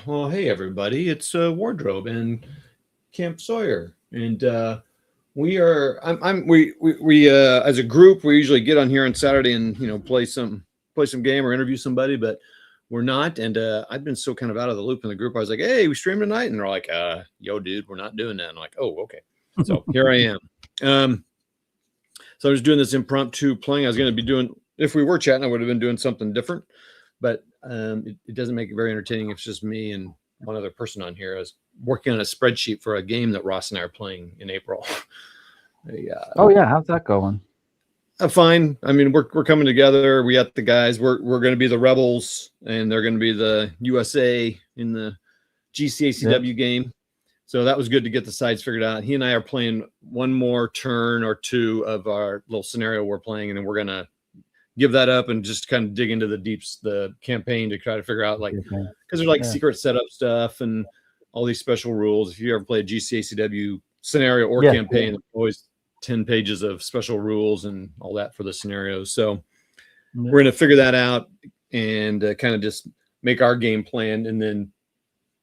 Well, hey everybody, it's WARdROBE and Camp Sawyer, and we are. We as a group we usually get on here on Saturday and play some game or interview somebody, but we're not. And I've been so kind of out of the loop in the group. I was like, hey, we stream tonight, and they're like, yo, dude, we're not doing that. And I'm like, oh, okay. So here I am. So I was doing this impromptu playing. I was going to be doing, if we were chatting, I would have been doing something different, but it doesn't make it very entertaining if it's just me and one other person on here. I was working on a spreadsheet for a game that Ross and I are playing in April. Oh yeah, how's that going? Fine. I mean, we're coming together. We got the guys. We're going to be the Rebels, and they're going to be the USA in the GCACW game. So that was good to get the sides figured out. He and I are playing one more turn or two of our little scenario we're playing, and then we're going to give that up and just kind of dig into the campaign to try to figure out, like, because there's like secret setup stuff and all these special rules. If you ever play a GCACW scenario or campaign, there's always 10 pages of special rules and all that for the scenarios. So we're going to figure that out and kind of just make our game plan, and then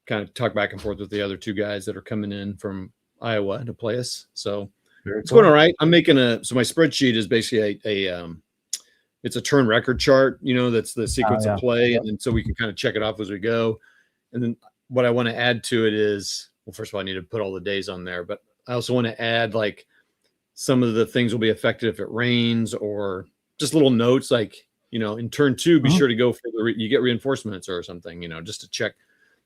kind of talk back and forth with the other two guys that are coming in from Iowa to play us. So it's going all right. I'm making so my spreadsheet is basically it's a turn record chart, that's the sequence of play. And then so we can kind of check it off as we go. And then what I want to add to it is, well, first of all, I need to put all the days on there, but I also want to add, like, some of the things will be affected if it rains, or just little notes, like, in turn 2, be sure to go for you get reinforcements or something, just to check,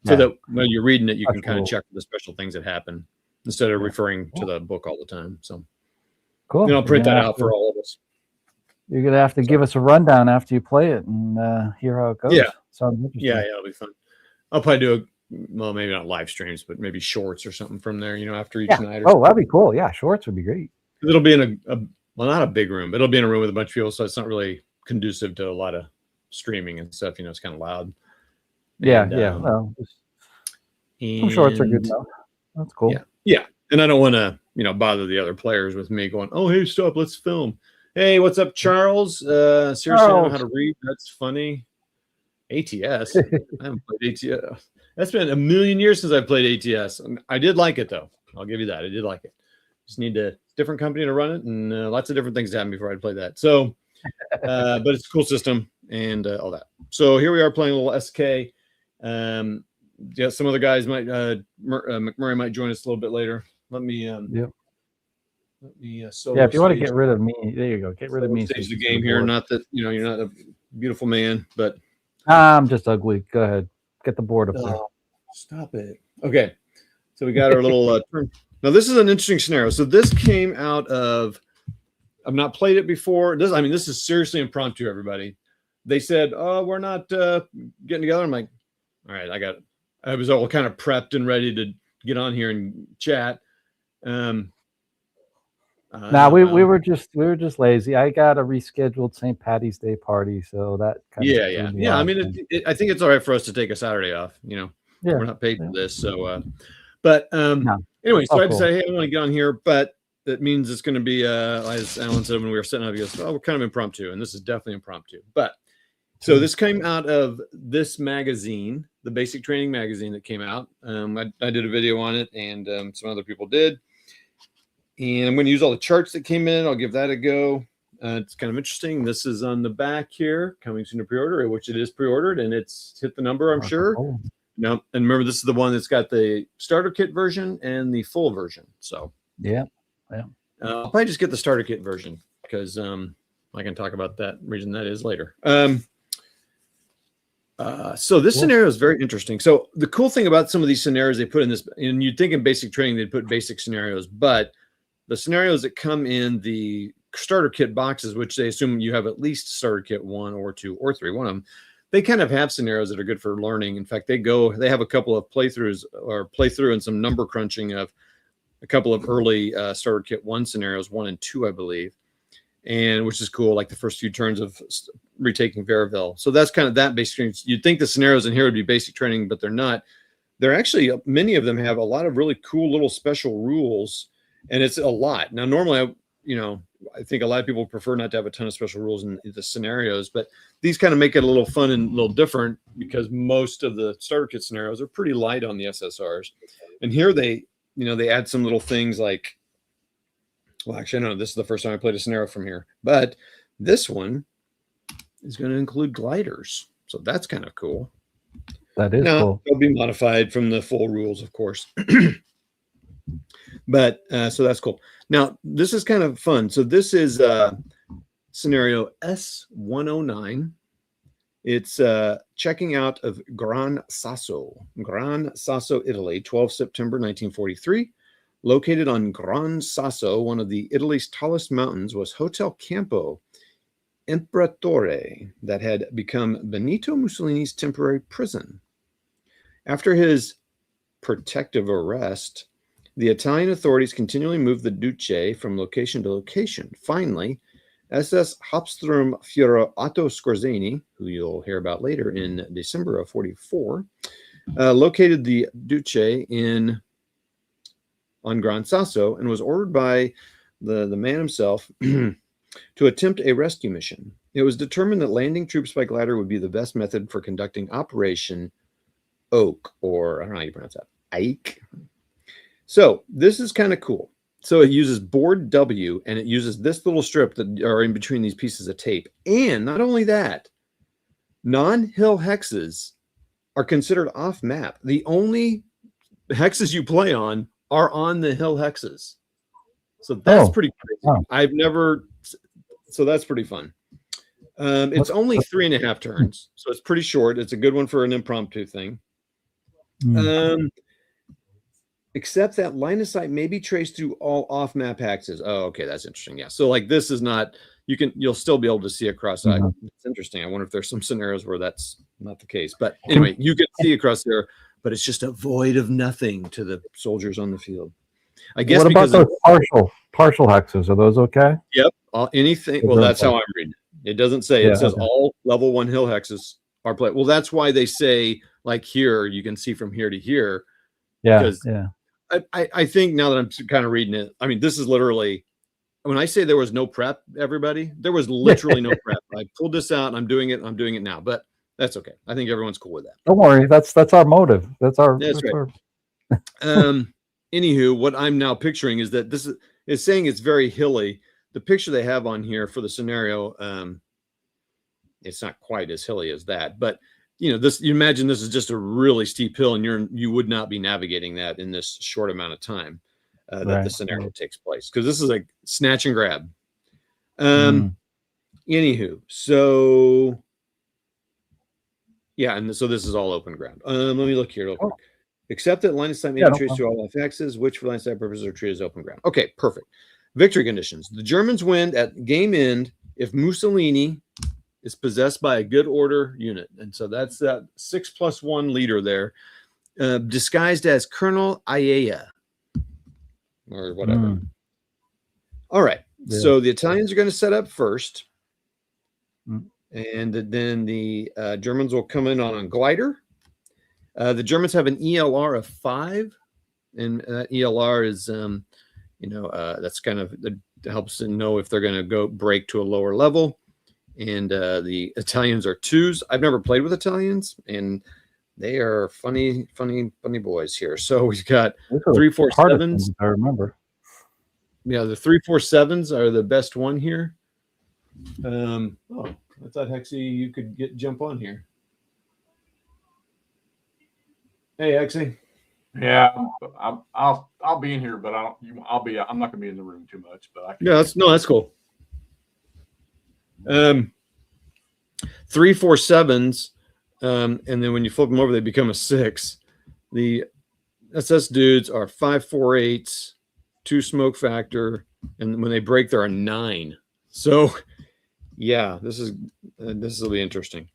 so that when you're reading it, you can kind of check the special things that happen instead of referring to the book all the time. So cool. I'll print that out for all of us. You're going to have to give us a rundown after you play it and hear how it goes. Yeah. Sounds interesting. Yeah, it'll be fun. I'll probably do maybe not live streams, but maybe shorts or something from there, after each night. That'd be cool. Yeah, shorts would be great. It'll be in not a big room, but it'll be in a room with a bunch of people, so it's not really conducive to a lot of streaming and stuff. It's kind of loud. Well, some shorts are good enough. That's cool. Yeah. And I don't want to, bother the other players with me going, oh, hey, stop, let's film. Hey, what's up, Charles? Seriously, I don't know how to read. That's funny. ATS. I haven't played ATS. That's been a million years since I've played ATS. I did like it, though. I'll give you that. I did like it. Just need a different company to run it, and lots of different things to happen before I'd play that. So, but it's a cool system and all that. So here we are playing a little SK. Some other guys might, McMurray might join us a little bit later. Let me, if you want to get rid of me, there you go. Get rid of me. Stage the game here. Not that you're not a beautiful man, but I'm just ugly. Go ahead, get the board up there. Stop it. Okay, so we got our little turn. Now this is an interesting scenario. So this came out of, I've not played it before. This is seriously impromptu, everybody. They said, oh, we're not getting together. I'm like, all right, I was all kind of prepped and ready to get on here and chat. We were just lazy. I got a rescheduled St. Patty's Day party, so that kind of yeah. I mean, I think it's all right for us to take a Saturday off. We're not paid for this, so. Anyway, so I decided, hey, I want to get on here, but that means it's going to be, as Alan said when we were setting up, he goes, oh, we're kind of impromptu, and this is definitely impromptu. But so this came out of this magazine, the Basic Training magazine that came out. I did a video on it, and some other people did. And I'm going to use all the charts that came in. I'll give that a go. It's kind of interesting. This is on the back here, coming soon to pre-order, which it is pre-ordered, and it's hit the number, I'm sure. Cool. Now, and remember, this is the one that's got the starter kit version and the full version. So I'll probably just get the starter kit version because I can talk about that reason that is later. So this scenario is very interesting. So the cool thing about some of these scenarios they put in this, and you'd think in basic training they'd put basic scenarios, but the scenarios that come in the starter kit boxes, which they assume you have at least starter kit 1 or 2 or 3, one of them, they kind of have scenarios that are good for learning. In fact, they have a couple of playthrough and some number crunching of a couple of early starter kit 1 scenarios, 1 and 2, I believe, and which is cool, like the first few turns of retaking Varaville. So that's kind of that basic training. You'd think the scenarios in here would be basic training, but they're not. They're actually, many of them have a lot of really cool little special rules, and it's a lot. Now, normally you know, I think a lot of people prefer not to have a ton of special rules in the scenarios, but these kind of make it a little fun and a little different because most of the starter kit scenarios are pretty light on the SSRs. And here they, you know, they add some little things like, well, actually, I don't know. This is the first time I played a scenario from here, but this one is going to include gliders. So that's kind of cool. That is cool. They'll be modified from the full rules, of course. But so that's cool. Now, this is kind of fun. So this is scenario S109. It's checking out of Gran Sasso, Italy, 12 September 1943. Located on Gran Sasso, one of the Italy's tallest mountains, was Hotel Campo Imperatore that had become Benito Mussolini's temporary prison. After his protective arrest, the Italian authorities continually moved the Duce from location to location. Finally, SS Hauptsturmführer Otto Skorzeny, who you'll hear about later in December of 44, located the Duce on Gran Sasso and was ordered by the man himself to attempt a rescue mission. It was determined that landing troops by glider would be the best method for conducting Operation Oak, or I don't know how you pronounce that, Ike. So this is kind of cool. So it uses board W, and it uses this little strip that are in between these pieces of tape. And not only that, non-hill hexes are considered off map. The only hexes you play on are on the hill hexes. So that's pretty crazy. I've never, so that's pretty fun. It's only 3.5 turns, so it's pretty short. It's a good one for an impromptu thing. Except that line of sight may be traced through all off-map hexes. Oh, okay, that's interesting. Yeah, so like this is not, you'll still be able to see across. It's interesting. I wonder if there's some scenarios where that's not the case. But anyway, you can see across there, but it's just a void of nothing to the soldiers on the field. I guess. What about those partial hexes? Are those okay? Yep. Anything. Well, that's how I'm reading it. It doesn't say. It says all level 1 hill hexes are played. Well, that's why they say, like here, you can see from here to here. Yeah. I think now that I'm kind of reading it, I mean, this is literally, when I say there was no prep, everybody, there was literally no prep. I pulled this out and I'm doing it now, but that's okay. I think everyone's cool with that. Don't worry. That's our motive. That's right. Anywho, what I'm now picturing is that this is saying it's very hilly. The picture they have on here for the scenario, it's not quite as hilly as that, but you know, you imagine this is just a really steep hill, and you would not be navigating that in this short amount of time that the scenario takes place, because this is like snatch and grab. Anywho, so yeah, and so this is all open ground. Let me look here real quick. Except that line of sight may be traced through all FXs, which for line of sight purposes are treated as open ground. Okay, perfect. Victory conditions. The Germans win at game end if Mussolini is possessed by a good order unit. And so that's that 6+1 leader there, disguised as Colonel Ayala or whatever. All right. Yeah. So the Italians are going to set up first. And then the Germans will come in on a glider. The Germans have an ELR of 5. And that ELR is, that's kind of, that helps them know if they're going to break to a lower level. And the Italians are 2s. I've never played with Italians, and they are funny boys here. So we've got 3-4-7s. I remember. Yeah, the 3-4-7s are the best one here. I thought Hexy, you could jump on here. Hey, Hexy. Yeah, I'll be in here, but I'm not going to be in the room too much. But I can. Yeah, that's cool. 3-4-7s, and then when you flip them over, they become a 6. The SS dudes are 5-4-8s, 2 smoke factor, and when they break, they're a 9. So, yeah, this will be interesting.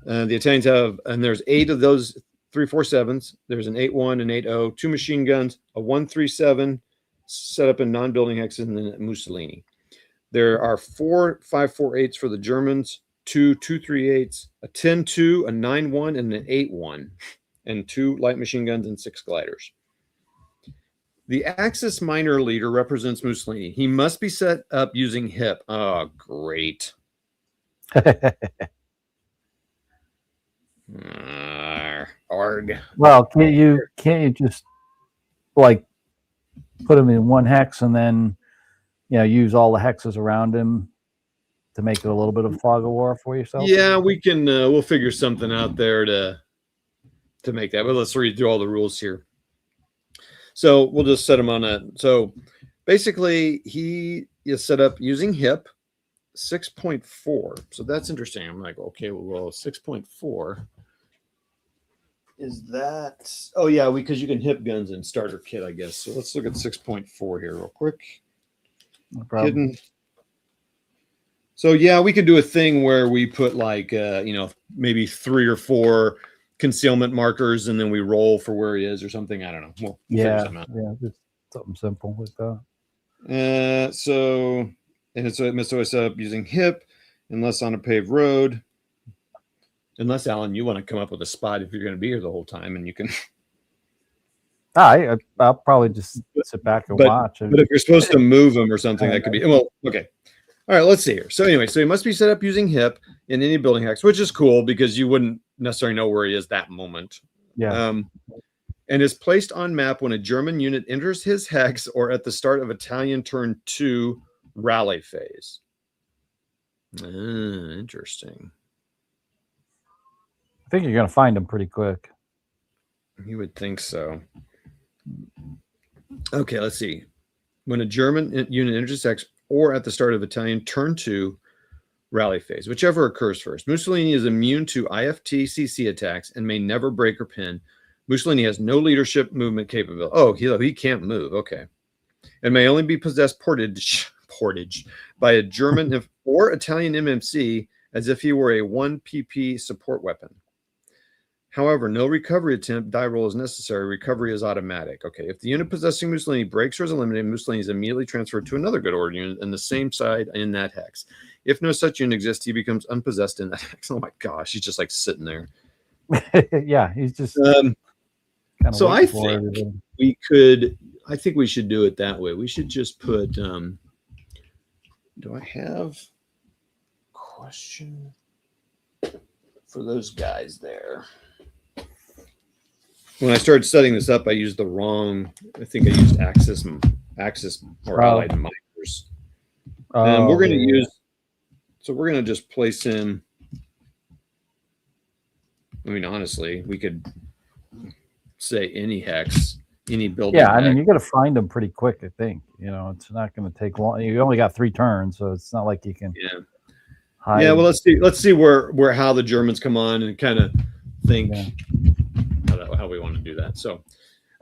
The Italians have, and there's 8 of those 3-4-7s. There's an 8-1, an 8-0, 2 machine guns, a 1-3-7 set up in non-building hexes, and then Mussolini. There are 4 5-4-8s for the Germans, 2 2-3-8s, a 10-2, a 9-1, and an 8-1, and 2 light machine guns and 6 gliders. The Axis minor leader represents Mussolini. He must be set up using HIP. Oh, great. Arg. Well, can't you just like put him in one hex and then use all the hexes around him to make it a little bit of fog of war for yourself? Yeah, we can. We'll figure something out there to make that. But let's read through all the rules here. So we'll just set him on a. So basically, he is set up using HIP 6.4. So that's interesting. I'm like, okay, well, 6.4 is that? Oh yeah, because you can HIP guns in starter kit, I guess. So let's look at 6.4 here real quick. No problem. Hidden. So yeah, we could do a thing where we put like maybe 3 or 4 concealment markers, and then we roll for where he is or something. I don't know. We'll figure something out. Yeah, just something simple like that. So and it's always set up using HIP unless on a paved road. Unless Alan, you want to come up with a spot if you're going to be here the whole time, and you can. I'll probably just sit back and watch. But if you're supposed to move them or something, that could be okay. All right, let's see here. So anyway, so he must be set up using HIP in any building hex, which is cool because you wouldn't necessarily know where he is that moment. Yeah. And is placed on map when a German unit enters his hex or at the start of Italian turn 2 rally phase. Interesting. I think you're going to find him pretty quick. You would think so. Okay, let's see. When a German unit enters hex or at the start of Italian turn 2 rally phase, whichever occurs first. Mussolini is immune to IFT-CC attacks and may never break or pin. Mussolini has no leadership movement capability. Oh, he can't move. Okay. And may only be possessed portage by a German or Italian MMC as if he were a 1 PP support weapon. However, no recovery attempt die roll is necessary. Recovery is automatic. Okay, if the unit possessing Mussolini breaks or is eliminated, Mussolini is immediately transferred to another good order unit in the same side in that hex. If no such unit exists, he becomes unpossessed in that hex. Oh my gosh, he's just like sitting there. Yeah, he's just. So I think we could. I think we should do it that way. We should just put. Do I have a question for those guys there? When I started setting this up, I used the wrong. I think I used Axis or Allied Miners. And we're going to use. So we're going to just place in. I mean, honestly, we could say any hex, any building. Yeah, I hex. mean, you got to find them pretty quick. I think it's not going to take long. You only got 3 turns, so it's not like you can. Yeah. Hide. Yeah. Well, let's see where how the Germans come on and kind of think. Yeah. How we want to do that. So,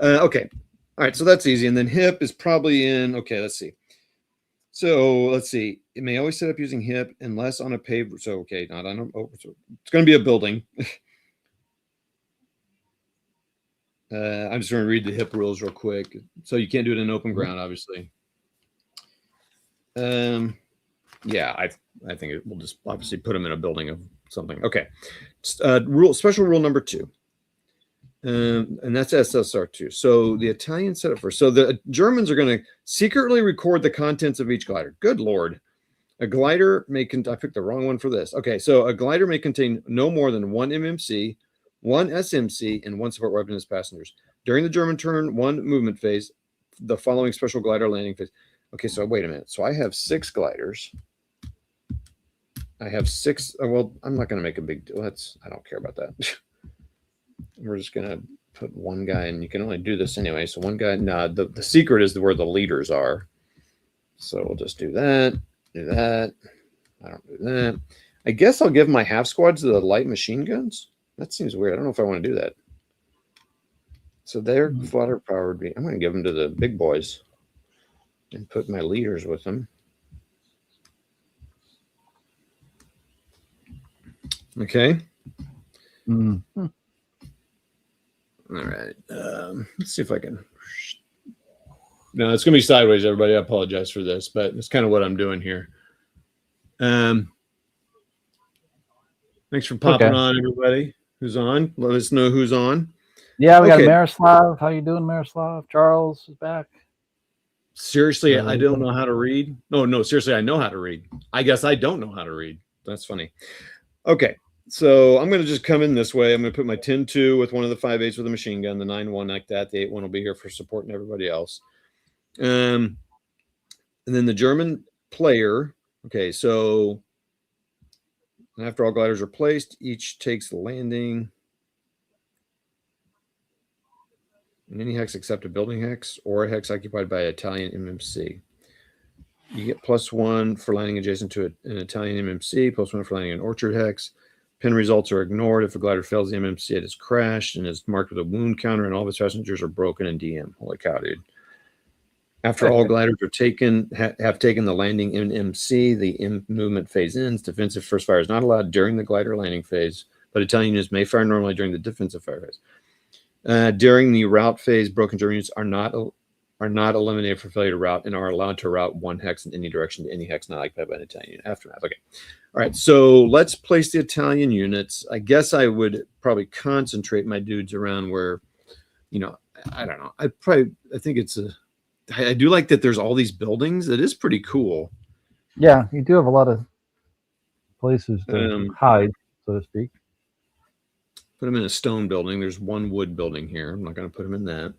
okay. All right. So that's easy. And then HIP is probably in, okay, let's see. So let's see. It may always set up using HIP unless on a paved. So, okay, not on a, so it's going to be a building. I'm just going to read the HIP rules real quick. So you can't do it in open ground, obviously. Yeah, I think we'll just obviously put them in a building of something. Okay. Special rule number 2. And that's SSR2. So the Italian setup first. So the Germans are going to secretly record the contents of each glider. Good Lord. A glider may I picked the wrong one for this. Okay, so a glider may contain no more than 1 MMC, 1 SMC, and 1 support weapon as passengers. During the German turn 1 movement phase, the following special glider landing phase. Okay, so wait a minute. So I have 6 gliders. I have 6. Well, I'm not going to make a big deal. I don't care about that. We're just going to put 1 guy, and you can only do this anyway. So 1 guy, no, the secret is where the leaders are. So we'll just do that, do that. I don't do that. I guess I'll give my half squads the light machine guns. That seems weird. I don't know if I want to do that. So their flutter power would be, I'm going to give them to the big boys and put my leaders with them. Okay. Mm-hmm. All right. Let's see if I can. No, it's going to be sideways, everybody. I apologize for this, but it's kind of what I'm doing here. Thanks for popping on, everybody who's on. Let us know who's on. Yeah, we got Okay. Miroslav. How you doing, Miroslav? Charles is back. Seriously, I don't know how to read. No, seriously, I know how to read. I guess I don't know how to read. That's funny. Okay, so I'm going to just come in this way. I'm going to put my 10-2 with one of the 5.8s with a machine gun, the 9-1 like that. The 8-1 will be here for supporting everybody else. And then the German player. Okay, so after all gliders are placed, each takes the landing. In any hex except a building hex or a hex occupied by Italian MMC. You get +1 for landing adjacent to an Italian MMC, +1 for landing an orchard hex. Pin results are ignored. If a glider fails the MMC, it is crashed and is marked with a wound counter, and all of its passengers are broken and DM. Holy cow, dude. After all gliders are taken, have taken the landing MMC, the movement phase ends. Defensive first fire is not allowed during the glider landing phase, but Italian units may fire normally during the defensive fire phase. During the route phase, broken German units are not eliminated for failure to route and are allowed to route one hex in any direction to any hex not occupied by an Italian unit. Aftermath. Okay. All right. So let's place the Italian units. I guess I would probably concentrate my dudes around where, I don't know. I think I do like that there's all these buildings. It is pretty cool. Yeah, you do have a lot of places to hide, so to speak. Put them in a stone building. There's one wood building here. I'm not going to put them in that.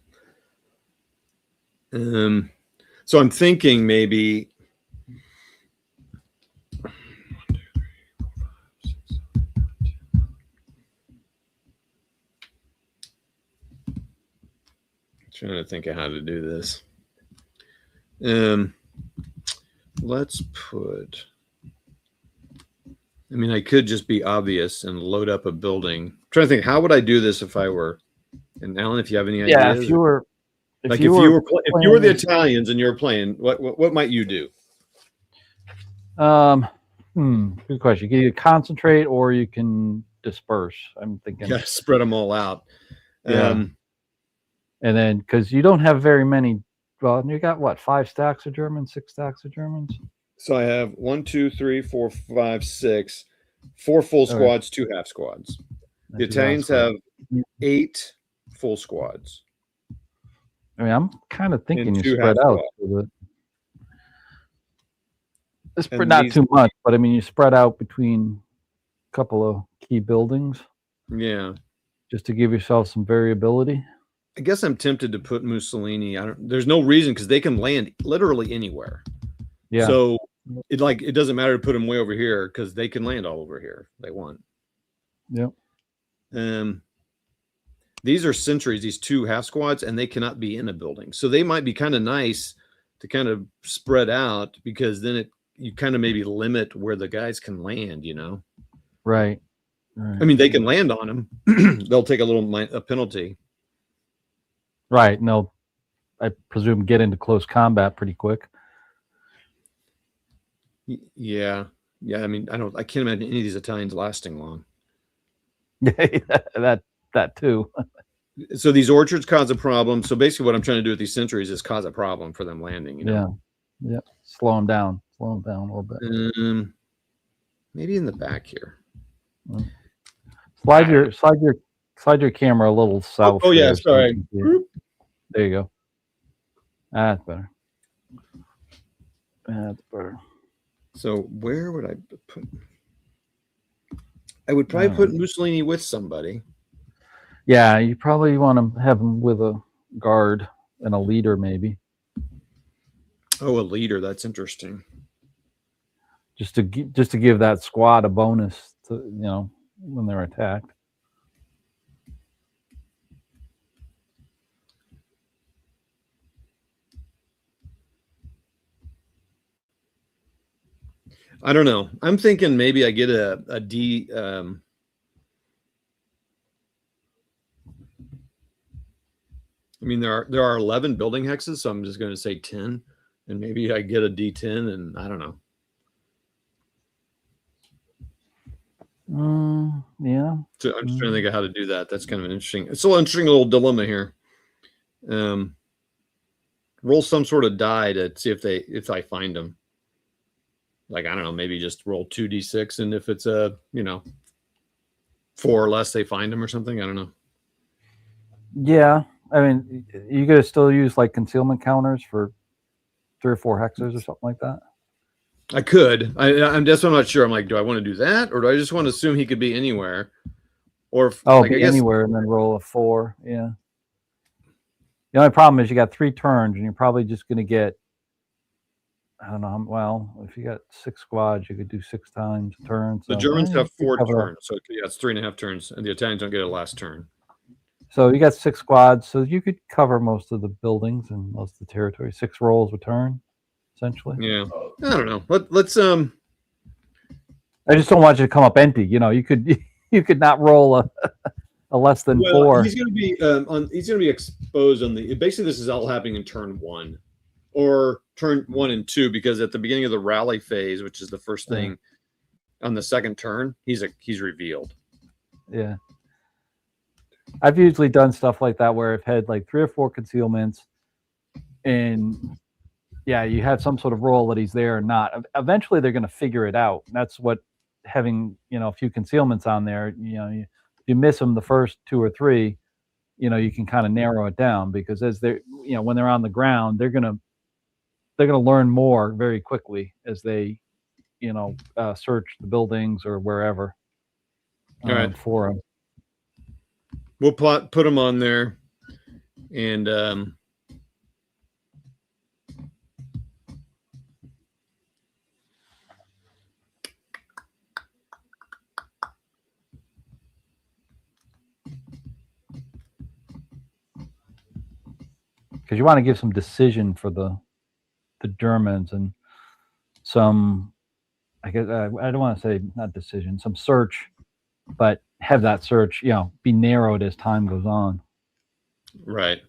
So I'm thinking maybe trying to think of how to do this. Let's put, I could just be obvious and load up a building. I'm trying to think, how would I do this if I were, and Alan, if you have any ideas? Yeah, if you were the Italians and you're playing, what might you do? Good question. You can either concentrate or you can disperse. I'm thinking. Yeah, spread them all out. Yeah. And then, because you don't have very many, well, you got what, 5 stacks of Germans, 6 stacks of Germans? So I have 1, 2, 3, 4, 5, 6, 4 full squads, 2 half squads. The Italians have 8 full squads. I'm kind of thinking you spread out. It's not too much, but you spread out between a couple of key buildings. Yeah. Just to give yourself some variability. I guess I'm tempted to put Mussolini. There's no reason because they can land literally anywhere. Yeah. So it doesn't matter to put them way over here because they can land all over here if they want. Yep. These are sentries, these 2 half squads, and they cannot be in a building. So they might be kind of nice to kind of spread out because then you kind of maybe limit where the guys can land, Right. They can land on them. They'll take a penalty. Right. And they'll, I presume, get into close combat pretty quick. Yeah. Yeah. I can't imagine any of these Italians lasting long. that too. So these orchards cause a problem. So basically what I'm trying to do with these sentries is cause a problem for them landing, Yeah. Slow them down a little bit. Maybe in the back here. Slide your camera a little south. Oh yeah, sorry. There you go. That's better. That's better. So where would I put? I would probably put Mussolini with somebody. Yeah, you probably want to have him with a guard and a leader, maybe. Oh, a leader. That's interesting. Just to give that squad a bonus to when they're attacked. I don't know. I'm thinking maybe I get a D. There are 11 building hexes, so I'm just going to say 10, and maybe I get a D10, and I don't know. Yeah. So I'm just trying to think of how to do that. That's kind of it's a little interesting little dilemma here. Roll some sort of die to see if I find them. Like, I don't know, maybe just roll 2d6, and if it's 4 or less, they find them or something. I don't know. Yeah, I mean, you could still use like concealment counters for 3 or 4 hexes or something like that. I could. I'm just. I'm not sure. I'm like, do I want to do that, or do I just want to assume he could be anywhere? Or if, Oh, like, I be guess anywhere and then roll a 4. Yeah. The only problem is you got 3 turns and you're probably just going to get, I don't know. Well, if you got 6 squads, you could do 6 times a turn. the So Germans have you 4 cover that. turns, so yeah, it's 3.5 turns, and the Italians don't get a last turn. So you got 6 squads, so you could cover most of the buildings and most of the territory. 6 rolls a turn, essentially. Yeah, I don't know. Let's I just don't want you to come up empty. You know, you could you could not roll a less than 4. He's going to be he's going to be exposed on the. Basically, this is all happening in turn 1, or turn 1 and 2, because at the beginning of the rally phase, which is the first thing on the second turn, he's revealed. Yeah. I've usually done stuff like that where I've had like 3 or 4 concealments, and yeah, you have some sort of roll that he's there or not. Eventually, they're going to figure it out. That's what having, you know, a few concealments on there. You know, you miss them the first 2 or 3, you know, you can kind of narrow it down, because as they're, you know, when they're on the ground, they're gonna learn more very quickly as they, you know, search the buildings or wherever All right. for them. We'll put them on there, and because you want to give some decision for the Germans, and some, I guess I don't want to say not decision, some search, but have that search, you know, be narrowed as time goes on. right.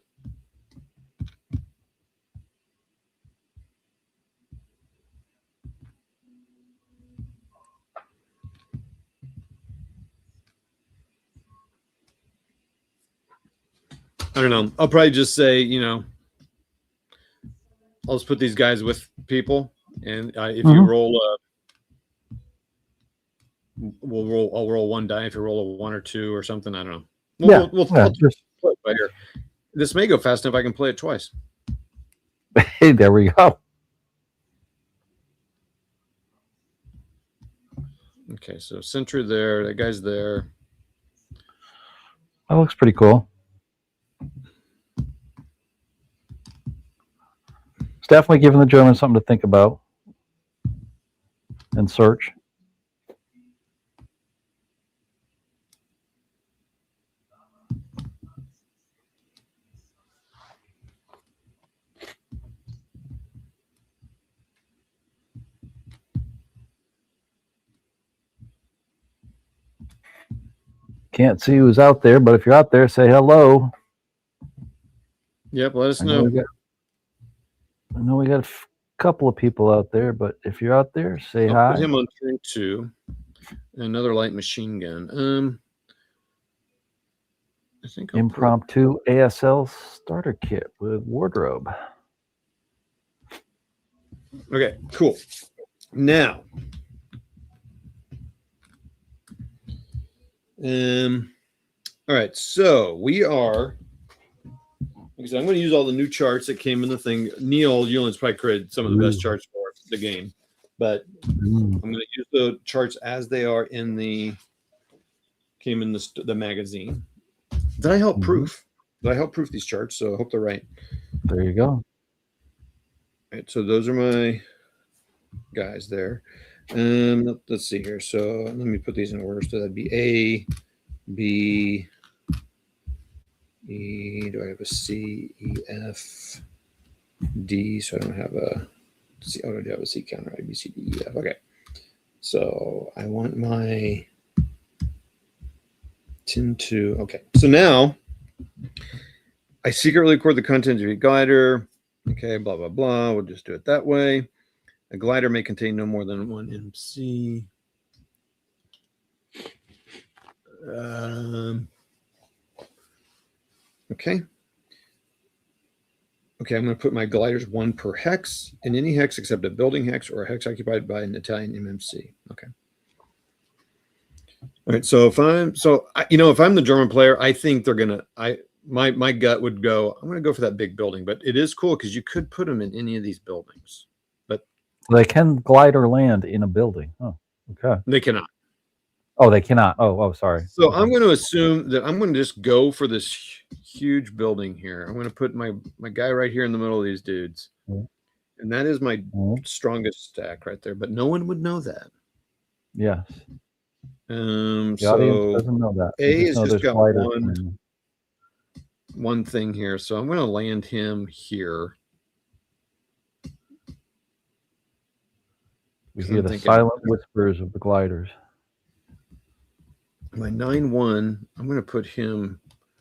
I don't know. I'll probably just say, you know, I'll just put these guys with people, and if you roll I'll roll 1 die if you roll a 1 or 2 or something. I don't know. We'll play it by here. This may go fast enough I can play it twice. Hey, there we go. Okay, so sentry there, that guy's there. That looks pretty cool. It's definitely giving the Germans something to think about and search. Can't see who's out there, but if you're out there, say hello. Yep, let us know. I know we got a couple of people out there, but if you're out there, say hi. Put him on turn 2. Another light machine gun. I think Impromptu ASL starter kit with WARdROBE. Okay, cool. Now, all right, so we are, because I'm going to use all the new charts that came in the thing. Neil Euland's probably created some of the best charts for the game, but I'm going to use the charts as they are in the magazine. Did I help proof? Did I help proof these charts? So I hope they're right. There you go. All right, so those are my guys there. Let's see here. So let me put these in order. So that'd be A, B, E. Do I have a C, E, F, D? So I don't have a C. Oh, I do have a C counter. A, B, C, D, E, F. Okay. So I want my tin 2. Okay. So now I secretly record the content of your glider. Okay. Blah, blah, blah. We'll just do it that way. A glider may contain no more than 1 MC. Okay. Okay, I'm going to put my gliders 1 per hex in any hex except a building hex or a hex occupied by an Italian MMC. Okay. All right. So if I'm the German player, I think they're gonna. my gut would go, I'm going to go for that big building, but it is cool because you could put them in any of these buildings, but They can glide or land in a building. Oh, okay. they cannot. Oh, they cannot. Oh, sorry. So I'm going to assume that I'm going to just go for this huge building here. I'm going to put my guy right here in the middle of these dudes. Yeah. And that is my Mhm. strongest stack right there, but no one would know that. Yes. The So audience doesn't know that. They A has know just there's got gliders in one thing here. So I'm going to land him here. We 'Cause hear I'm the thinking- silent whispers of the gliders. My 9-1, I'm going to put him.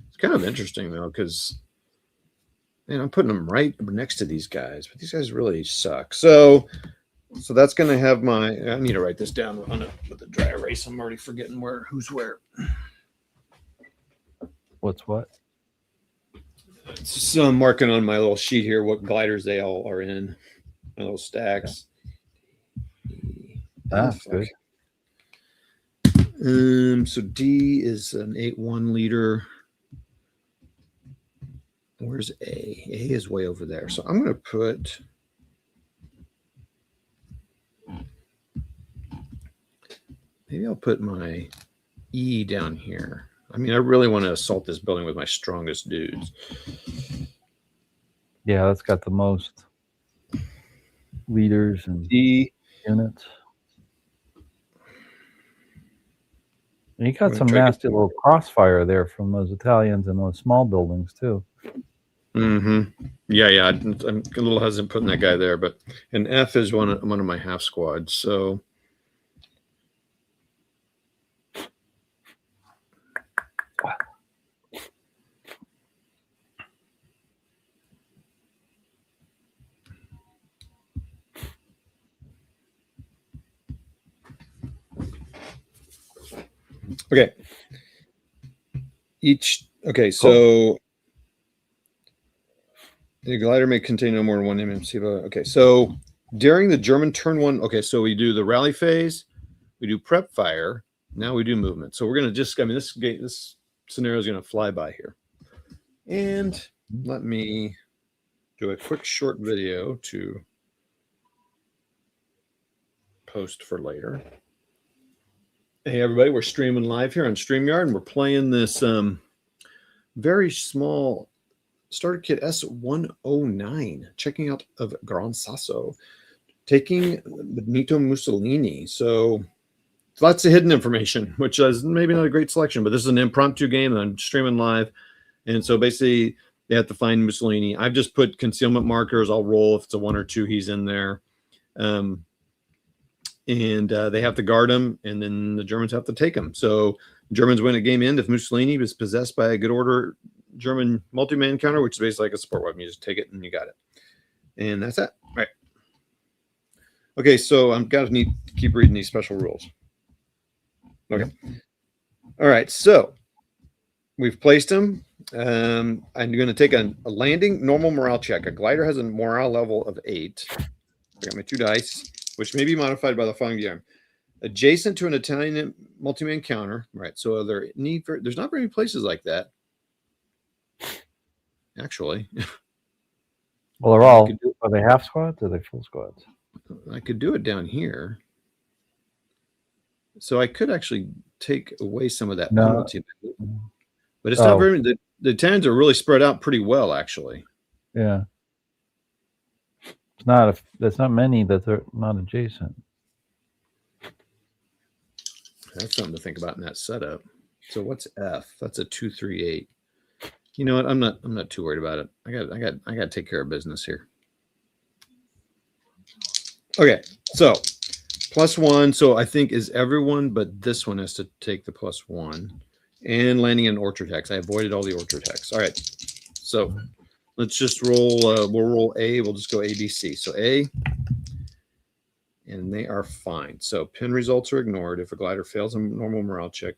It's kind of interesting though, because I'm putting them right next to these guys, but these guys really suck. So that's going to have my. I need to write this down on it with a dry erase. I'm already forgetting who's where. What's what? So I'm marking on my little sheet here what gliders they all are in. My little stacks. Ah, good. So D is an 8-1 leader. Where's A? A is way over there. So I'm going to put. Maybe I'll put my E down here. I mean, I really want to assault this building with my strongest dudes. Yeah, that's got the most leaders and D. units. And you got I'm some gonna try to nasty little crossfire there from those Italians in those small buildings too. Mm-hmm. Yeah. I'm a little hesitant putting that guy there, but and F is one of my half squads. So okay. So the glider may contain no more than one MMC. Okay, so during the German turn one, okay, so we do the rally phase, we do prep fire, now we do movement. So we're gonna just, this scenario is gonna fly by here. And let me do a quick short video to post for later. Hey everybody, we're streaming live here on StreamYard, and we're playing this very small starter kit S109, checking out of Gran Sasso, taking Benito Mussolini. So lots of hidden information, which is maybe not a great selection, but this is an impromptu game and I'm streaming live. And so basically they have to find Mussolini. I've just put concealment markers. I'll roll if it's a 1 or 2, he's in there. And they have to guard him, and then the Germans have to take him. So Germans win a game end if Mussolini was possessed by a good order German multi-man counter, which is basically like a support weapon. You just take it and you got it. And that's it. All right. Okay, so I'm got to keep reading these special rules. Okay. All right, so we've placed him. I'm going to take a landing normal morale check. A glider has a morale level of 8. I got my 2 dice, which may be modified by the following diagram. Adjacent to an Italian multi-man counter. Right, so there's not very many places like that. Actually, well, they're all. Are they half squads or are they full squads? I could do it down here, so I could actually take away some of that penalty, but it's not very. The Italians are really spread out pretty well, actually. Yeah, it's not. There's not many that are not adjacent. That's something to think about in that setup. So what's F? That's a 2-3-8. You know what? I'm not too worried about it. I got to take care of business here. Okay, so +1. So I think is everyone, but this one has to take the +1. And landing in orchard hex. I avoided all the orchard hex. All right. So let's just roll. We'll roll A. We'll just go A, B, C. So A, and they are fine. So pin results are ignored if a glider fails a normal morale check.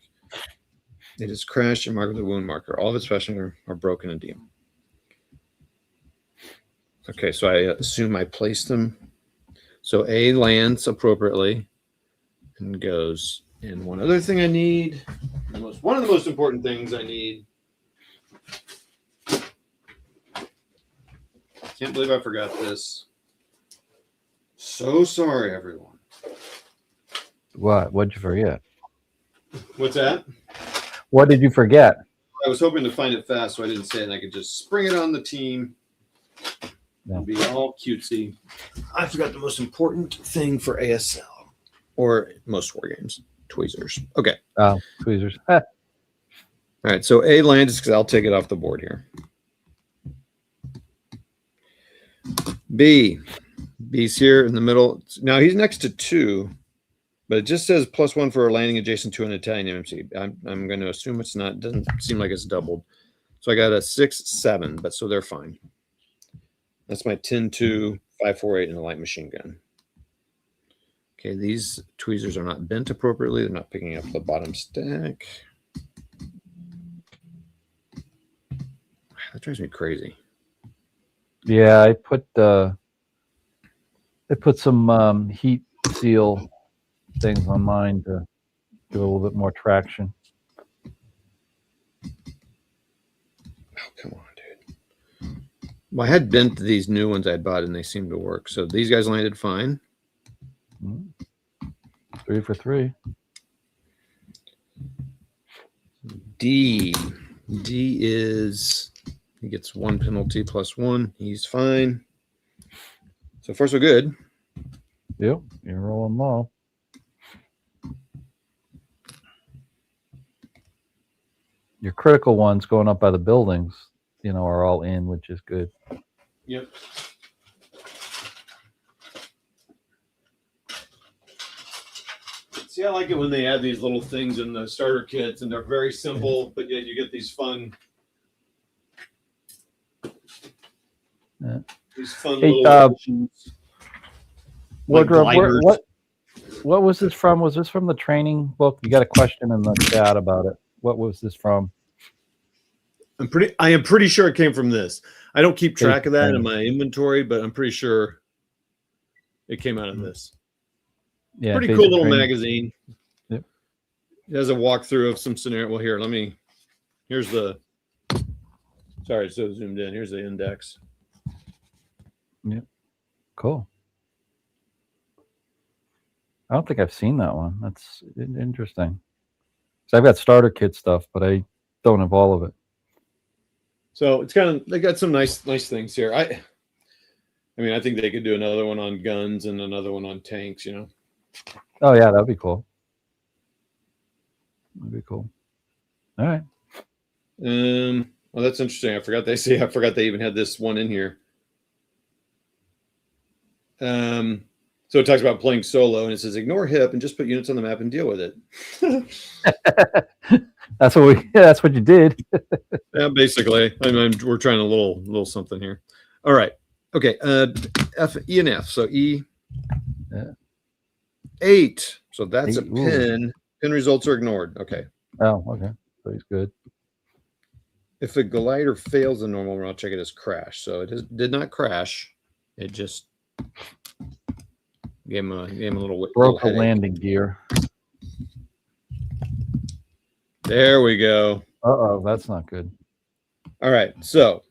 It is crashed and marked with a wound marker. All of its specimens are broken and deemed. Okay, so I assume I placed them. So A lands appropriately and goes. And one other thing I need, one of the most important things I need Can't believe I forgot this. So sorry, everyone. What'd you forget? What's that? What did you forget? I was hoping to find it fast so I didn't say it and I could just spring it on the team and be all cutesy. I forgot the most important thing for ASL or most war games. Tweezers. Okay. Oh, tweezers. All right. So A lands because I'll take it off the board here. B's here in the middle. Now he's next to 2, but it just says +1 for a landing adjacent to an Italian MMC. I'm going to assume it's not. Doesn't seem like it's doubled. So I got a 6, 7, but so they're fine. That's my 10-2, 5-4-8, and a light machine gun. Okay, these tweezers are not bent appropriately. They're not picking up the bottom stack. That drives me crazy. Yeah, I put some heat seal things on mine to give a little bit more traction. Oh, come on, dude. Well, I had bent these new ones I bought and they seemed to work. So these guys landed fine. 3 for 3. D is, he gets 1 penalty +1. He's fine. So far so good. Yep, you're rolling low. Your critical ones going up by the buildings, are all in, which is good. Yep. See, I like it when they add these little things in the starter kits, and they're very simple, but yet you get these fun, Hey, little WARdROBE, what was this from? Was this from the training book? You got a question in the chat about it. What was this from? I am pretty sure it came from this. I don't keep track of that in my inventory, but I'm pretty sure it came out of this. Yeah, pretty cool little magazine. Yep. It has a walkthrough of some scenario. Well, here, here's the, sorry, so zoomed in. Here's the index. Yep. Cool. I don't think I've seen that one. That's interesting. So I've got starter kit stuff, but I don't have all of it. So it's they got some nice things here. I mean, I think they could do another one on guns and another one on tanks, Oh yeah, that'd be cool. That'd be cool. All right. Well, that's interesting. I forgot they even had this one in here. So it talks about playing solo, and it says ignore hip and just put units on the map and deal with it. That's what you did. Yeah, basically. We're trying a little something here. All right. Okay. E and F. So E. Yeah. 8. So that's 8. a pin. Pin results are ignored. Okay. Oh, okay. So he's good. If a glider fails a normal run, I'll check it as crash. So it did not crash. It just gave him a little broke the landing gear. There we go. Uh-oh, that's not good. All right. So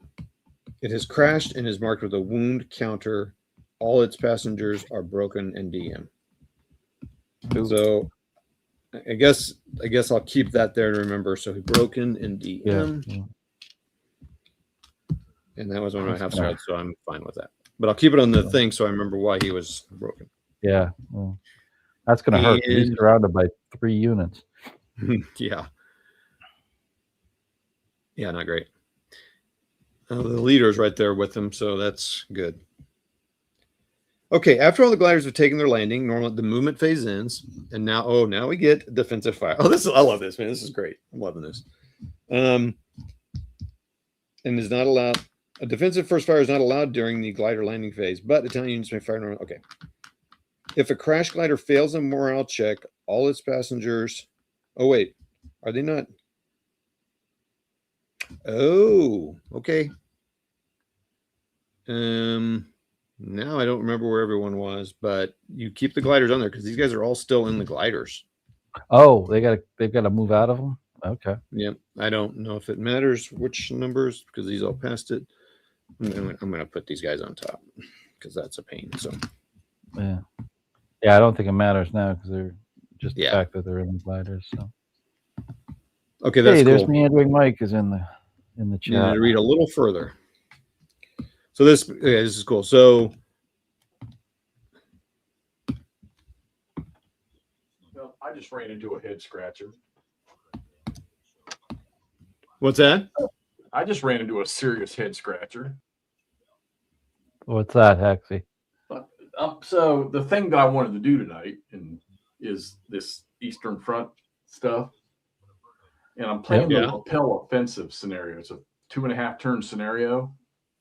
it has crashed and is marked with a wound counter. All its passengers are broken and DM. So I guess I'll keep that there to remember. So he broken and DM. Yeah. And that was one of my half sides, so I'm fine with that. But I'll keep it on the thing so I remember why he was broken. Yeah. Well, that's going to hurt. He's surrounded by 3 units. Yeah. Yeah, not great. The leader's right there with him, so that's good. Okay, after all the gliders have taken their landing, normally the movement phase ends, and now we get defensive fire. I love this, man. This is great. I'm loving this. And is not allowed. A defensive first fire is not allowed during the glider landing phase, but Italian units may fire normal. Okay. If a crash glider fails a morale check, all its passengers. Oh wait, are they not? Oh, okay. Now I don't remember where everyone was, but you keep the gliders on there because these guys are all still in the gliders. Oh, they've got to move out of them. Okay. Yep. I don't know if it matters which numbers because these all passed it. I'm going to put these guys on top because that's a pain. So Yeah. Yeah, I don't think it matters now because they're just the Yeah. fact that they're in the gliders. So okay, that's hey, there's cool. meandering Mike is in the And chat. to read a little further. So this is cool. So Well, I just ran into a head scratcher. what's that? I just ran into a serious head scratcher. What's that, Hexy? So the thing that I wanted to do tonight is this Eastern Front stuff. And I'm playing the lapel offensive scenario. It's a 2.5 turn scenario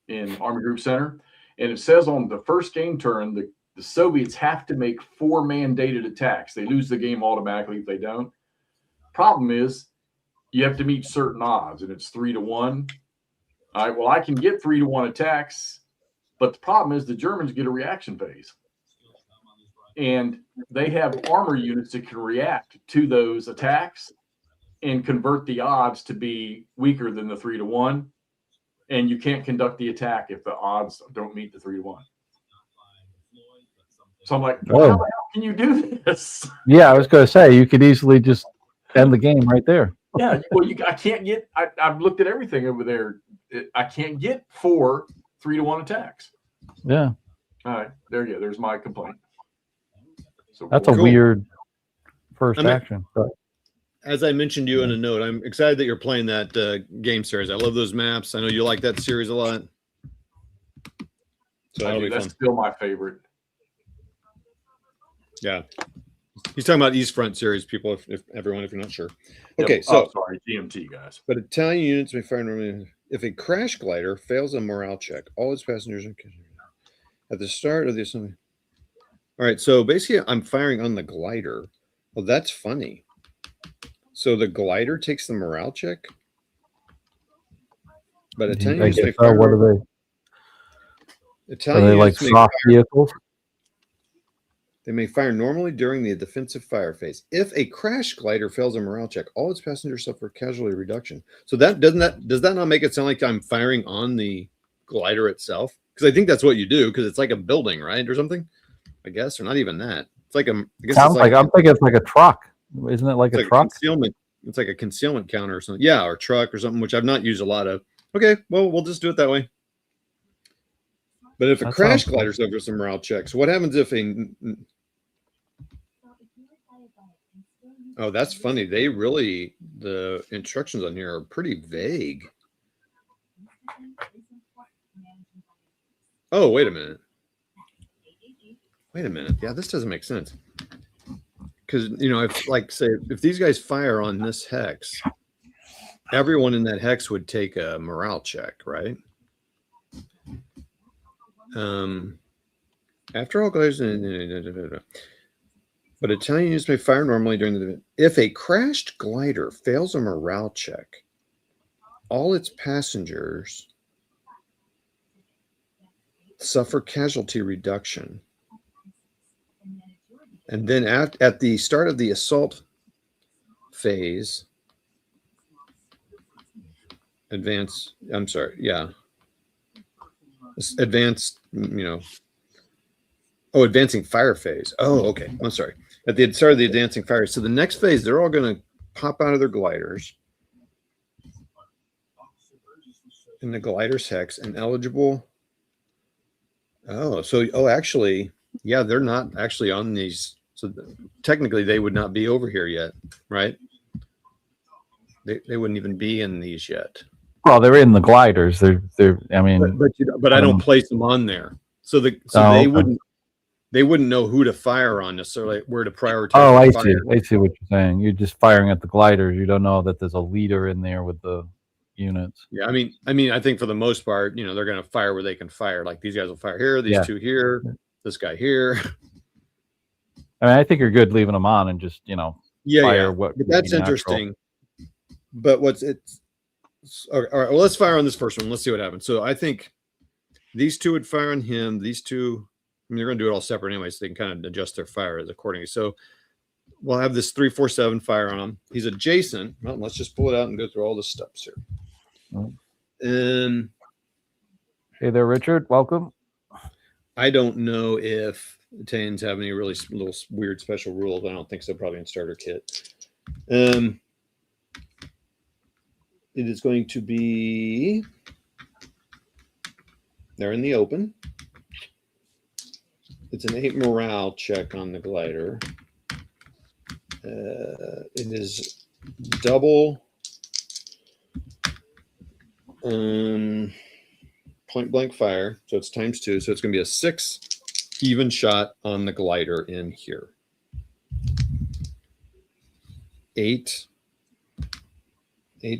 in Army Group Center. And it says on the first game turn, the Soviets have to make 4 mandated attacks. They lose the game automatically if they don't. Problem is, you have to meet certain odds, and it's 3 to 1. All right, well, I can get 3 to 1 attacks, but the problem is the Germans get a reaction phase. And they have armor units that can react to those attacks and convert the odds to be weaker than the 3 to 1. And you can't conduct the attack if the odds don't meet the 3 to 1. So I'm like, well, how the hell can you do this? Yeah, I was going to say you could easily just end the game right there. Yeah, well, I can't get. I've looked at everything over there. I can't get 4 3 to 1 attacks. Yeah, All right, there you go. There's my complaint. So that's a Cool. weird first action. But As I mentioned to you in a note, I'm excited that you're playing that game series. I love those maps. I know you like that series a lot. So that'll be that's fun. still my favorite. Yeah. He's talking about East Front series, people, if everyone, if you're not sure. Yep. Okay, so sorry, GMT guys. but Italian units may fire normally if a crash glider fails a morale check. All its passengers are at the start of the assembly. All right, so basically, I'm firing on the glider. Well, that's funny. So the glider takes the morale check, but Italian units may fire. What are they? Italian Are they like units may soft vehicles? They may fire normally during the defensive fire phase. If a crash glider fails a morale check, all its passengers suffer casualty reduction. So does that not make it sound like I'm firing on the glider itself? Because I think that's what you do, because it's like a building, right, or something. I guess, or not even that. It's like a. I guess Sounds it's like I'm thinking it's like a truck. Isn't it like a truck? Concealment. It's like a concealment counter or something. Yeah, or truck or something, which I've not used a lot of. Okay, well, we'll just do it that way. But if a crash glider suffers some morale checks, what happens if a? Oh, that's funny. The instructions on here are pretty vague. Oh, wait a minute. Yeah, this doesn't make sense. Because, if these guys fire on this hex, everyone in that hex would take a morale check, right? After all gliders, but Italian units may fire normally during the event. If a crashed glider fails a morale check, all its passengers suffer casualty reduction. And then at the start of the assault phase, advancing fire phase. Oh, okay. I'm sorry. At the start of the advancing fire. So the next phase, they're all going to pop out of their gliders in the glider's hex and eligible. Actually, yeah, they're not actually on these. So technically, they would not be over here yet, right? They wouldn't even be in these yet. Well, they're in the gliders. They're. I mean, but I don't place them on there. So they wouldn't know who to fire on necessarily, where to prioritize. Oh, I see. I see what you're saying. You're just firing at the gliders. You don't know that there's a leader in there with the units. Yeah, I mean, I think for the most part, they're going to fire where they can fire. Like these guys will fire here, these two here, this guy here. I mean, I think you're good leaving them on and just fire what. But that's interesting. But all right. Well, let's fire on this first one. Let's see what happens. So I think these two would fire on him. These two, they're going to do it all separate anyway, so they can kind of adjust their fire as accordingly. So we'll have this 347 fire on him. He's adjacent. Well, let's just pull it out and go through all the steps here. And Hey there, Richard. Welcome. I don't know if Italians have any really little weird special rules. I don't think so. Probably in starter kit. It is going to be. They're in the open. It's an 8 morale check on the glider. It is double point blank fire, so it's ×2, so it's going to be a 6 even shot on the glider in here. 8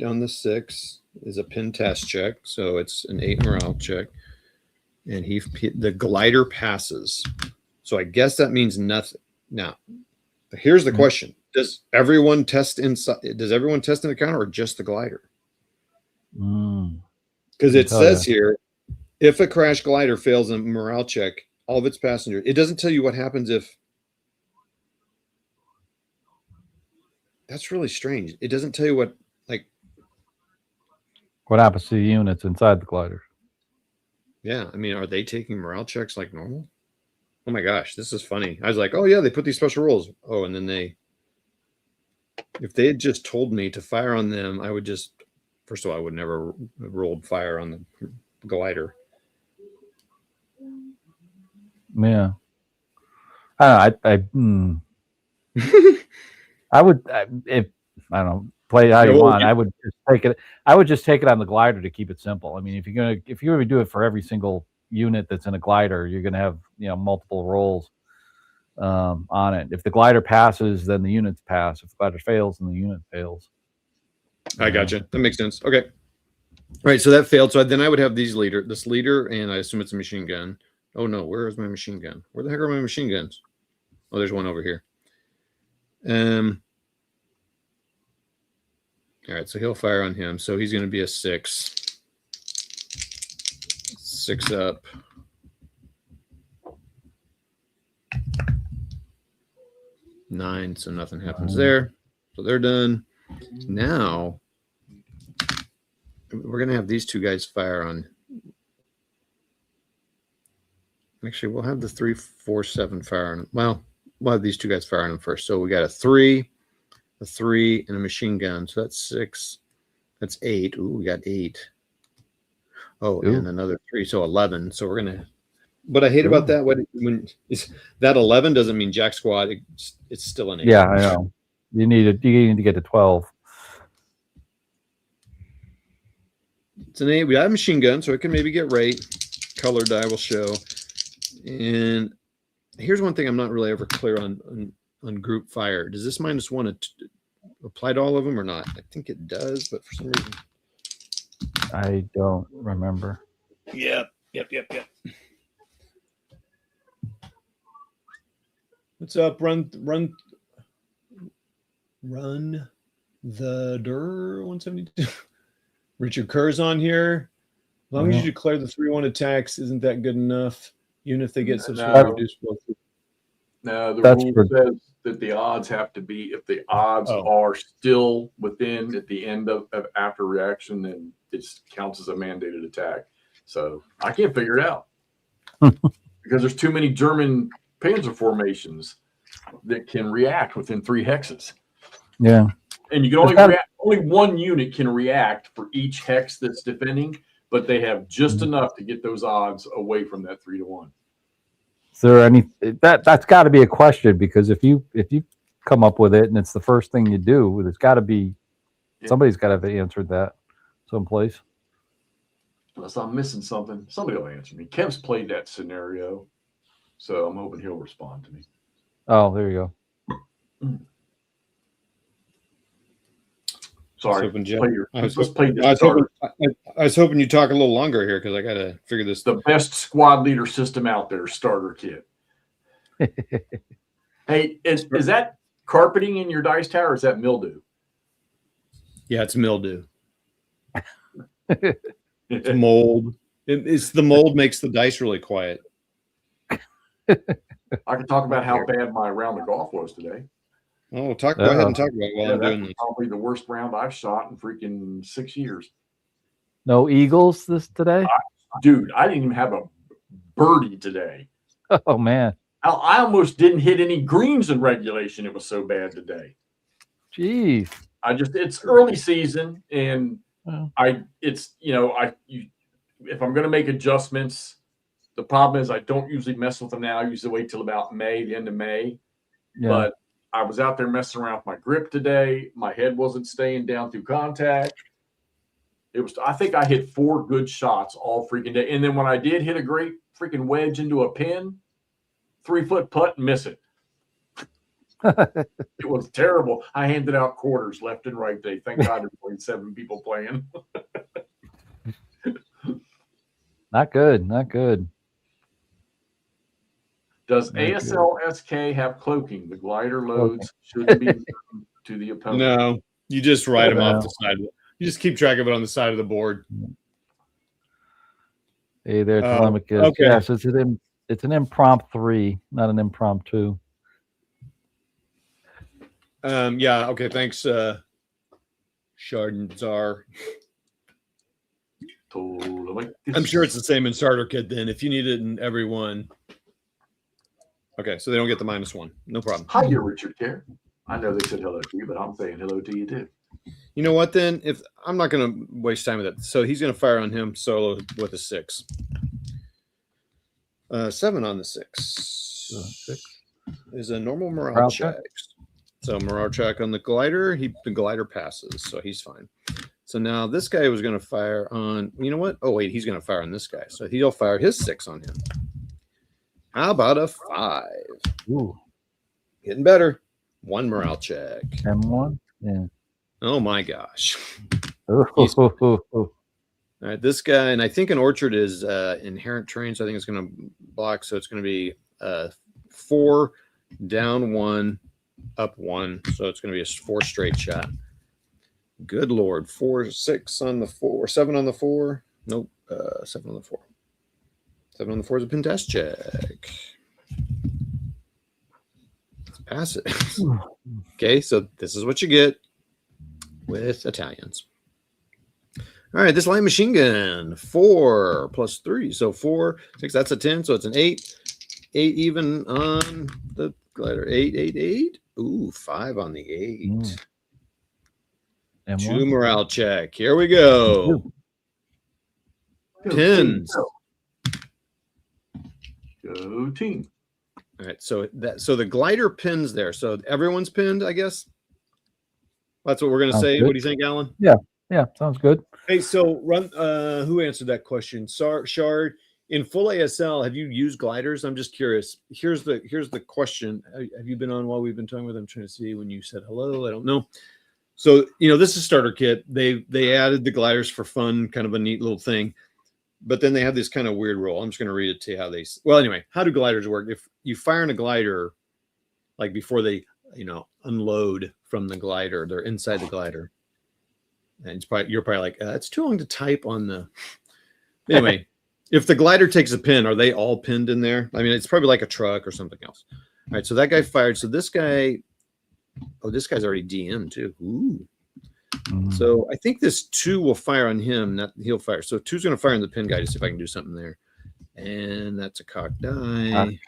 on the 6 is a pin test check, so it's an 8 morale check, and the glider passes. So I guess that means nothing. Now, here's the question: does everyone test inside? Does everyone test in the counter, or just the glider? Because it says here, if a crash glider fails a morale check, all of its passengers. It doesn't tell you what happens if. That's really strange. It doesn't tell you what happens to the units inside the glider. Yeah, I mean, are they taking morale checks like normal? Oh my gosh, this is funny. I was like, oh yeah, they put these special rules. Oh, and then if they had just told me to fire on them, I would just, first of all, I would never have rolled fire on the glider. Yeah. I would, if I don't know, play it how you want. I would just take it. I would just take it on the glider to keep it simple. I mean, if you're gonna do it for every single unit that's in a glider, you're gonna have multiple rolls on it. If the glider passes, then the units pass. If the glider fails, then the unit fails. I gotcha. That makes sense. Okay. All right. So that failed. So then I would have this leader, and I assume it's a machine gun. Oh no, where is my machine gun? Where the heck are my machine guns? Oh, there's one over here. All right, so he'll fire on him. So he's going to be a 6. 6 up. Nine, so nothing happens there. So they're done. Now, we're going to have these two guys fire on. Actually, we'll have the 3, 4, 7 fire on. Well, we'll have these two guys fire on them first. So we got a 3, a 3, and a machine gun. So that's 6. That's 8. Ooh, we got 8. Oh, ooh. And another 3. So 11. So we're going to. What I hate about that, when that 11 doesn't mean jack squad. It's still an 8. Yeah, I know. You need to get to 12. It's an 8. We have a machine gun, so it can maybe get right. Color die will show. And here's one thing I'm not really ever clear on group fire. Does this -1 apply to all of them or not? I think it does, but for some reason I don't remember. Yep. What's up? Run the DUR 172. Richard Kerr's on here. As long as you declare the 3-1 attacks, isn't that good enough? Even if they get subsequently reduced. No, the rule says that the odds have to be, if the odds are still within at the end of after reaction, then it counts as a mandated attack. So I can't figure it out because there's too many German panzer formations that can react within 3 hexes. Yeah. And you can only react, only one unit can react for each hex that's defending, but they have just enough to get those odds away from that 3-1. Is there any that's got to be a question, because if you come up with it and it's the first thing you do, there's got to be somebody's got to have answered that someplace. Unless I'm missing something, somebody will answer me. Kev's played that scenario, so I'm hoping he'll respond to me. Oh, there you go. Sorry. I was hoping you'd talk a little longer here because I got to figure this. The best squad leader system out there, starter kit. Hey, is that carpeting in your dice tower, or is that mildew? Yeah, it's mildew. It's mold. It's the mold makes the dice really quiet. I can talk about how bad my round of golf was today. Oh, go ahead and talk about it while I'm doing this. Probably the worst round I've shot in freaking 6 years. No eagles today? dude, I didn't even have a birdie today. Oh man. I almost didn't hit any greens in regulation. It was so bad today. Jeez. It's early season, and Well, if I'm going to make adjustments, the problem is I don't usually mess with them now. I usually wait till about May, the end of May. yeah. But I was out there messing around with my grip today. My head wasn't staying down through contact. I think I hit 4 good shots all freaking day. And then when I did hit a great freaking wedge into a pin, 3-foot putt and miss it. It was terrible. I handed out quarters left and right today. Thank God there's only 7 people playing. Not good. Not good. Does Very good. ASLSK have cloaking? The glider loads shouldn't be to the opponent. No, you just write them off No. the side. You just keep track of it on the side of the board. Hey there, Oh, Telemachus. okay. Yes, it's an impromptu 3, not an impromptu. Yeah. Okay. Thanks, Shardenzar. I'm sure it's the same in starter kit then. If you need it in every one. Okay, so they don't get the -1. No problem. Hi, dear Richard Care. I know they said hello to you, but I'm saying hello to you too. You know what then? If I'm not going to waste time with it, so he's going to fire on him solo with a 6. 7 on the 6 is a normal morale check. So morale check on the glider. The glider passes, so he's fine. So now this guy was going to fire on. You know what? Oh wait, he's going to fire on this guy. So he'll fire his 6 on him. How about a 5? Ooh. Getting better. 1 morale check. M1? Yeah. Oh my gosh. Ooh. All right, this guy, and I think an orchard is inherent terrain, so I think it's going to block. So it's going to be 4, down 1, up 1. So it's going to be a 4 straight shot. Good Lord. 4, 6 on the 4, 7 on the 4. Nope, 7 on the 4. 7 on the 4 is a pin test check. Let's pass it. Okay, so this is what you get with Italians. All right, this light machine gun, 4 plus 3. So 4, 6, that's a 10. So it's an 8. 8 even on the glider. 8, 8, 8. Ooh, 5 on the 8. M1. 2 morale check. Here we go. Pins. Go team. All right, so the glider pins there. So everyone's pinned, I guess. That's what we're gonna say. Good. What do you think, Alan? Yeah, sounds good. Hey, so who answered that question? Shard, in full ASL, have you used gliders? I'm just curious. Here's the question. Have you been on while we've been talking with them? I'm trying to see when you said hello. I don't know. So this is starter kit. They added the gliders for fun, kind of a neat little thing. But then they have this kind of weird rule. I'm just going to read it to you how they. Well, anyway, how do gliders work? If you fire in a glider, like before they, unload from the glider, they're inside the glider, and you're probably like, it's too long to type on the. Anyway, if the glider takes a pin, are they all pinned in there? I mean, it's probably like a truck or something else. All right, so that guy fired. So this guy, this guy's already DM too. Ooh. So I think this 2 will fire on him. He'll fire. So 2's going to fire on the pin guy to see if I can do something there. And that's a cocked die.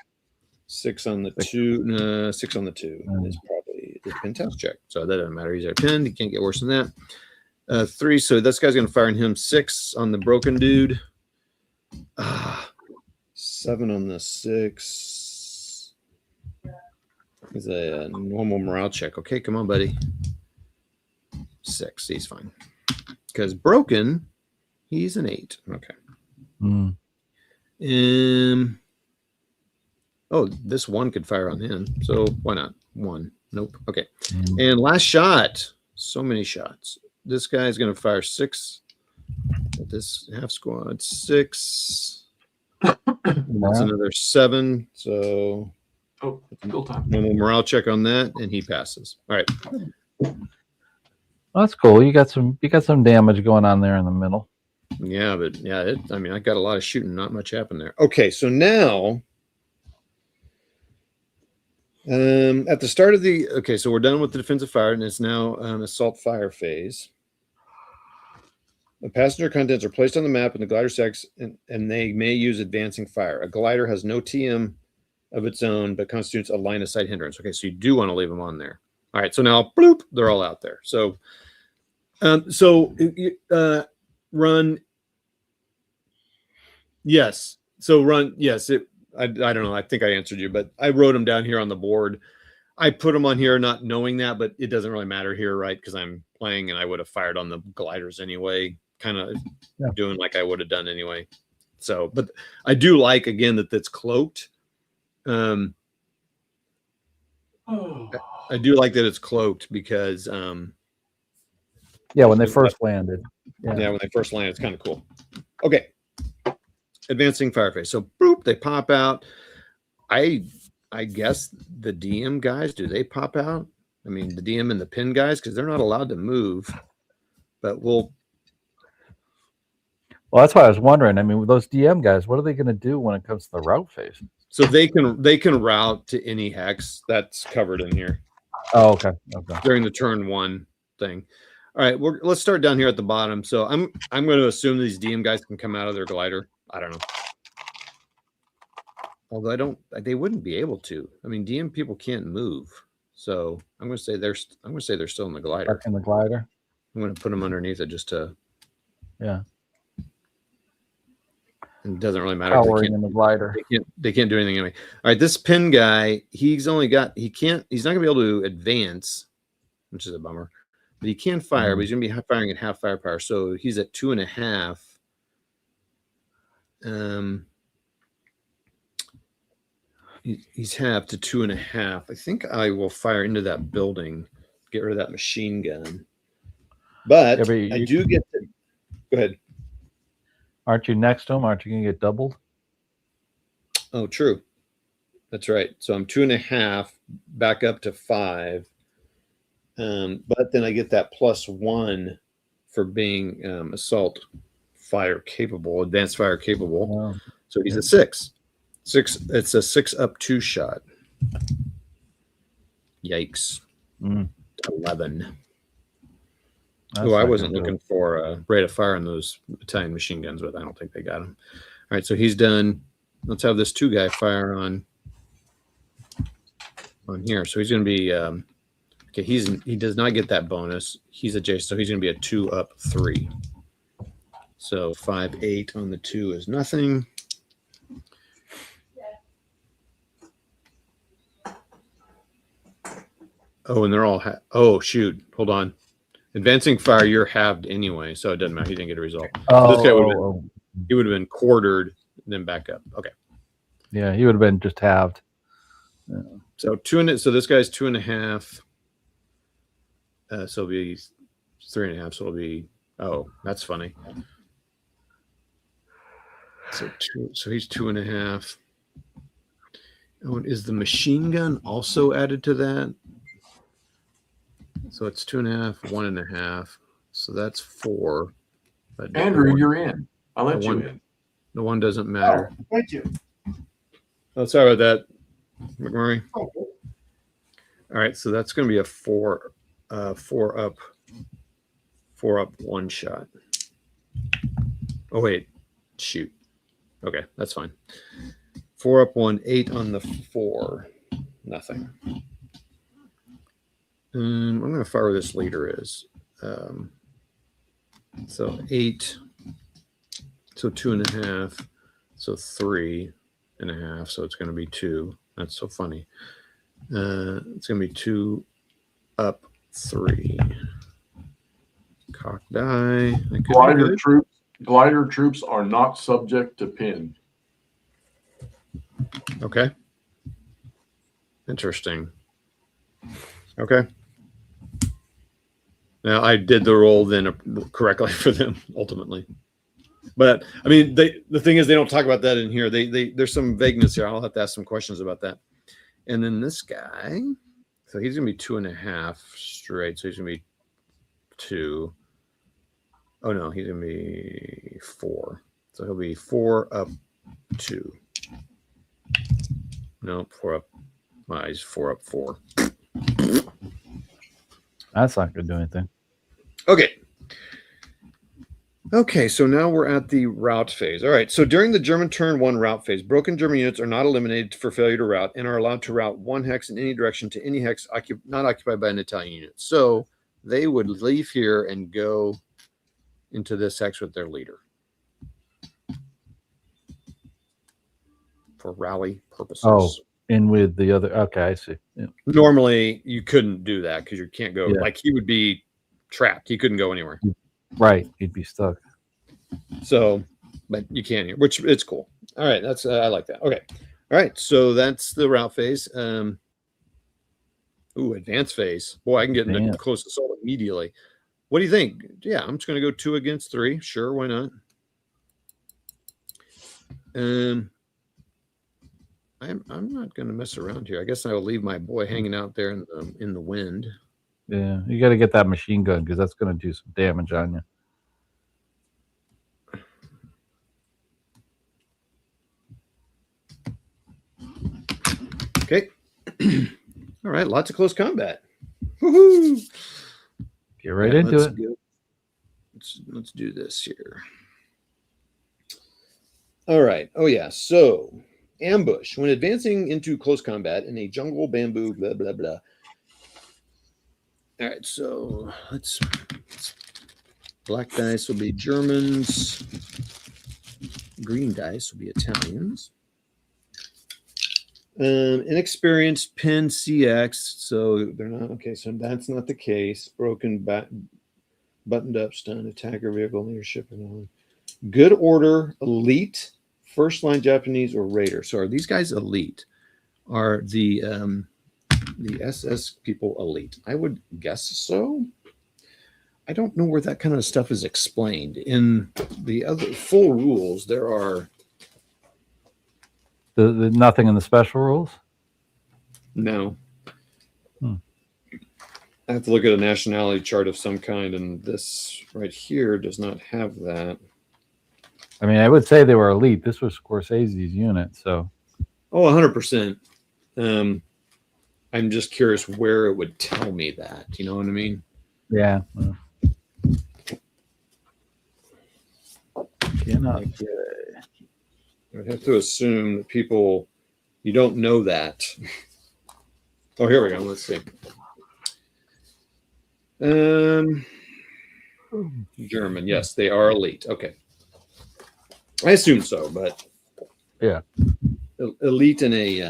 6 on the 2. No, 6 on the 2 is probably the pin test check. So that doesn't matter. He's already pinned. He can't get worse than that. 3. So this guy's going to fire on him. 6 on the broken dude. 7 on the 6 is a normal morale check. Okay, come on, buddy. 6, he's fine. Because broken, he's an 8. Okay. This 1 could fire on him. So why not? 1. Nope. Okay. And last shot. So many shots. This guy's going to fire 6. This half squad 6. That's another 7. So Still time. normal morale check on that, and he passes. All right. Well, that's cool. You got some damage going on there in the middle. Yeah, but I got a lot of shooting. Not much happened there. Okay, so now, at the start of so we're done with the defensive fire, and it's now assault fire phase. The passenger contents are placed on the map and the glider stacks, and they may use advancing fire. A glider has no TM of its own, but constitutes a line of sight hindrance. Okay, so you do want to leave them on there. All right, so now, bloop, they're all out there. So, run. Yes. So run. Yes. I don't know. I think I answered you, but I wrote them down here on the board. I put them on here not knowing that, but it doesn't really matter here, right? Because I'm playing and I would have fired on the gliders anyway, kind of doing like I would have done anyway. So, but I do like, again, that that's cloaked. I do like that it's cloaked because yeah, when they first landed. Yeah, when they first landed, it's kind of cool. Okay. Advancing fire phase. So boop, they pop out. I guess the DM guys, do they pop out? I mean, the DM and the pin guys, because they're not allowed to move. But well, that's why I was wondering. I mean, with those DM guys, what are they going to do when it comes to the route phase? So they can route to any hex that's covered in here. Oh, okay. Okay. During the turn 1 thing. All right, let's start down here at the bottom. So I'm going to assume these DM guys can come out of their glider. I don't know. Although they wouldn't be able to. I mean, DM people can't move. So I'm going to say they're still in the glider. Back in the glider. I'm going to put them underneath it just to. Yeah. It doesn't really matter. Powering in the glider. They can't do anything anyway. All right, this pin guy, he's not going to be able to advance, which is a bummer. But he can fire, but he's going to be firing at half firepower. So he's at 2.5. He's half to 2.5. I think I will fire into that building, get rid of that machine gun. But, I do get to. Go ahead. Aren't you next to him? Aren't you going to get doubled? Oh, true. That's right. So I'm 2.5 back up to 5. But then I get that +1 for being assault fire capable, advanced fire capable. Wow. So he's a 6. It's a 6 up 2 shot. Yikes. 11. Oh, I wasn't looking for a rate of fire on those Italian machine guns, but I don't think they got him. All right, so he's done. Let's have this 2 guy fire on here. So he's going to be okay. He does not get that bonus. He's adjacent, so he's going to be a 2 up 3. So 5, 8 on the 2 is nothing. Oh, and they're all oh shoot! Hold on. Advancing fire, you're halved anyway, so it doesn't matter. He didn't get a result. Oh, so this guy would have been quartered, then back up. Okay. Yeah, he would have been just halved. Yeah. So so this guy's 2.5. So it'll be 3.5. So it'll be. Oh, that's funny. So he's 2.5. Oh, and is the machine gun also added to that? So it's 2.5, 1.5. So that's 4. But Andrew, you're in. I'll let you in. The 1 doesn't matter. Oh, thank you. Oh, sorry about that, McMurray. Oh. All right, so that's going to be a 4 up 1 shot. Oh wait, shoot. Okay, that's fine. 4 up 1, 8 on the 4. Nothing. I'm going to fire where this leader is. So 8. So 2.5. So 3.5. So it's going to be 2. That's so funny. It's going to be 2 up 3. Cock die. Glider troops are not subject to pin. Okay. Interesting. Okay. Now I did the roll then correctly for them ultimately, but I mean the thing is they don't talk about that in here. There's some vagueness here. I'll have to ask some questions about that. And then this guy, so he's gonna be 2.5 straight. So he's gonna be 2. Oh no, he's gonna be 4. So he'll be 4 up 2. No, 4 up. Well, he's 4 up 4. That's not going to do anything. Okay. Okay, so now we're at the route phase. All right, so during the German turn 1 route phase, broken German units are not eliminated for failure to route and are allowed to route 1 hex in any direction to any hex not occupied by an Italian unit. So they would leave here and go into this hex with their leader for rally purposes. Oh, in with the other. Okay, I see. Yeah. Normally, you couldn't do that because you can't go. Yeah. Like he would be trapped. He couldn't go anywhere. Right, he'd be stuck. So, but you can here, which it's cool. All right, that's I like that. Okay, all right, so that's the route phase. Ooh, advanced phase. Boy, I can get into close assault immediately. What do you think? Yeah, I'm just going to go 2 against 3. Sure, why not? I'm not going to mess around here. I guess I will leave my boy hanging out there in the wind. Yeah, you got to get that machine gun because that's going to do some damage on you. Okay. All right, lots of close combat. Woohoo! Get right into it. Let's do this here. All right. Oh yeah. So ambush when advancing into close combat in a jungle, bamboo, blah blah blah. All right. So let's black dice will be Germans. Green dice will be Italians. Inexperienced pin CX, so they're not okay. So that's not the case. Broken back, buttoned up, stunned, attacker, vehicle leadership, and all. Good order, elite, first line Japanese or raider. So are these guys elite? Are the SS people elite? I would guess so. I don't know where that kind of stuff is explained in the other full rules. There are. The nothing in the special rules? No. I have to look at a nationality chart of some kind, and this right here does not have that. I mean, I would say they were elite. This was Scorsese's unit, so. Oh, 100%. I'm just curious where it would tell me that. You know what I mean? Yeah. Cannot. I'd have to assume that people, you don't know that. Oh, here we go. Let's see. German. Yes, they are elite. Okay. I assume so, but yeah. Elite in a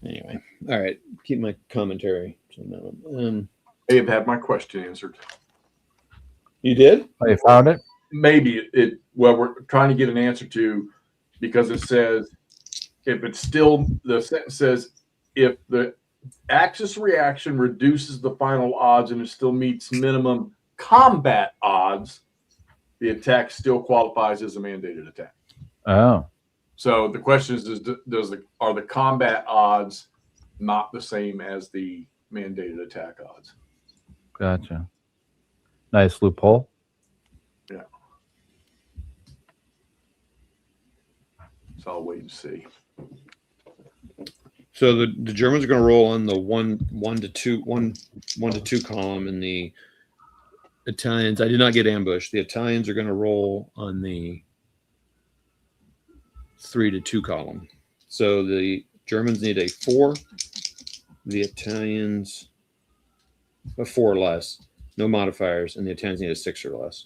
anyway. All right. Keep my commentary. So no. They have had my question answered. You did? Oh, you found it? Maybe it. Well, we're trying to get an answer to, because it says if it's still, the sentence says if the axis reaction reduces the final odds and it still meets minimum combat odds, the attack still qualifies as a mandated attack. Oh. So the question is are the combat odds not the same as the mandated attack odds? Gotcha. Nice loophole. Yeah. So I'll wait and see. So the Germans are going to roll on the one to two column, and the Italians. I did not get ambushed. The Italians are going to roll on the 3 to 2 column. So the Germans need a 4. The Italians a 4 or less, no modifiers, and the Italians need a 6 or less.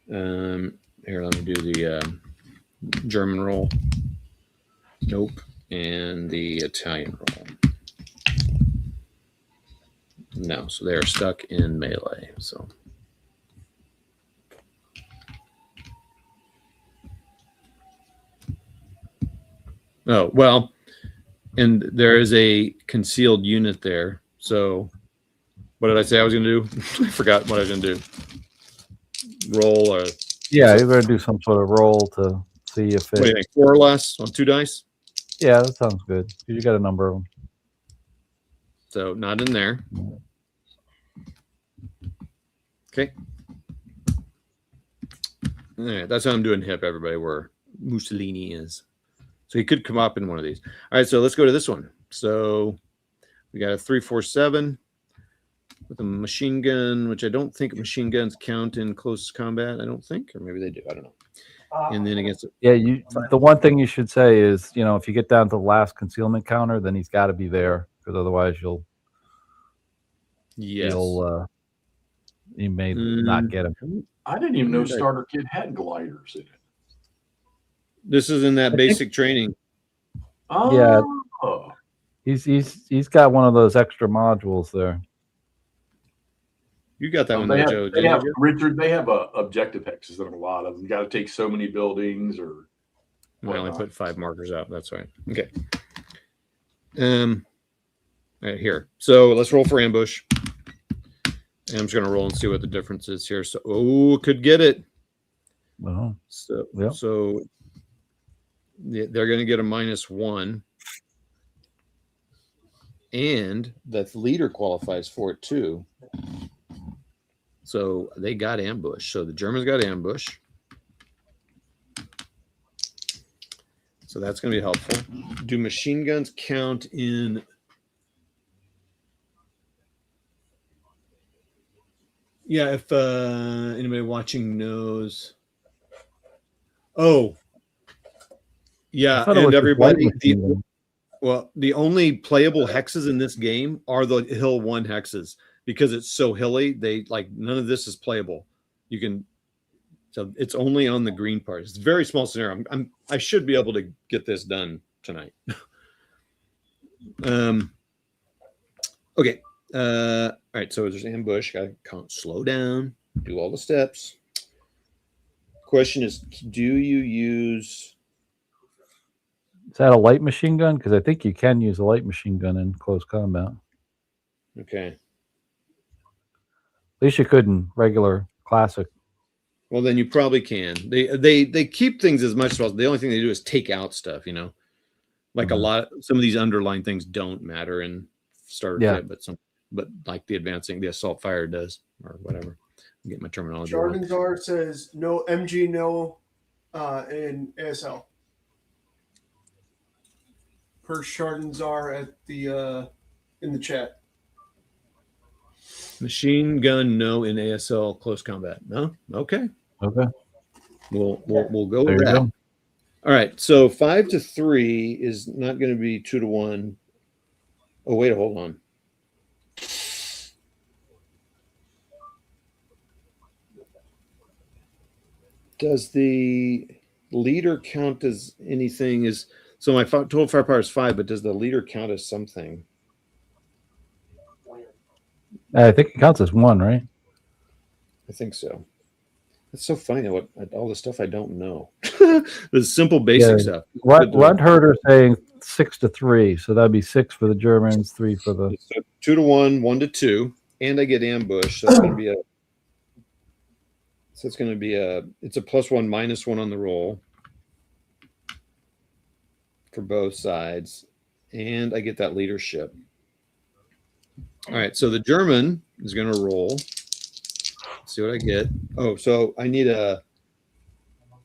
Here, let me do the German roll. Nope. And the Italian roll. No, so they are stuck in melee. So oh well, and there is a concealed unit there. So what did I say I was going to do? I forgot what I was going to do. Roll or yeah, you're going to do some sort of roll to see if it. What do you think? 4 or less on 2 dice. Yeah, that sounds good. You got a number of them. So not in there. Okay. All right, that's how I'm doing hip, everybody, where Mussolini is. So he could come up in one of these. All right, so let's go to this one. So we got a 3, 4, 7. with a machine gun, which I don't think machine guns count in close combat. I don't think, or maybe they do. I don't know. And then against the one thing you should say is, if you get down to the last concealment counter, then he's got to be there, because otherwise you may not get him. I didn't even know Starter Kit had gliders in it. This is in that basic training. Oh. Yeah. He's got one of those extra modules there. You got that one, Joe. Richard, they have objective hexes on a lot of them. You got to take so many buildings, or I only put 5 markers out. That's right. Okay. All right, here. So let's roll for ambush. And I'm just going to roll and see what the difference is here. So, could get it. Uh-huh. So they're going to get a -1. And the leader qualifies for it too. So they got ambush. So the Germans got ambush. So that's going to be helpful. Do machine guns count in? Yeah, if anybody watching knows. Oh, yeah, and everybody. Well, the only playable hexes in this game are the Hill 1 hexes, because it's so hilly. They none of this is playable. So it's only on the green part. It's a very small scenario. I should be able to get this done tonight. Okay. All right. So there's ambush. Got to slow down. Do all the steps. Question is, do you use? Is that a light machine gun? Because I think you can use a light machine gun in close combat. Okay. At least you could in regular classic. Well, then you probably can. They keep things as much as possible. The only thing they do is take out stuff, some of these underlying things don't matter in starter kit, but like the assault fire does, or whatever. I'll get my terminology. Chardonzar says no MG, no in ASL. Per Chardonzar at the in the chat. Machine gun, no in ASL close combat. No, okay. We'll go with that. All right, so 5 to 3 is not going to be 2 to 1. Oh wait, hold on. Does the leader count as anything? So my total firepower is 5, but does the leader count as something? I think it counts as 1, right? I think so. It's so funny all the stuff I don't know. The simple basic stuff. WARdROBE saying 6 to 3, so that'd be 6 for the Germans, 3 for the. So 2 to 1, 1 to 2, and I get ambush. So it's going to be it's a +1, -1 on the roll for both sides, and I get that leadership. All right, so the German is going to roll. Let's see what I get. Oh, so I need a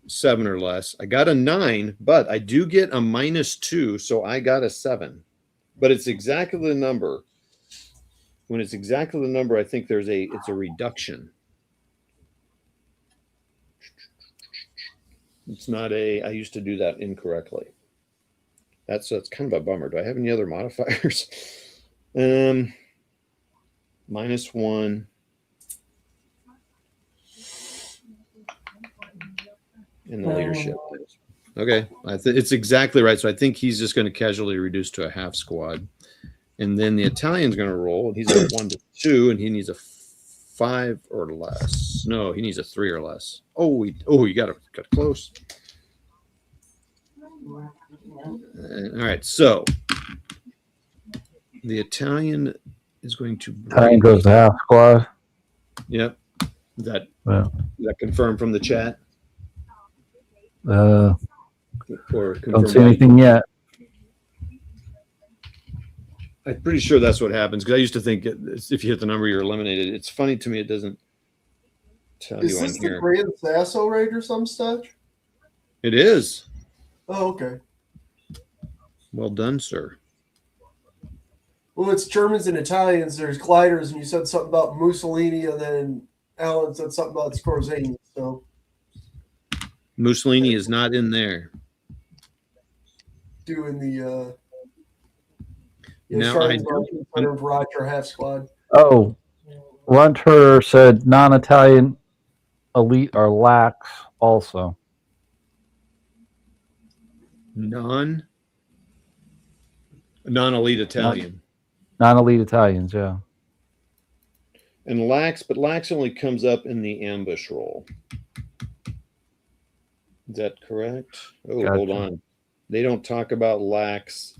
7 or less. I got a 9, but I do get a -2, so I got a 7. But it's exactly the number. When it's exactly the number, I think it's a reduction. It's not I used to do that incorrectly. That's kind of a bummer. Do I have any other modifiers? -1. In the leadership. Okay. It's exactly right. So I think he's just going to casually reduce to a half squad. And then the Italian's going to roll. He's at 1 to 2, and he needs a 5 or less. No, he needs a 3 or less. You got close. All right. So the Italian is going to. Italian goes to half squad. Yep. Is that confirmed from the chat? Don't see anything yet. I'm pretty sure that's what happens, because I used to think if you hit the number, you're eliminated. It's funny to me; it doesn't tell you on here. Is this the Grand Sasso raid or some such? It is. Oh, okay. Well done, sir. Well, it's Germans and Italians. There's gliders, and you said something about Mussolini, and then Alan said something about Scorzani. So Mussolini is not in there. doing the Now, starting of Roger half squad. Oh, Runter said non-Italian elite are lax also. Non-elite Italian. Non-elite Italians, yeah. And lax, but lax only comes up in the ambush roll. Is that correct? Oh, Gotcha. Hold on. They don't talk about lax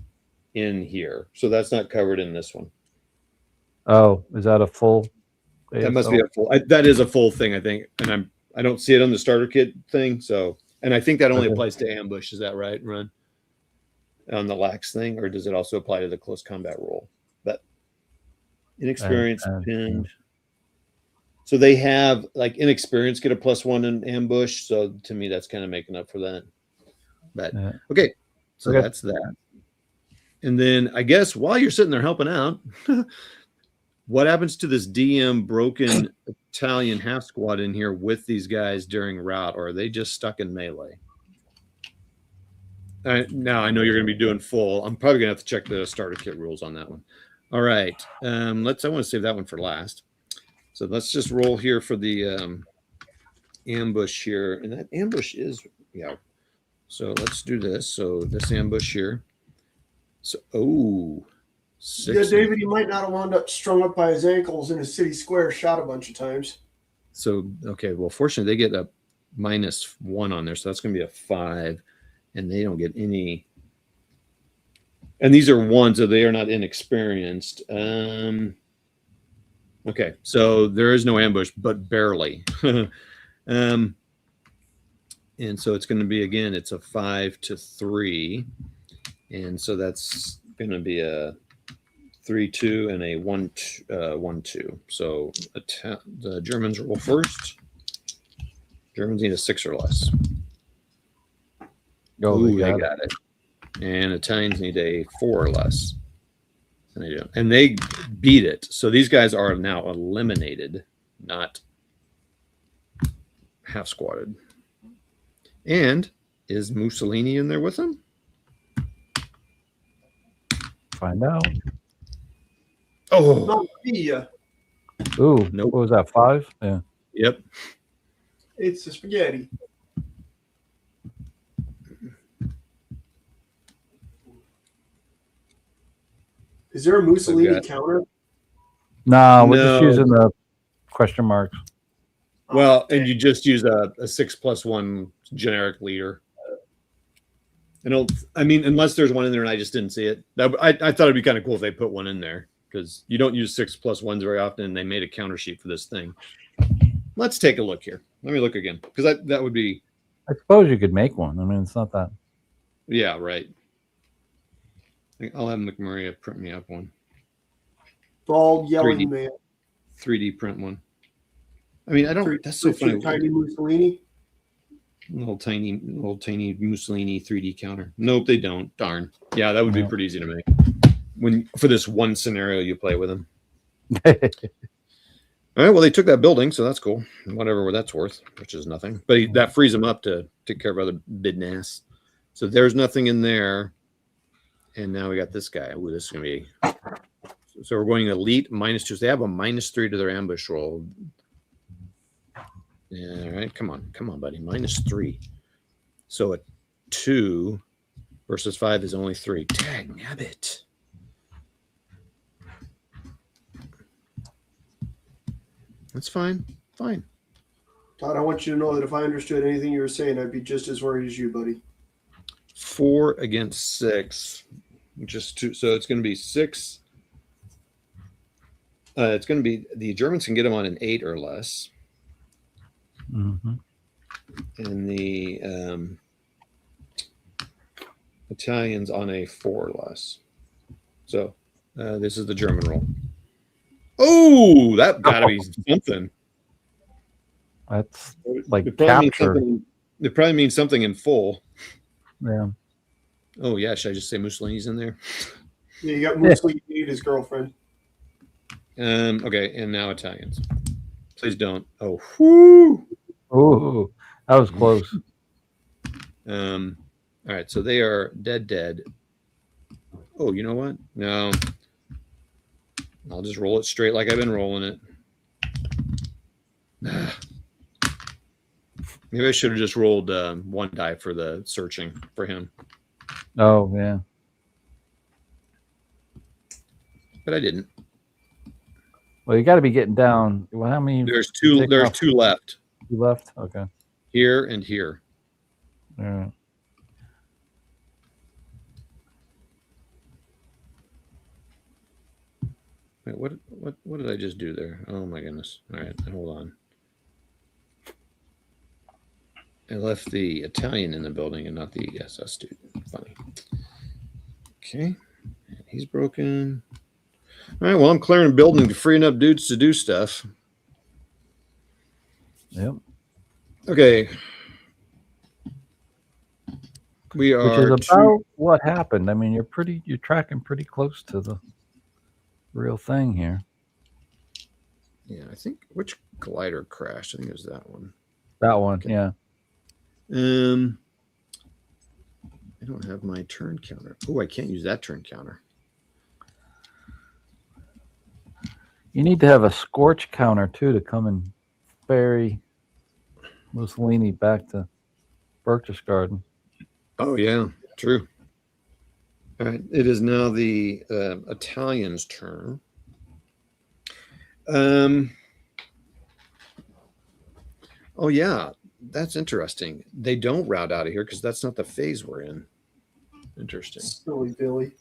in here. So that's not covered in this one. Oh, is that a full? That must be a full. That is a full thing, I think. And I don't see it on the starter kit thing. So, and I think that only applies to ambush. Is that right, Ron? On the lax thing, or does it also apply to the close combat role? That inexperienced pinned. So they have like inexperienced get a +1 in ambush. So to me, that's kind of making up for that. But okay, so that's that. And then I guess while you're sitting there helping out, what happens to this DM broken Italian half squad in here with these guys during route, or are they just stuck in melee? Now I know you're going to be doing full. I'm probably going to have to check the starter kit rules on that one. All right, I want to save that one for last. So let's just roll here for the ambush here, and that ambush is So let's do this. So this ambush here. So 6. Yeah, David, he might not have wound up strung up by his ankles in a city square, shot a bunch of times. So okay, well, fortunately they get a -1 on there, so that's going to be a 5, and they don't get any. And these are ones, so they are not inexperienced. Okay, so there is no ambush, but barely. And so it's going to be, again, it's a 5 to 3. And so that's going to be a 3-2 and a 1-2. So the Germans roll first. Germans need a 6 or less. Oh, they got it. And Italians need a 4 or less. And they beat it. So these guys are now eliminated, not half squatted. And is Mussolini in there with them? Find out. Oh, ooh, nope. What was that? 5? Yeah. Yep. It's the spaghetti. Is there a Mussolini counter? No, we're just using the question marks. Well, and you just use a 6+1 generic leader. I mean, unless there's one in there and I just didn't see it. I thought it'd be kind of cool if they put one in there, because you don't use 6+1s very often, and they made a counter sheet for this thing. Let's take a look here. Let me look again, because that would be. I suppose you could make one. I mean, it's not that. Yeah, right. I'll have McMurray print me up one. Bald yelling man. 3D print one. I mean, I don't. That's so funny. Tiny Mussolini. Little tiny Mussolini 3D counter. Nope, they don't. Darn. Yeah, that would be pretty easy to make. For this one scenario you play with them. All right. Well, they took that building, so that's cool. Whatever that's worth, which is nothing. But that frees them up to take care of other business. So there's nothing in there. And now we got this guy. Ooh, this is gonna be. So we're going elite -2. So they have a -3 to their ambush roll. Yeah, all right. Come on, buddy. -3. So a 2 versus 5 is only 3. Tag nabbit. That's fine. Fine. Todd, I want you to know that if I understood anything you were saying, I'd be just as worried as you, buddy. 4 against 6, just 2. So it's going to be 6. It's going to be the Germans can get them on an 8 or less. Mm-hmm. And the Italians on a 4 or less. So this is the German roll. Oh, that got to be something. That's like it probably capture. It probably means something in full. Yeah. Oh, yeah. Should I just say Mussolini's in there? Yeah, you got Mussolini beat his girlfriend. Okay, and now Italians. Please don't. Oh, whoo! Ooh, that was close. All right, so they are dead. Oh, you know what? No. I'll just roll it straight like I've been rolling it. Maybe I should have just rolled one die for the searching for him. Oh, yeah. But I didn't. Well, you got to be getting down. Well, how many? There's two left. Two left? Okay. Here and here. All right. Wait, what did I just do there? Oh my goodness. All right, hold on. I left the Italian in the building and not the SS student. Funny. Okay. He's broken. All right, well, I'm clearing building, freeing up dudes to do stuff. Yep. Okay. We are Which is about what happened. I mean, you're tracking pretty close to the real thing here. Yeah, I think which glider crashed? I think it was that one. That one, Okay. yeah. I don't have my turn counter. Oh, I can't use that turn counter. You need to have a scorch counter too to come and ferry Mussolini back to Berchtesgaden. Oh yeah, true. All right, it is now the Italians' turn. Oh yeah, that's interesting. They don't route out of here because that's not the phase we're in. Interesting. Silly Billy.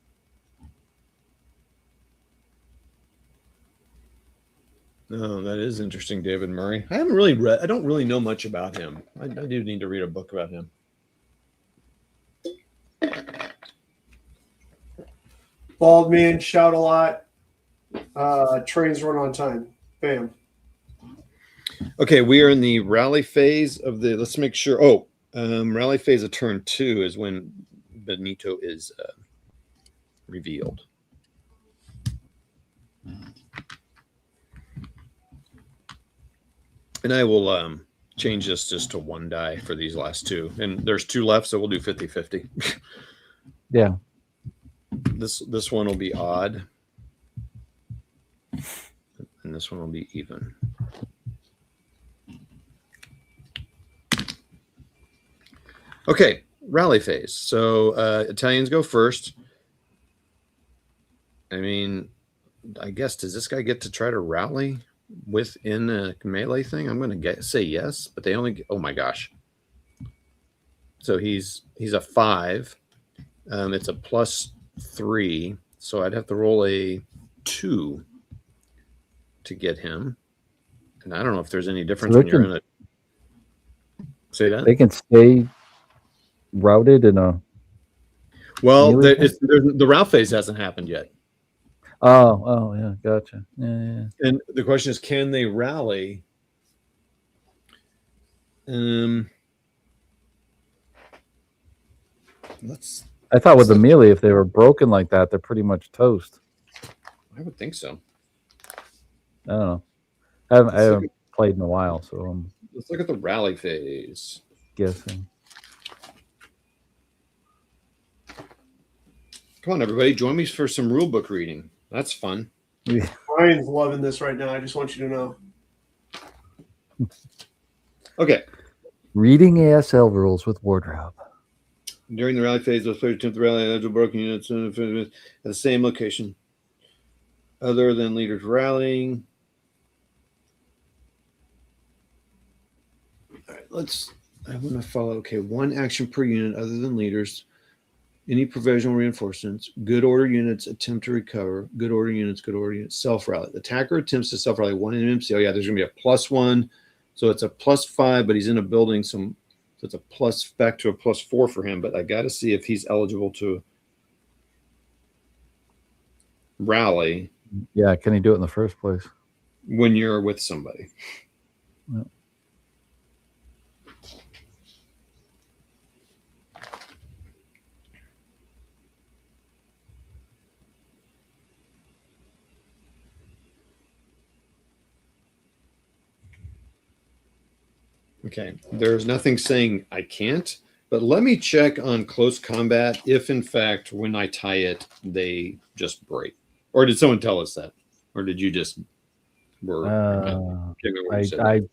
Oh, that is interesting, David Murray. I haven't really read. I don't really know much about him. I do need to read a book about him. Bald man, shout a lot. Trains run on time. Bam. Okay, we are in the rally phase of the. Let's make sure. Oh, rally phase of turn 2 is when Benito is revealed. And I will change this just to one die for these last two. And there's 2 left, so we'll do 50-50. Yeah. This one will be odd. And this one will be even. Okay, rally phase. So Italians go first. I mean, I guess, does this guy get to try to rally within a melee thing? I'm going to say yes, but they only get, oh my gosh. So he's a 5. It's a +3, so I'd have to roll a 2 to get him. And I don't know if there's any difference when you're in it. Say that? They can stay routed in a. Well, the route phase hasn't happened yet. Oh, yeah, gotcha. Yeah. And the question is, can they rally? I thought with the melee, if they were broken like that, they're pretty much toast. I would think so. I don't know. I haven't played in a while, so let's look at the rally phase. Guessing. Come on, everybody, join me for some rule book reading. That's fun. Yeah. Ryan's loving this right now. I just want you to know. Okay. Reading ASL rules with WARdROBE. During the rally phase, those players attempt to rally eligible broken units at the same location, other than leaders rallying. All right, I want to follow. Okay, 1 action per unit other than leaders. Any provisional reinforcements. Good order units attempt to recover. Good order units, self-rally. The attacker attempts to self-rally 1 in MC. Oh, yeah, there's going to be a +1. So it's a +5, but he's in a building. So it's a back to a +4 for him. But I got to see if he's eligible to rally. Yeah, can he do it in the first place? When you're with somebody. Yeah. Okay. There's nothing saying I can't, but let me check on close combat if, in fact, when I tie it, they just break. Or did someone tell us that? Or did you just were?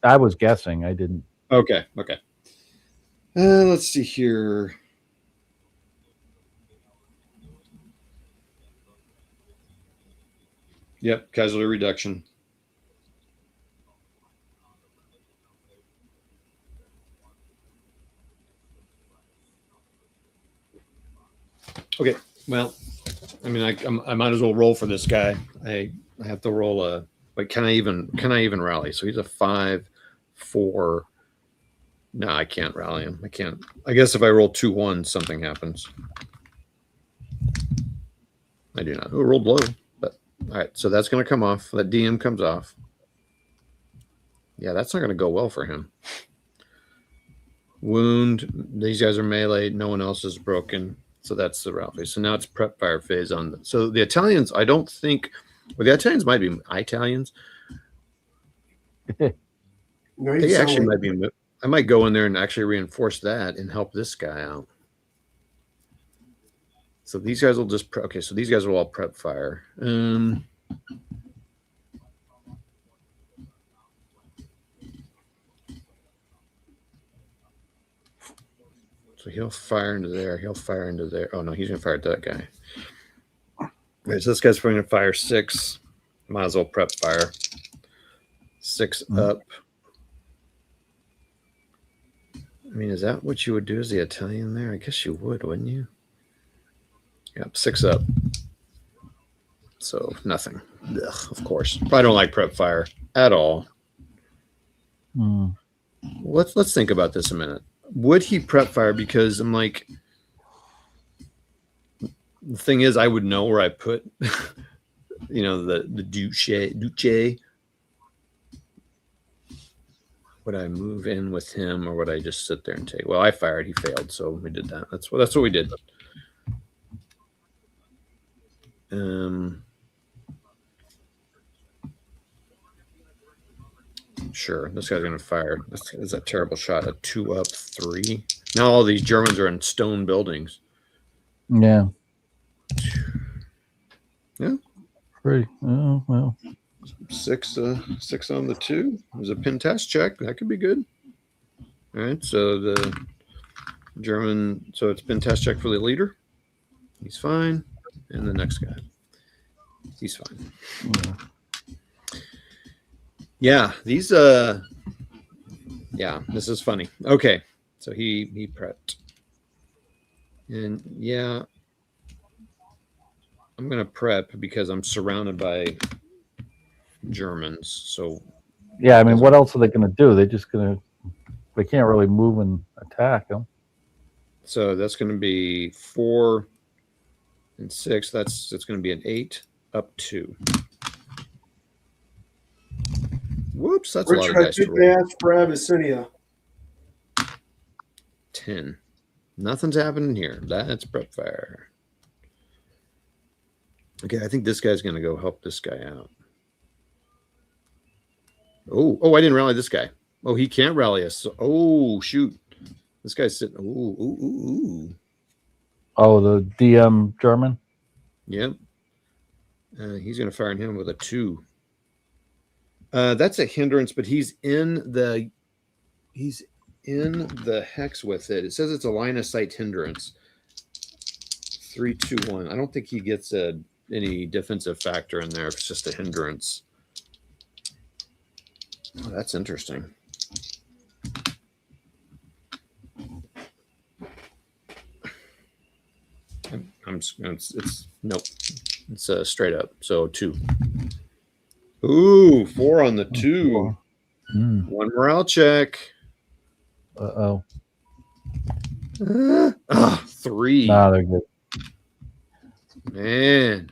I was guessing. I didn't. Okay. Okay. Let's see here. Yep. Casualty reduction. Okay. Well, I mean, I might as well roll for this guy. I have to roll a. But can I even rally? So he's a 5, 4. No, I can't rally him. I can't. I guess if I roll 2 1s, something happens. I do not. Oh, rolled low. But all right, so that's going to come off. That DM comes off. Yeah, that's not going to go well for him. Wound. These guys are melee. No one else is broken. So that's the route phase. So now it's prep fire phase on. So the Italians, I don't think. Well, the Italians might be Italians. No, They actually might be. I might go in there and actually reinforce that and help this guy out. So these guys will just okay. So these guys will all prep fire. So he'll fire into there. He'll fire into there. Oh no, he's gonna fire at that guy. Okay, so this guy's going to fire 6. Might as well prep fire. 6 up. I mean, is that what you would do as the Italian there? I guess you would, wouldn't you? Yep, 6 up. So nothing. Ugh, of course. I don't like prep fire at all. Let's think about this a minute. Would he prep fire? Because I'm like, the thing is, I would know where I put, the Duce. Would I move in with him, or would I just sit there and take? Well, I fired. He failed, so we did that. That's what we did. Sure, this guy's gonna fire. This is a terrible shot. A 2 up 3. Now all these Germans are in stone buildings. Yeah. Yeah. Pretty. Oh well. 6 on the 2. There's a pin test check. That could be good. All right. So the German. So it's pin test check for the leader. He's fine. And the next guy. He's fine. Yeah. These. Yeah. This is funny. Okay. So he prepped. And yeah. I'm going to prep because I'm surrounded by Germans. So yeah, I mean, what else are they going to do? They can't really move and attack them. So that's going to be 4 and 6. That's going to be an 8 up 2. Whoops, that's a lot of dice to roll. For Abyssinia. 10. Nothing's happening here. That's prep fire. Okay, I think this guy's going to go help this guy out. Oh, I didn't rally this guy. Oh, he can't rally us. Oh, shoot. This guy's sitting. Ooh. Oh, the DM German? Yep. He's going to fire on him with a 2. That's a hindrance, but he's in the hex with it. It says it's a line of sight hindrance. 3, 2, 1. I don't think he gets any defensive factor in there if it's just a hindrance. Oh, that's interesting. Nope. It's straight up. So 2. Ooh, 4 on the 2. 1 morale check. 3. Nah, they're good. Man.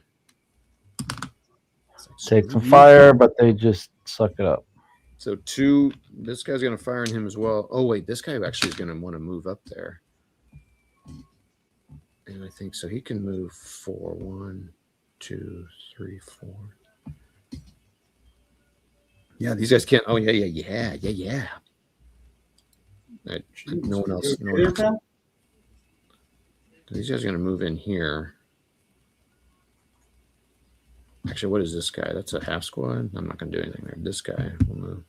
Take some fire, but they just suck it up. So 2. This guy's going to fire on him as well. Oh, wait. This guy actually is going to want to move up there. And I think so. He can move 4. 1, 2, 3, 4. Yeah, these guys can't. Oh, yeah. No one else. No one else. These guys are going to move in here. Actually, what is this guy? That's a half squad. I'm not going to do anything there. This guy will move.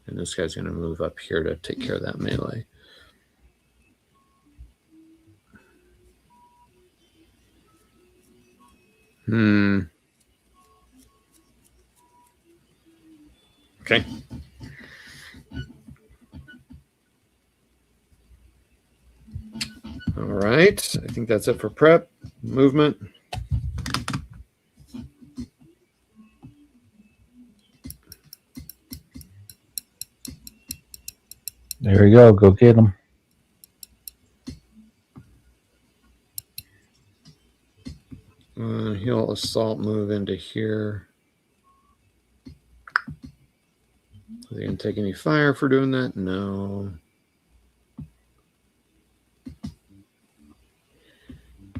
And this guy's going to move up here to take care of that melee. Okay. All right. I think that's it for prep. Movement. There we go. Go get them. He'll assault move into here. Are they going to take any fire for doing that? No.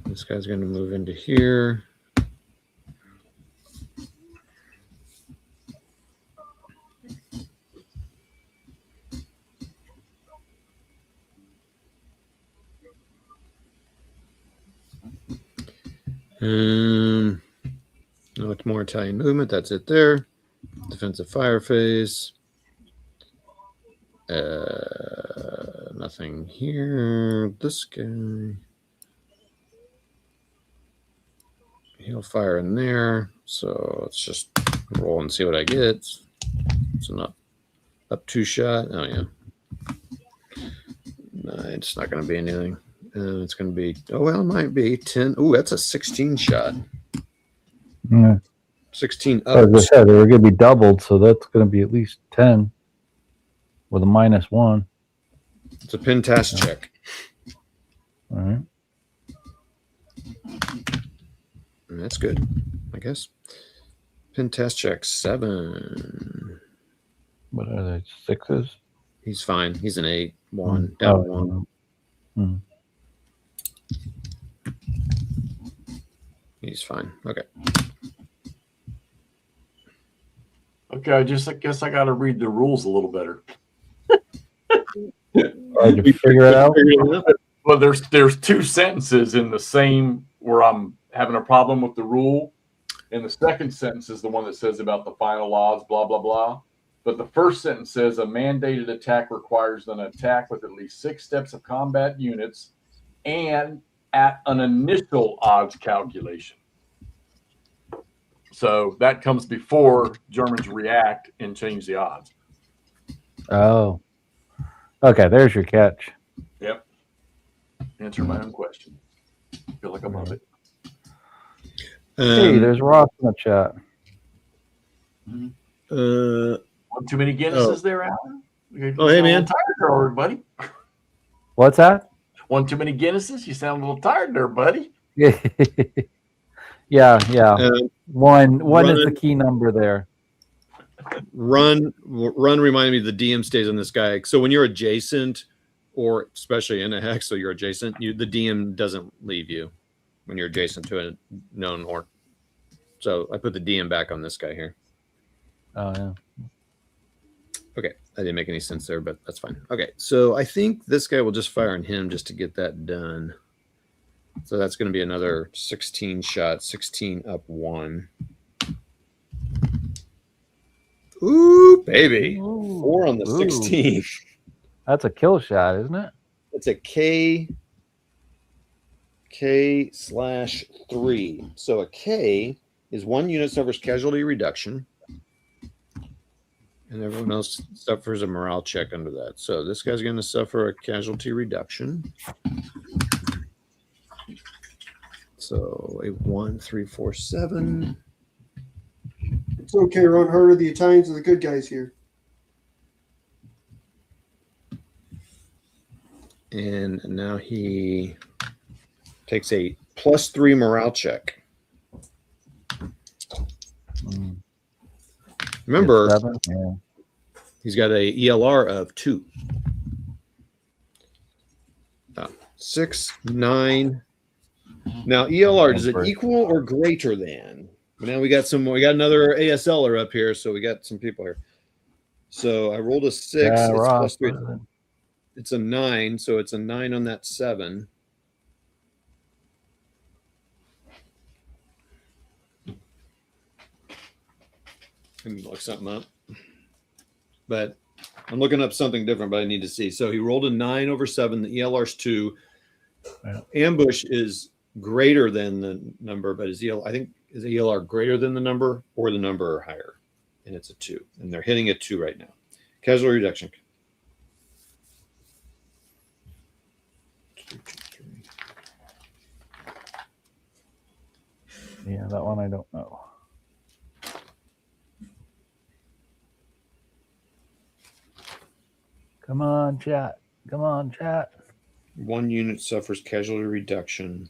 This guy's going to move into here. No, it's more Italian movement. That's it there. Defensive fire phase. Nothing here. This guy. He'll fire in there. So let's just roll and see what I get. It's an up 2 shot. Oh, yeah. No, it's not going to be anything. It's going to be, oh, well, it might be 10. Oh, that's a 16 shot. Yeah. 16 up. As I said, they're going to be doubled, so that's going to be at least 10 with a -1. It's a pin task check. All right. And that's good, I guess. Pin test check 7. What are they? 6s? He's fine. He's an 8. 1 down 1. Hmm. He's fine. Okay. Okay, I guess I got to read the rules a little better. Did you figure it out? Well, there's 2 sentences in the same where I'm having a problem with the rule, and the second sentence is the one that says about the final odds, blah blah blah. But the first sentence says a mandated attack requires an attack with at least 6 steps of combat units and at an initial odds calculation. So that comes before Germans react and change the odds. Oh. Okay, there's your catch. Yep. Answer my own question. Feel like I'm of it. Hey, there's Ross in the chat. One too many Guinnesses there, Alan? Oh, hey, man. Tired there, already, buddy. What's that? One too many Guinnesses? You sound a little tired there, buddy. Yeah. One is the key number there. Run reminded me the DM stays on this guy. So when you're adjacent, or especially in a hex, so you're adjacent, the DM doesn't leave you when you're adjacent to a known orc. So I put the DM back on this guy here. Oh, yeah. Okay, that didn't make any sense there, but that's fine. Okay, so I think this guy will just fire on him just to get that done. So that's going to be another 16 shot, 16 up 1. Ooh, baby. Ooh. 4 on the 16. That's a kill shot, isn't it? It's a K/3. So a K is 1 unit suffers casualty reduction, and everyone else suffers a morale check under that. So this guy's going to suffer a casualty reduction. So a 1, 3, 4, 7. It's okay, Ron Harder. The Italians are the good guys here. And now he takes a +3 morale check. Remember, he's got a ELR of 2. 6, 9. Now ELR, does it equal or greater than? Now we got another ASLer up here, so we got some people here. So I rolled a 6. Yeah, It's Ross, +3. what is it? It's a 9. So it's a 9 on that 7. Let me look something up. But I'm looking up something different, but I need to see. So he rolled a 9 over 7. The ELR's 2. Yeah. Ambush is greater than the number, but is ELR greater than the number or the number or higher? And it's a 2. And they're hitting a 2 right now. Casualty reduction. 2, 2, 3. Yeah, that one I don't know. Come on, chat. Come on, chat. 1 unit suffers casualty reduction,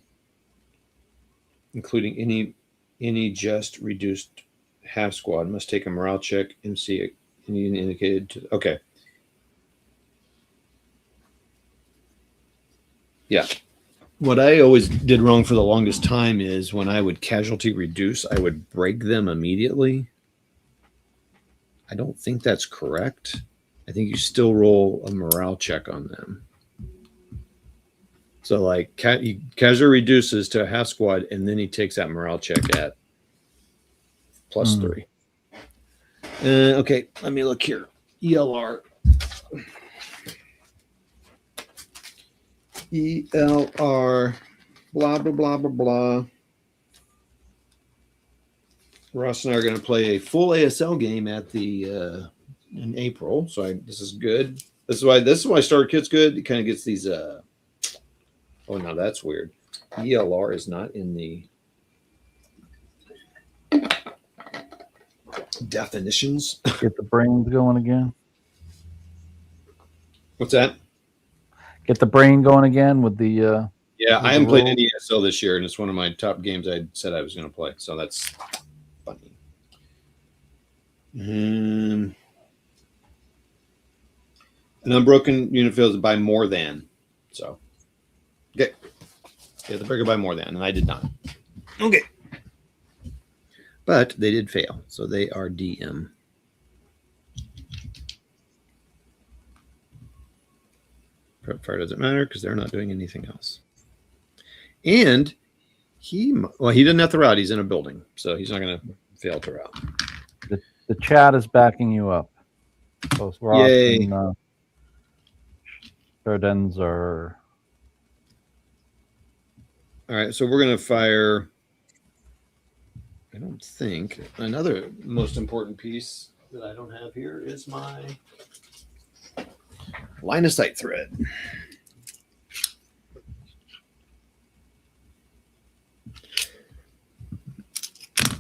including any just reduced half squad must take a morale check. MC indicated to, okay. Yeah. What I always did wrong for the longest time is when I would casualty reduce, I would break them immediately. I don't think that's correct. I think you still roll a morale check on them. So like he casualty reduces to a half squad, and then he takes that morale check at +3. Okay, let me look here. ELR. ELR. Blah, blah, blah, blah, blah. Ross and I are going to play a full ASL game at the in April. So this is good. This is why Starter Kit's good. It kind of gets these oh, now that's weird. ELR is not in the definitions. Get the brains going again. What's that? Get the brain going again with the Yeah, with I haven't the played rules. any ESL this year, and it's one of my top games I said I was going to play. So that's funny. An unbroken unit fails by more than. So, okay. Yeah, the breaker by more than, and I did not. Okay. But they did fail, so they are DM. Prep fire doesn't matter because they're not doing anything else. And he didn't have to route. He's in a building, so he's not going to fail to route. The chat is backing you up. Both Ross Yay. and Shardens are. All right, so we're going to fire. I don't think another most important piece that I don't have here is my line of sight thread.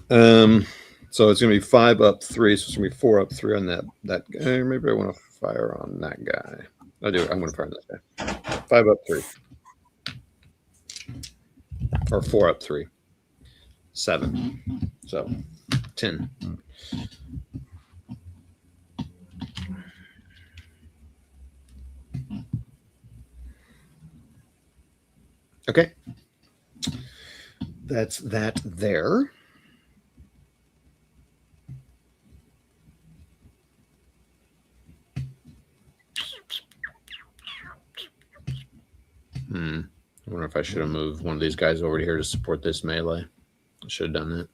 So it's going to be 5 up 3, so it's going to be 4 up 3 on that guy. Maybe I want to fire on that guy. I do. I'm going to fire on that guy. 5 up 3, or 4 up 3, 7. So 10. Okay. That's that there. I wonder if I should have moved one of these guys over here to support this melee. I should have done that.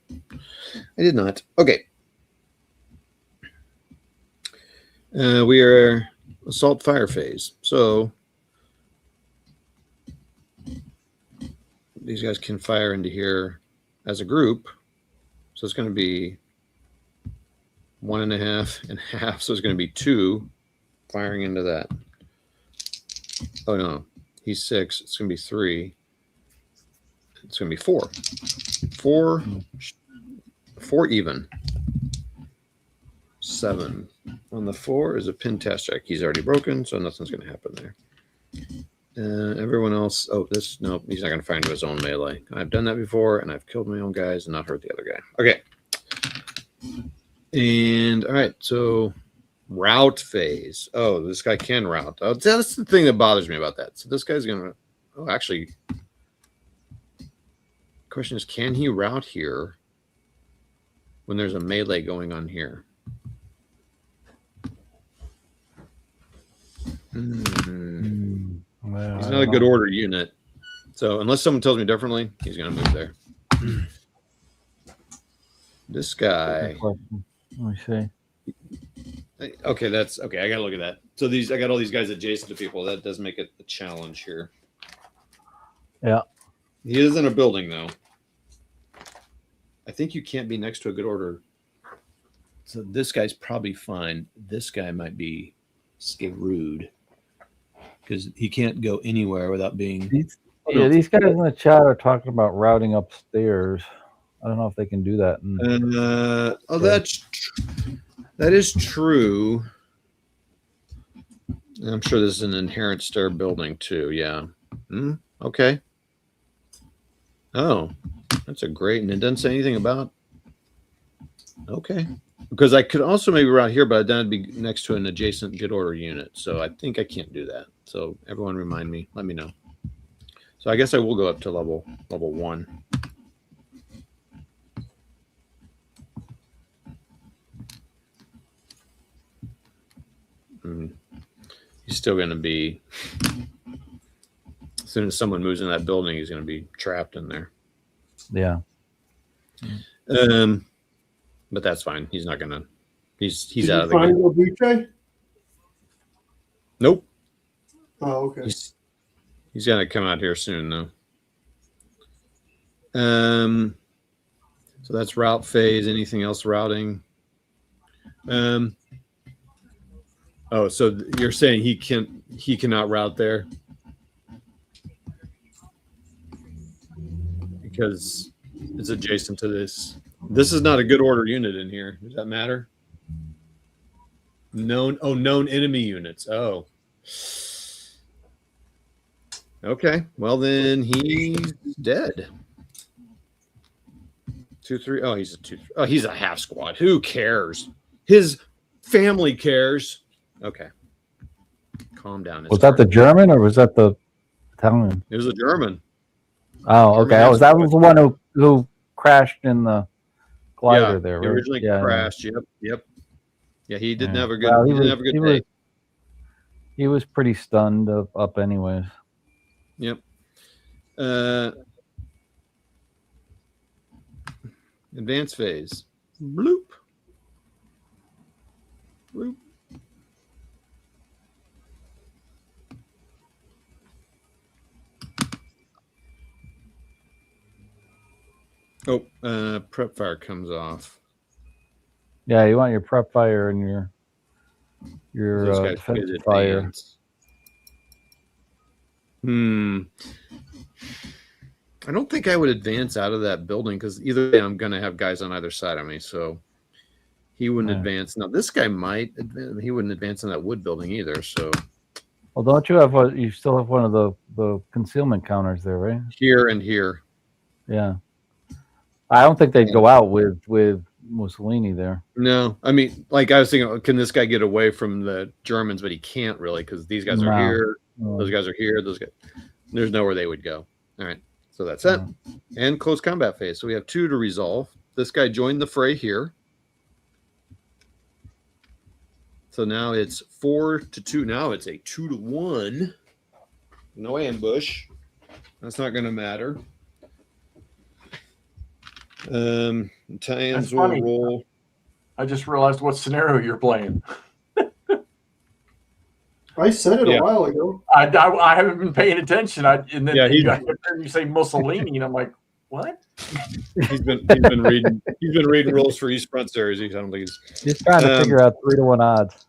I did not. Okay. We are assault fire phase. So these guys can fire into here as a group. So it's going to be 1.5 and half. So it's going to be 2 firing into that. Oh, no. He's 6. It's going to be 3. It's going to be 4. 4 even. 7. On the 4 is a pin test check. He's already broken, so nothing's going to happen there. Everyone else. Oh, no, he's not going to fire into his own melee. I've done that before, and I've killed my own guys and not hurt the other guy. Okay. And all right, so route phase. Oh, this guy can route. Oh, that's the thing that bothers me about that. So this guy's going to. Oh, actually. Question is, can he route here when there's a melee going on here? Well, He's I not a don't good know. order unit. So unless someone tells me differently, he's going to move there. This guy. Let me see. Okay, that's okay. I got to look at that. So I got all these guys adjacent to people. That does make it a challenge here. Yeah. He is in a building, though. I think you can't be next to a good order. So this guy's probably fine. This guy might be screwed because he can't go anywhere without being. These guys in the chat are talking about routing upstairs. I don't know if they can do that. That is true. I'm sure this is an inherent stair building too. Yeah. Okay. Oh, that's a great, and it doesn't say anything about. Okay, because I could also maybe route here, but then it'd be next to an adjacent good order unit. So I think I can't do that. So everyone remind me, let me know. So I guess I will go up to level 1. He's still going to be, as soon as someone moves in that building, he's going to be trapped in there. Yeah. But that's fine. He's not going to, he's Did out you of the find game. Obuche? Nope. Oh, okay. He's going to come out here soon, though. So that's route phase. Anything else routing? Oh, so you're saying he cannot route there because it's adjacent to this. This is not a good order unit in here. Does that matter? Known enemy units. Oh. Okay. Well, then he's dead. 2-3. Oh, he's a 2. Oh, he's a half squad. Who cares? His family cares. Okay. Calm down. Was that the German or was that the Italian? It was a German. Oh, okay. German That was the one who crashed in the glider yeah, there. He right? originally crashed. Yep. Yeah, he didn't have a good. Well, he didn't have a good day. He was pretty stunned up, anyways. Yep. Advanced phase. Bloop. Bloop. Oh, prep fire comes off. Yeah, you want your prep fire and your Those guys defensive fire. advance. I don't think I would advance out of that building because either way I'm going to have guys on either side of me. So he wouldn't advance. Now this guy might. He wouldn't advance in that wood building either. So. Well, don't you have you still have one of the concealment counters there, right? Here and here. Yeah. I don't think they'd go out with Mussolini there. No, I mean, like I was thinking, can this guy get away from the Germans? But he can't really because these guys are here. Those guys are here. Those guys. There's nowhere they would go. All right. So that's it. And close combat phase. So we have 2 to resolve. This guy joined the fray here. So now it's 4-2. Now it's a 2-1. No ambush. That's not going to matter. Italians will roll. I just realized what scenario you're playing. I said it a while ago. I haven't been paying attention. And then you say Mussolini, and I'm like, what? He's been reading. He's been reading rules for East Front Series. I don't think he's trying to figure out 3-1 odds.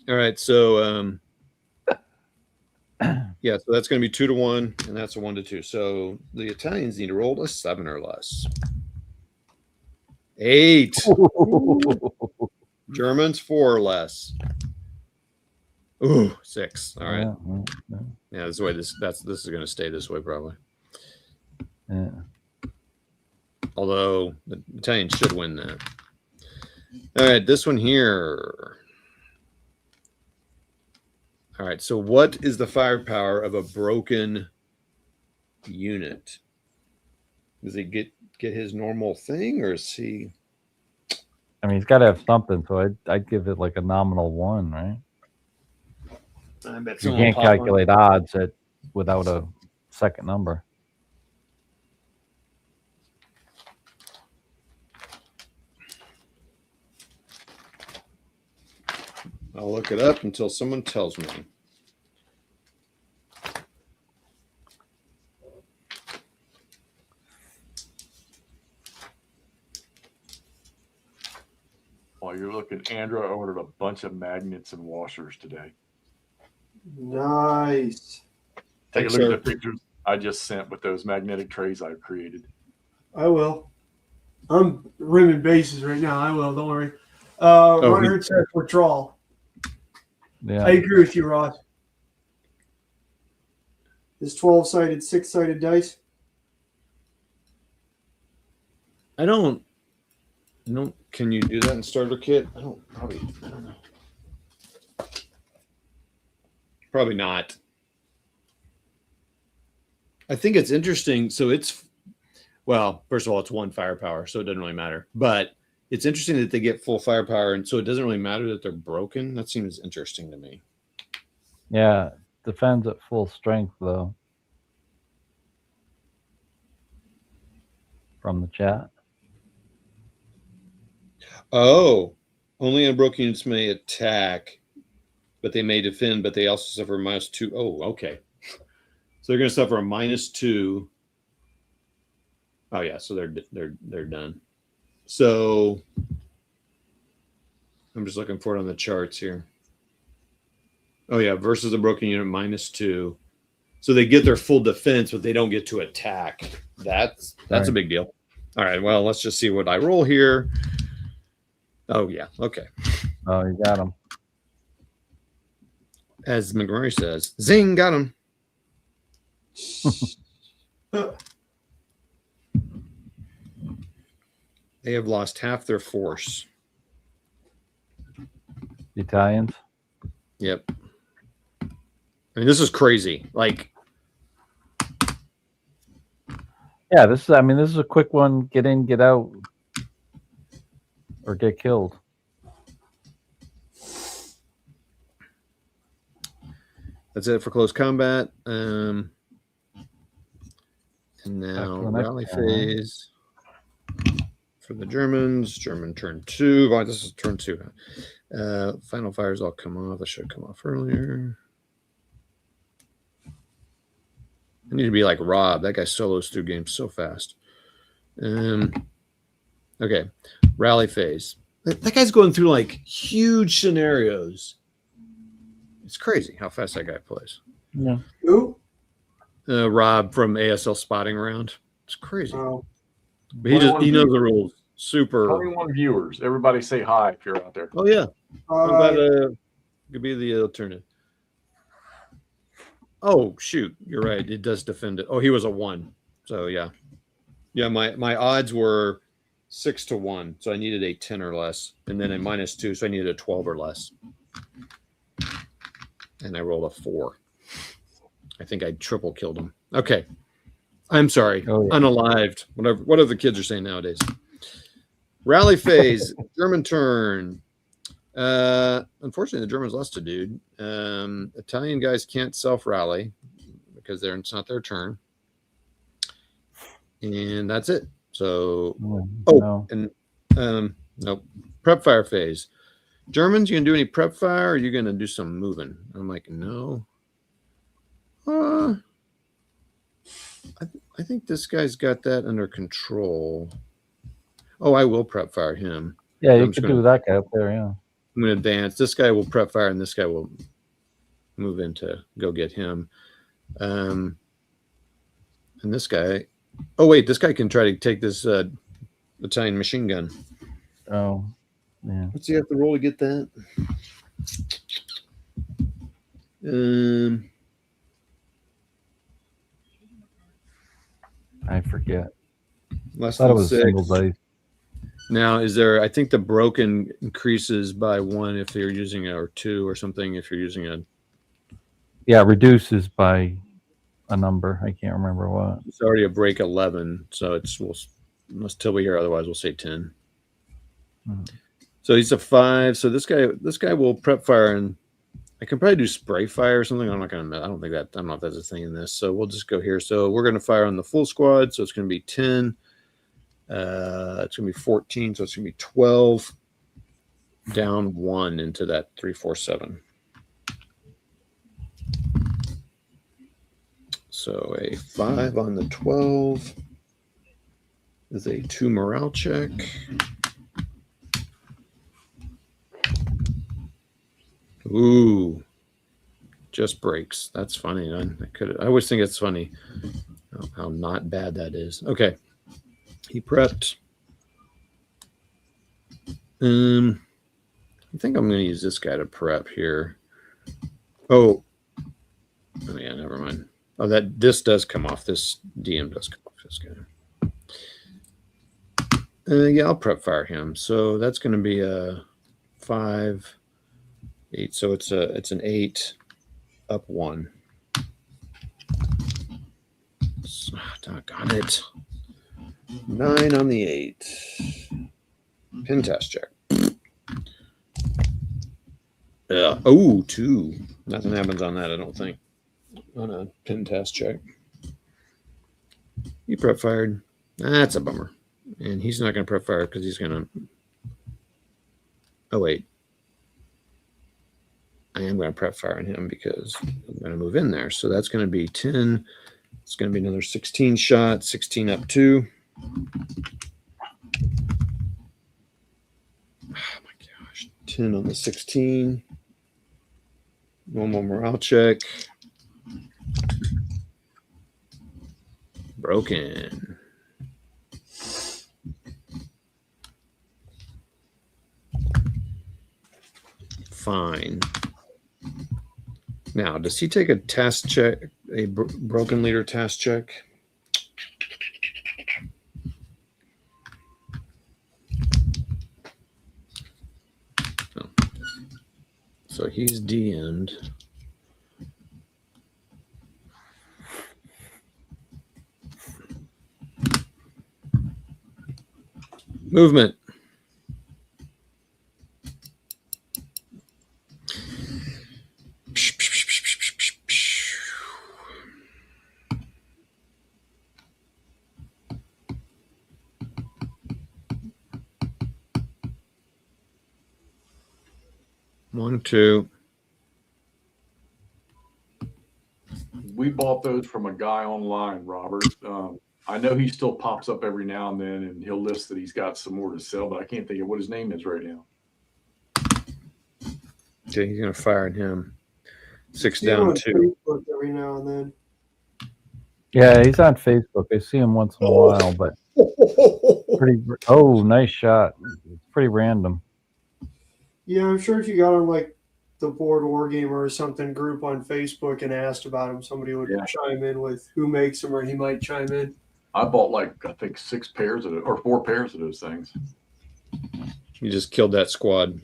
All right, so yeah, so that's going to be 2-1, and that's a 1-2. So the Italians need to roll a 7 or less. 8. Germans 4 or less. Ooh, 6. All right. Yeah, this way. This is going to stay this way probably. Yeah. Although the Italians should win that. All right, this one here. All right, so what is the firepower of a broken unit? Does he get his normal thing, or is he? I mean, he's got to have something, so I'd give it like a nominal 1, right? I bet You someone can't will pop one. calculate odds without a second number. I'll look it up until someone tells me. While you're looking, Andrew, I ordered a bunch of magnets and washers today. Nice. Take Thanks, a look sir. at the pictures I just sent with those magnetic trays I've created. I will. I'm rimming bases right now. I will. Don't worry. Ron Hurd says withdrawal. Yeah. I agree with you, Ross. This 12-sided, 6-sided dice. I don't. Can you do that in starter kit? I don't know. Probably not. I think it's interesting. So first of all, it's 1 firepower, so it doesn't really matter. But it's interesting that they get full firepower, and so it doesn't really matter that they're broken. That seems interesting to me. Yeah. Defends at full strength, though. From the chat. Oh, only unbroken units may attack, but they may defend, but they also suffer -2. Oh, okay. So they're going to suffer a -2. Oh yeah, so they're done. So I'm just looking for it on the charts here. Oh yeah, versus a broken unit -2. So they get their full defense, but they don't get to attack. That's Right. a big deal. All right, well, let's just see what I roll here. Oh yeah, okay. Oh, you got him. As Montgomery says, zing, got him. They have lost half their force. The Italians. Yep. I mean, this is crazy. Like, Yeah, this is a quick one. Get in, get out, or get killed. that's it for close combat. And now the next rally one. phase for the Germans. German turn 2. Oh, this is turn 2. Final fires all come off. That should come off earlier. I need to be like Rob. That guy solos through games so fast. Okay. Rally phase. That guy's going through like huge scenarios. It's crazy how fast that guy plays. Yeah. Who? Rob from ASL Spotting Around. It's crazy. Oh. But he knows the rules. Super. 21 viewers. Everybody say hi if you're out there. Oh yeah. I'm glad could be the alternative. Oh shoot, you're right. It does defend it. Oh, he was a 1. So yeah. Yeah, my odds were 6-1. So I needed a 10 or less. And then a -2, so I needed a 12 or less. And I rolled a 4. I think I triple killed him. Okay. I'm sorry. Oh, yeah. Unalived. Whatever the kids are saying nowadays. Rally phase. German turn. Unfortunately, the Germans lost a dude. Italian guys can't self-rally because it's not their turn. And that's it. So, No. and nope. Prep fire phase. Germans, you gonna do any prep fire, or are you gonna do some moving? I'm like, no. I think this guy's got that under control. Oh, I will prep fire him. Yeah, you I'm could just gonna- do that guy up there. Yeah. I'm going to advance. This guy will prep fire, and this guy will move in to go get him. And this guy, oh wait, this guy can try to take this Italian machine gun. Oh, yeah. What's he have to roll to get that? I forget. Less I thought than it was 6. single dice. Now, I think the broken increases by 1 if you're using or 2 or something if you're using a. Yeah, reduces by a number. I can't remember what. It's already a break 11, so until we hear otherwise, we'll say 10. Hmm. So he's a 5. So this guy will prep fire and I can probably do spray fire or something. I'm not going to, I don't know if that's a thing in this. So we'll just go here. So we're going to fire on the full squad. So it's going to be 10. It's going to be 14. So it's going to be 12. Down 1 into that 347. So a 5 on the 12 is a 2 morale check. Ooh, just breaks. That's funny. I always think it's funny how not bad that is. Okay, he prepped. I think I'm going to use this guy to prep here. Oh yeah, never mind. Oh, this does come off. This DM does come off this guy. Yeah, I'll prep fire him. So that's going to be a 5, 8. So it's an 8 up 1. So, doggone it. 9 on the 8. Pin test check. Yeah. Oh, 2. Nothing happens on that, I don't think. On a pin test check. He prep fired. That's a bummer. And he's not going to prep fire because he's going to. Oh, wait. I am going to prep fire on him because I'm going to move in there. So that's going to be 10. It's going to be another 16 shot. 16 up 2. Oh, my gosh. 10 on the 16. One more morale check. Broken. Fine. Now, does he take a task check, a broken leader task check? No. So he's DM'd. Movement. One, 2. We bought those from a guy online, Robert. I know he still pops up every now and then, and he'll list that he's got some more to sell, but I can't think of what his name is right now. Okay, he's going to fire at him. 6 down 2. Facebook every now and then. Yeah, he's on Facebook. I see him once in a while, but pretty. Oh, nice shot. It's pretty random. Yeah, I'm sure if you got on like the WARdROBE or something group on Facebook and asked about him, somebody would chime in with who makes them, or he might chime in. I bought like I think 6 pairs of it, or 4 pairs of those things. You just killed that squad.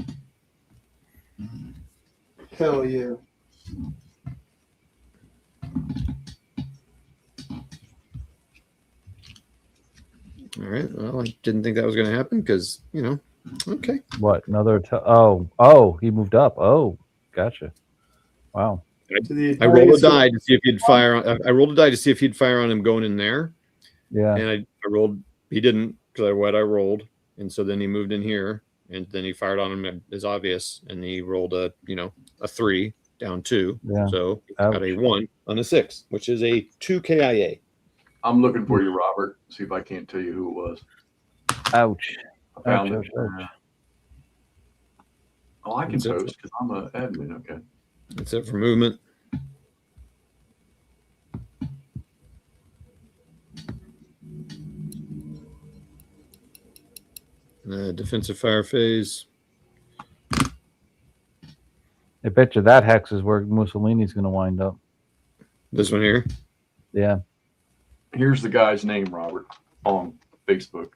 Hell yeah. All right. Well, I didn't think that was going to happen because, okay. What? Another? Oh, he moved up. Oh, gotcha. Wow. I rolled a die to see if he'd fire on. I rolled a die to see if he'd fire on him going in there. Yeah. And I rolled. He didn't because I rolled, and so then he moved in here, and then he fired on him as obvious, and he rolled a 3 down 2. Yeah. So he got a 1 on a 6, which is a 2 KIA. I'm looking for you, Robert. See if I can't tell you who it was. Ouch. I found Ouch, it. ouch. Oh, I can post because I'm an admin. Okay. That's it for movement. Defensive fire phase. I bet you that hex is where Mussolini's going to wind up. This one here? Yeah. Here's the guy's name, Robert, on Facebook.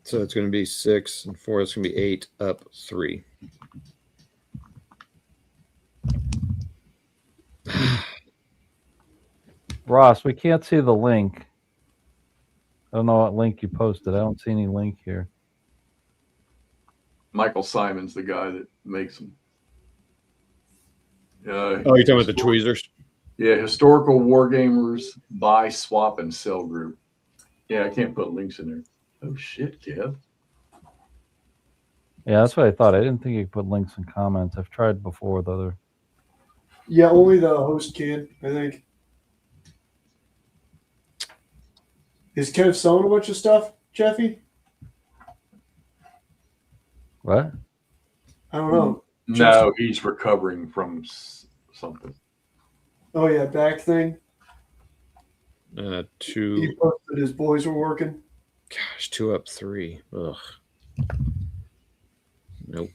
So it's going to be 6 and 4. It's going to be 8 up 3. Ross, we can't see the link. I don't know what link you posted. I don't see any link here. Michael Simon's the guy that makes them. Oh, you're talking about the tweezers? Yeah, historical wargamers, buy, swap, and sell group. Yeah, I can't put links in there. Oh shit, Kev. Yeah, that's what I thought. I didn't think you could put links in comments. I've tried before with other. Yeah, only the host can, I think. Is Kev selling a bunch of stuff, Jeffy? What? I don't know. No, he's recovering from something. Oh yeah, back thing. He Two. posted his boys were working. Gosh, 2 up 3. Ugh. Nope.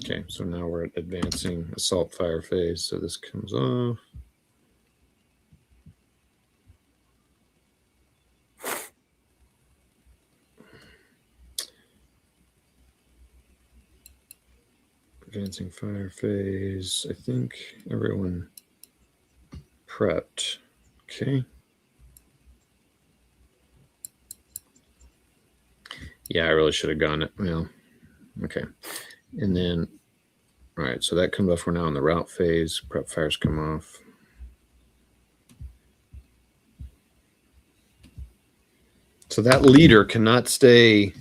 Okay, so now we're at advancing assault fire phase. So this comes off. Advancing fire phase. I think everyone prepped. Okay. Yeah, I really should have gone it. Well, okay. And then, all right, so that comes off. We're now in the route phase. Prep fires come off. So that leader cannot stay.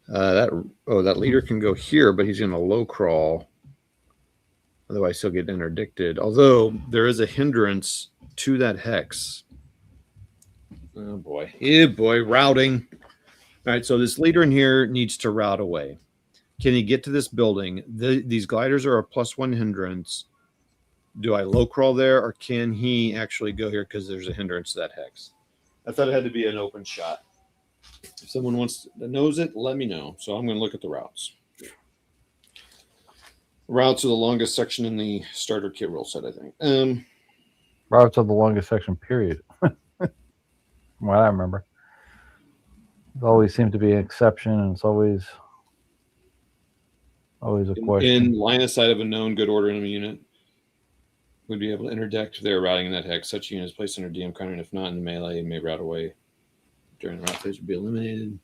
That leader can go here, but he's going to low crawl. Otherwise, he'll get interdicted. Although there is a hindrance to that hex. Oh boy, routing. All right, so this leader in here needs to route away. Can he get to this building? These gliders are a +1 hindrance. Do I low crawl there, or can he actually go here because there's a hindrance to that hex? I thought it had to be an open shot. If someone knows it, let me know. So I'm going to look at the routes. Routes are the longest section in the starter kit rule set, I think. Routes are the longest section, period. From what I remember. There always seems to be an exception, and it's always a question. In line of sight of a known good order enemy unit, would be able to interdict their routing in that hex. Such unit is placed under DM counter, and if not in the melee, may route away during the route phase would be eliminated.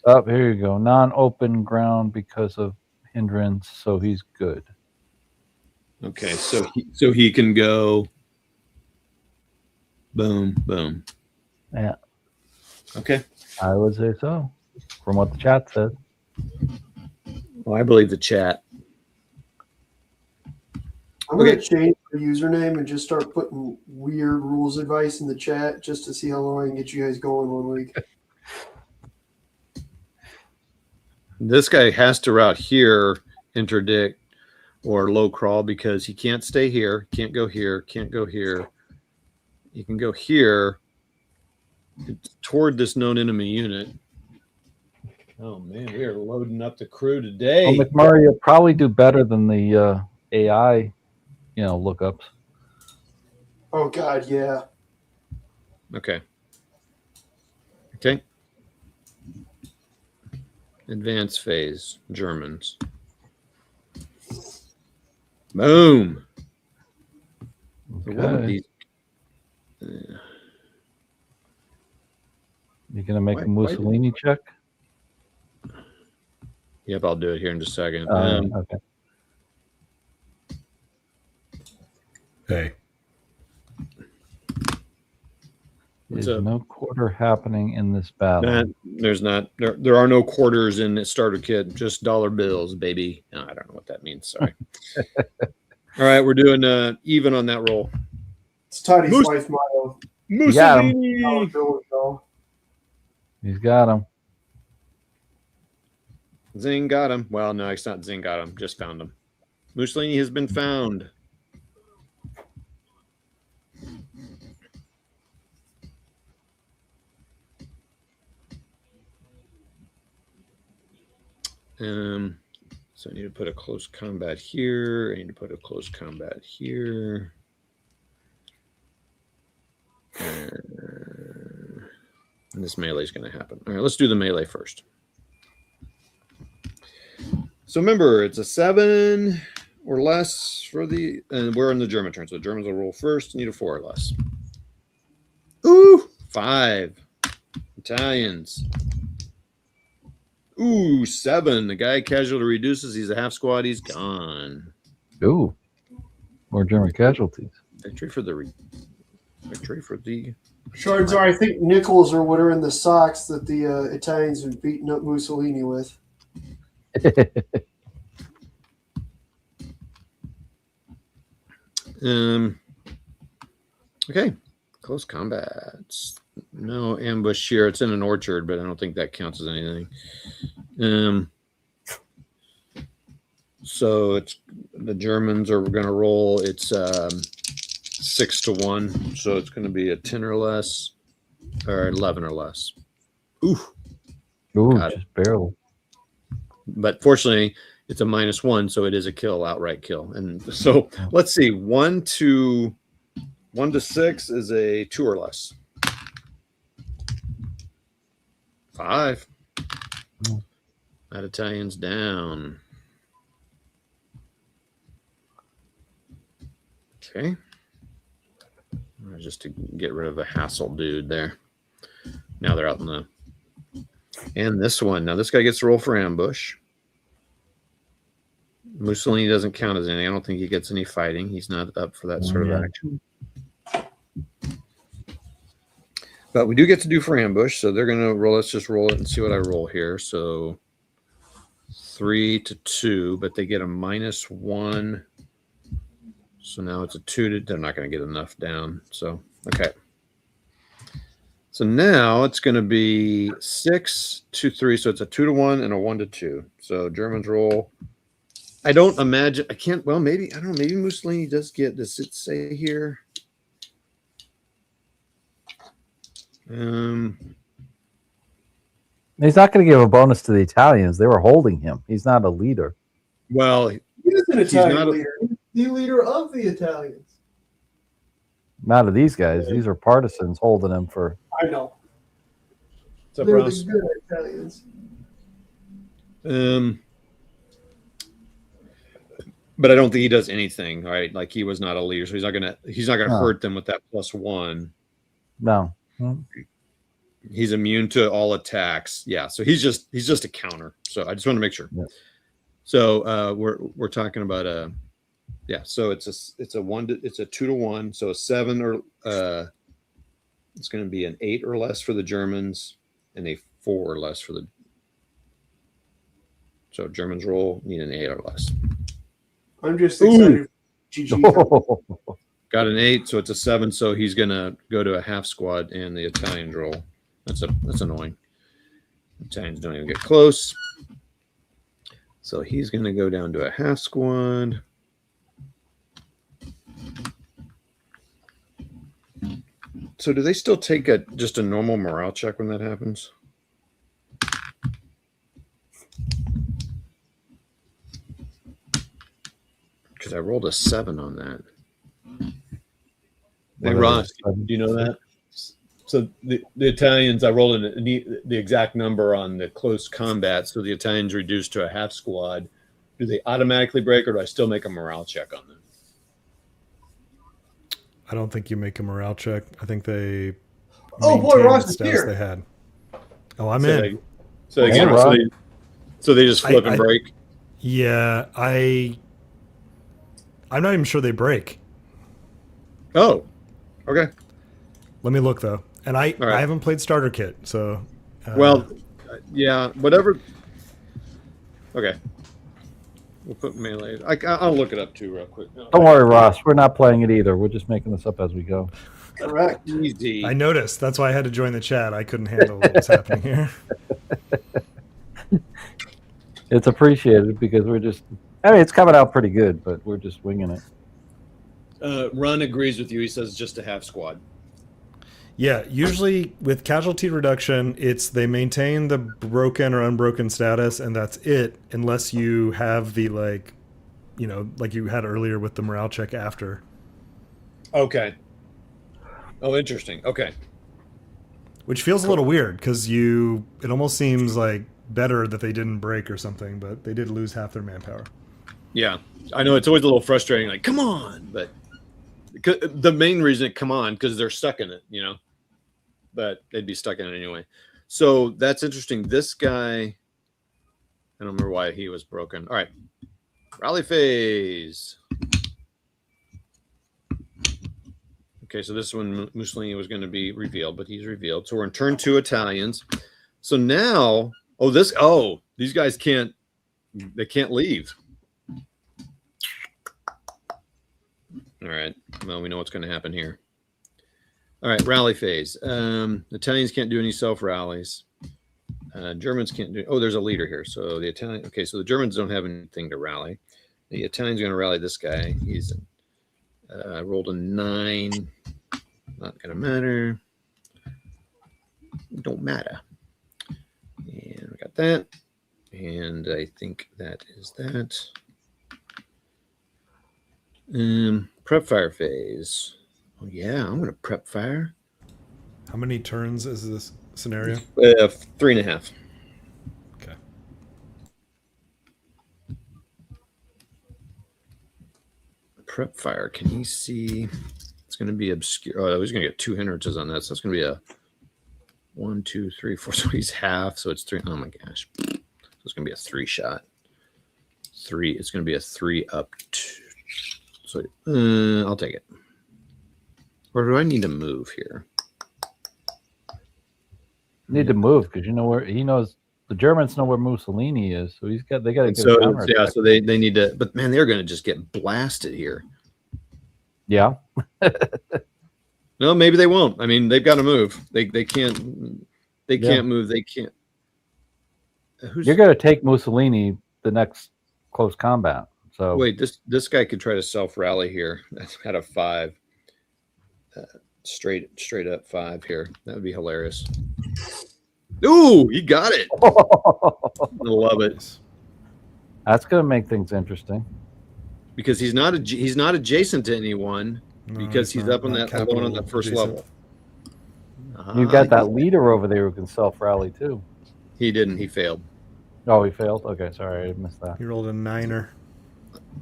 Oh, here you go. Non-open ground because of hindrance, so he's good. Okay, so he can go boom, boom. Yeah. Okay. I would say so, from what the chat said. Well, I believe the chat. I'm going to change the username and just start putting weird rules advice in the chat just to see how long I can get you guys going one week. This guy has to route here, interdict, or low crawl because he can't stay here, can't go here, can't go here. He can go here toward this known enemy unit. Oh man, we are loading up the crew today. Well, McMurray will probably do better than the AI, lookups. Oh God, yeah. Okay. Okay. Advanced phase, Germans. Boom. Okay. One of these. You gonna make a Mussolini check? Yep, I'll do it here in just a second. Okay. Hey. There's no quarter happening in this battle. There's not. There are no quarters in the starter kit. Just dollar bills, baby. No, I don't know what that means. Sorry. All right, we're doing even on that roll. It's Toddy's life motto. Mussolini. He's got him. Zing got him. Well, no, it's not Zing got him. Just found him. Mussolini has been found. So I need to put a close combat here. I need to put a close combat here. And this melee is going to happen. All right, let's do the melee first. So remember, it's a 7 or less for the, and we're in the German turn. So the Germans will roll first. Need a 4 or less. Ooh, 5. Italians. Ooh, 7. The guy casualty reduces. He's a half squad. He's gone. Ooh, more German casualties. Victory for the. Shards are, I think, nickels or what are in the socks that the Italians have beaten up Mussolini with. Okay. Close combats. No ambush here. It's in an orchard, but I don't think that counts as anything. So it's the Germans are going to roll. It's 6-1, so it's going to be a 10 or less, or 11 or less. Ooh, Just barely. But fortunately, it's a -1, so it is a kill, outright kill. And so let's see, 1 to 6 is a 2 or less. 5. That Italian's down. Okay. Just to get rid of a hassle dude there. Now they're out in the. And this one. Now this guy gets to roll for ambush. Mussolini doesn't count as anything. I don't think he gets any fighting. He's not up for that sort of action. But we do get to do for ambush. So they're going to roll. Let's just roll it and see what I roll here. So 3 to 2, but they get a -1. So now it's a 2 to. They're not going to get enough down. So, okay. So now it's going to be 6 to 3. So it's a 2 to 1 and a 1 to 2. So Germans roll. I don't imagine. I can't. Well, maybe. I don't know. Maybe Mussolini does get. Does it say here? He's not going to give a bonus to the Italians. They were holding him. He's not a leader. Well, He is an Italian not leader. The leader of the Italians. Not of these guys. These are partisans holding him for. I know. What's up, They're Ross? the good Italians. But I don't think he does anything, right? Like he was not a leader, so he's not gonna hurt them with that +1. No. He's immune to all attacks. Yeah, so he's just a counter. So I just want to make sure. Yeah. So we're talking about yeah. So it's a 2 to 1. So a 7 or it's going to be an 8 or less for the Germans and a 4 or less for the. So Germans roll need an 8 or less. I'm just excited. GG. Got an 8, so it's a 7. So he's going to go to a half squad and the Italians roll. That's annoying. Italians don't even get close. So he's going to go down to a half squad. So do they still take just a normal morale check when that happens? Because I rolled a 7 on that. Hey, Ross, do you know that? So the Italians, I rolled the exact number on the close combat. So the Italians reduced to a half squad. Do they automatically break, or do I still make a morale check on them? I don't think you make a morale check. I think they. Oh boy, Ross is here. They had. Oh, I'm in. So they just flip and break. Yeah, I'm not even sure they break. Oh, okay. Let me look though, and I haven't played starter kit, so. Well, yeah, whatever. Okay. We'll put melee. I'll look it up too real quick. No. Don't worry, Ross. We're not playing it either. We're just making this up as we go. Correct. Easy. I noticed. That's why I had to join the chat. I couldn't handle what was happening here. It's appreciated because it's coming out pretty good, but we're just winging it. Ron agrees with you. He says just a half squad. Yeah, usually with casualty reduction, they maintain the broken or unbroken status, and that's it, unless you have the like you had earlier with the morale check after. Okay. Oh, interesting. Okay. Which feels a little weird because it almost seems like better that they didn't break or something, but they did lose half their manpower. Yeah, I know it's always a little frustrating. Like, come on, but the main reason, come on, because they're stuck in it, But they'd be stuck in it anyway. So that's interesting. This guy, I don't remember why he was broken. All right. Rally phase. Okay, so this one Mussolini was going to be revealed, but he's revealed. So we're in turn 2 Italians. So now, these guys can't leave. All right. Well, we know what's going to happen here. All right, rally phase. Italians can't do any self rallies. Germans can't do. Oh, there's a leader here. So the Italian. Okay, so the Germans don't have anything to rally. The Italian's going to rally this guy. He's rolled a 9. Not going to matter. Don't matter. And we got that. And I think that is that. Prep fire phase. Oh yeah, I'm gonna prep fire. How many turns is this scenario? 3.5. Okay. Prep fire. Can he see? It's gonna be obscure. Oh, he's gonna get 2 hindrances on that, so it's gonna be a 1, 2, 3, 4. So he's half. So it's 3. Oh my gosh. So it's gonna be a 3 shot. 3. It's gonna be a 3 up. So I'll take it. Or do I need to move here? Need to move because you know where he knows. The Germans know where Mussolini is, so they got to get. So yeah, so they need to. But man, they're going to just get blasted here. Yeah. No, maybe they won't. I mean, they've got to move. They can't move. They can't. You're going to take Mussolini the next close combat. So wait, this guy could try to self rally here. That's got a 5. Straight up 5 here. That would be hilarious. Ooh, he got it. I love it. That's going to make things interesting because he's not adjacent to anyone because he's up on that alone on that first level. You've got that leader over there who can self rally too. He didn't. He failed. Oh, he failed. Okay, sorry, I missed that. He rolled a 9er.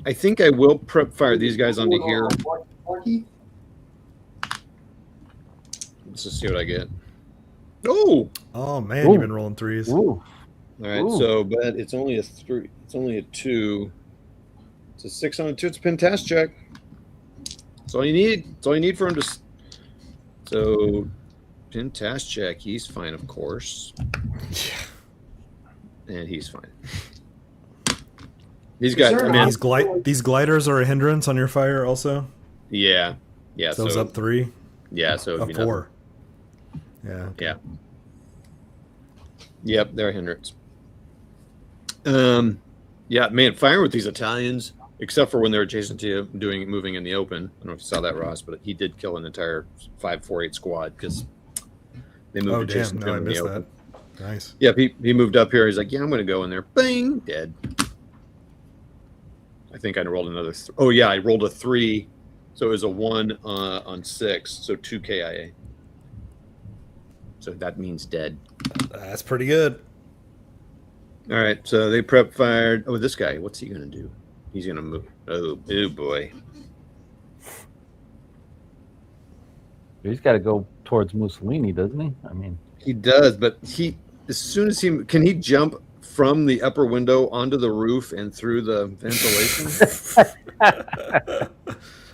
I think I will prep fire these guys onto here. Let's just see what I get. Oh man, you've been rolling 3s. Ooh. All right, so but it's only a 3. It's only a 2. It's a 6 on a 2. It's a pentast check. That's all you need. That's all you need for him to. So, pentast check. He's fine, of course. Yeah. And he's fine. These guys. I mean, these gliders are a hindrance on your fire, also. Yeah. Yeah. So it's up 3. Yeah. So it'd be 4. Yeah. Yeah. Yep, they're a hindrance. Yeah, man, firing with these Italians, except for when they're adjacent to you, moving in the open. I don't know if you saw that, Ross, but he did kill an entire 548 squad because they moved adjacent to him in the open. Nice. Yeah, he moved up here. He's like, yeah, I'm going to go in there. Bang, dead. I think I rolled another. Oh yeah, I rolled a 3, so it was a 1 on 6, so 2 KIA. So that means dead. That's pretty good. All right, so they prep fired. Oh, this guy, what's he going to do? He's going to move. Oh boy. He's got to go towards Mussolini, doesn't he? I mean, he does, but as soon as can he jump from the upper window onto the roof and through the ventilation?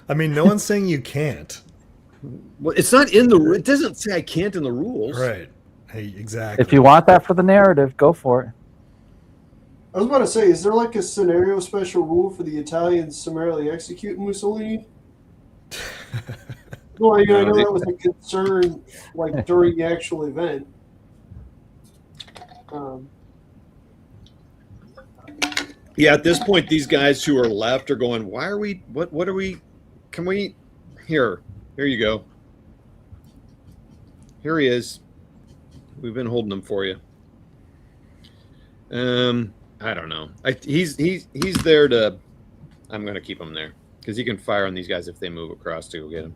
I mean, no one's saying you can't. Well, it's not in the. It doesn't say I can't in the rules. Right. Hey, exactly. If you want that for the narrative, go for it. I was about to say, is there like a scenario special rule for the Italians summarily executing Mussolini? Well, I know that was a concern, like during the actual event. Yeah, at this point, these guys who are left are going, "Why are we? What are we? Can we? Here you go. Here he is. We've been holding him for you." I don't know. He's there to. I'm going to keep him there because he can fire on these guys if they move across to go get him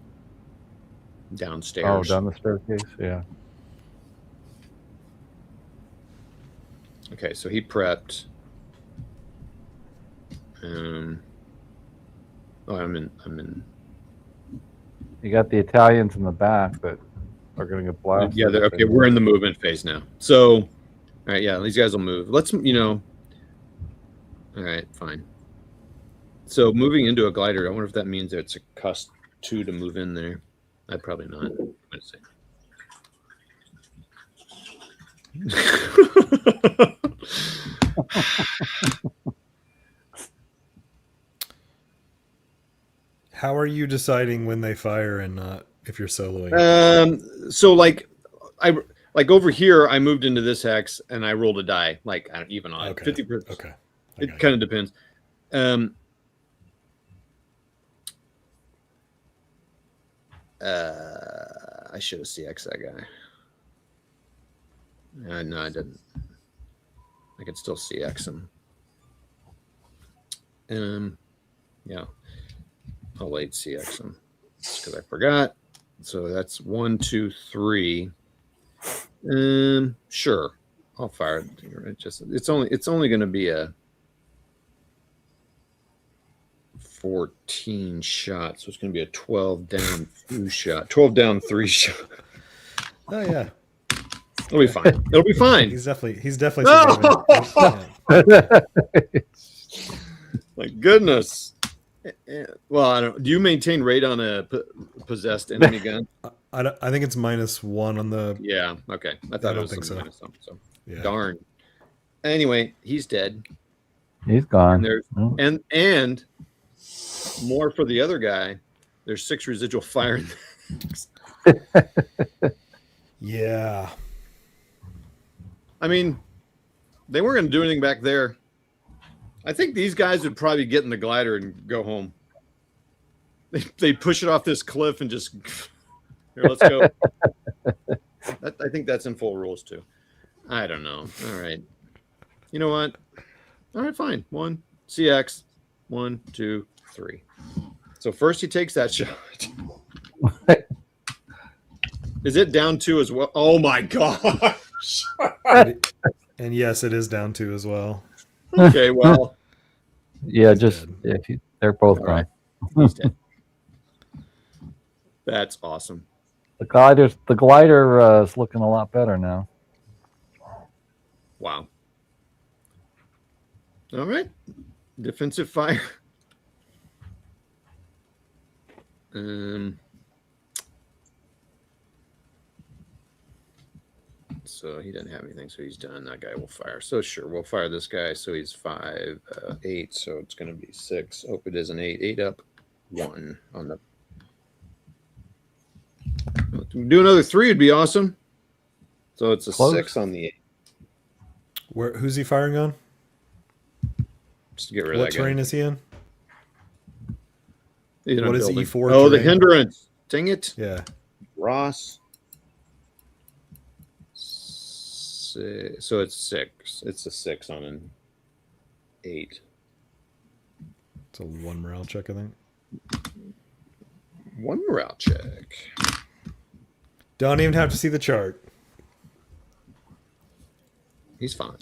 downstairs. Oh, down the staircase, yeah. Okay, so he prepped. I'm in. You got the Italians in the back, but are going to get blasted. Yeah, okay. We're in the movement phase now. So, all right, yeah, these guys will move. Let's, all right, fine. So moving into a glider, I wonder if that means that it's a cost 2 to move in there. I'd probably not. Let's see. How are you deciding when they fire and not if you're soloing? So like over here, I moved into this hex and I rolled a die, like even on 50%. Okay. It kind of depends. I should have CX that guy. No, I didn't. I could still CX him. Yeah. I'll late CX him because I forgot. So that's 1, 2, 3. Sure. I'll fire it. It's only going to be a 14 shot, so it's going to be a 12 down 2 shot, 12 down 3 shot. Oh yeah, it'll be fine. It'll be fine. He's definitely. No! My goodness. Well, I don't. Do you maintain rate on a possessed enemy gun? I think it's -1 on the. Yeah. Okay. I thought I it don't was think so. So Yeah. darn. Anyway, he's dead. He's gone. And there's and more for the other guy. There's 6 residual fire. Yeah. I mean, they weren't going to do anything back there. I think these guys would probably get in the glider and go home. They push it off this cliff and just here. Let's go. I think that's in full rules too. I don't know. All right. You know what? All right, fine. 1 CX. 1, 2, 3. So first he takes that shot. Is it down 2 as well? Oh my gosh. And yes, it is down 2 as well. Okay, well. Yeah, they're both gone. Right. He's dead. That's awesome. The glider is looking a lot better now. Wow. All right. Defensive fire. So he doesn't have anything, so he's done. That guy will fire. So sure, we'll fire this guy. So he's 5, 8. So it's going to be 6. Hope it is an 8. 8 up, 1 on the. Do another 3 would be awesome. So it's a Close. 6 on the 8. Who's he firing on? Just to get rid of What that guy. terrain is he in? He's in a What is building. E4 Oh, the terrain? hindrance. Dang it. Yeah. Ross. So it's 6. It's a 6 on an 8. It's a 1 morale check, I think. 1 morale check. Don't even have to see the chart. He's fine.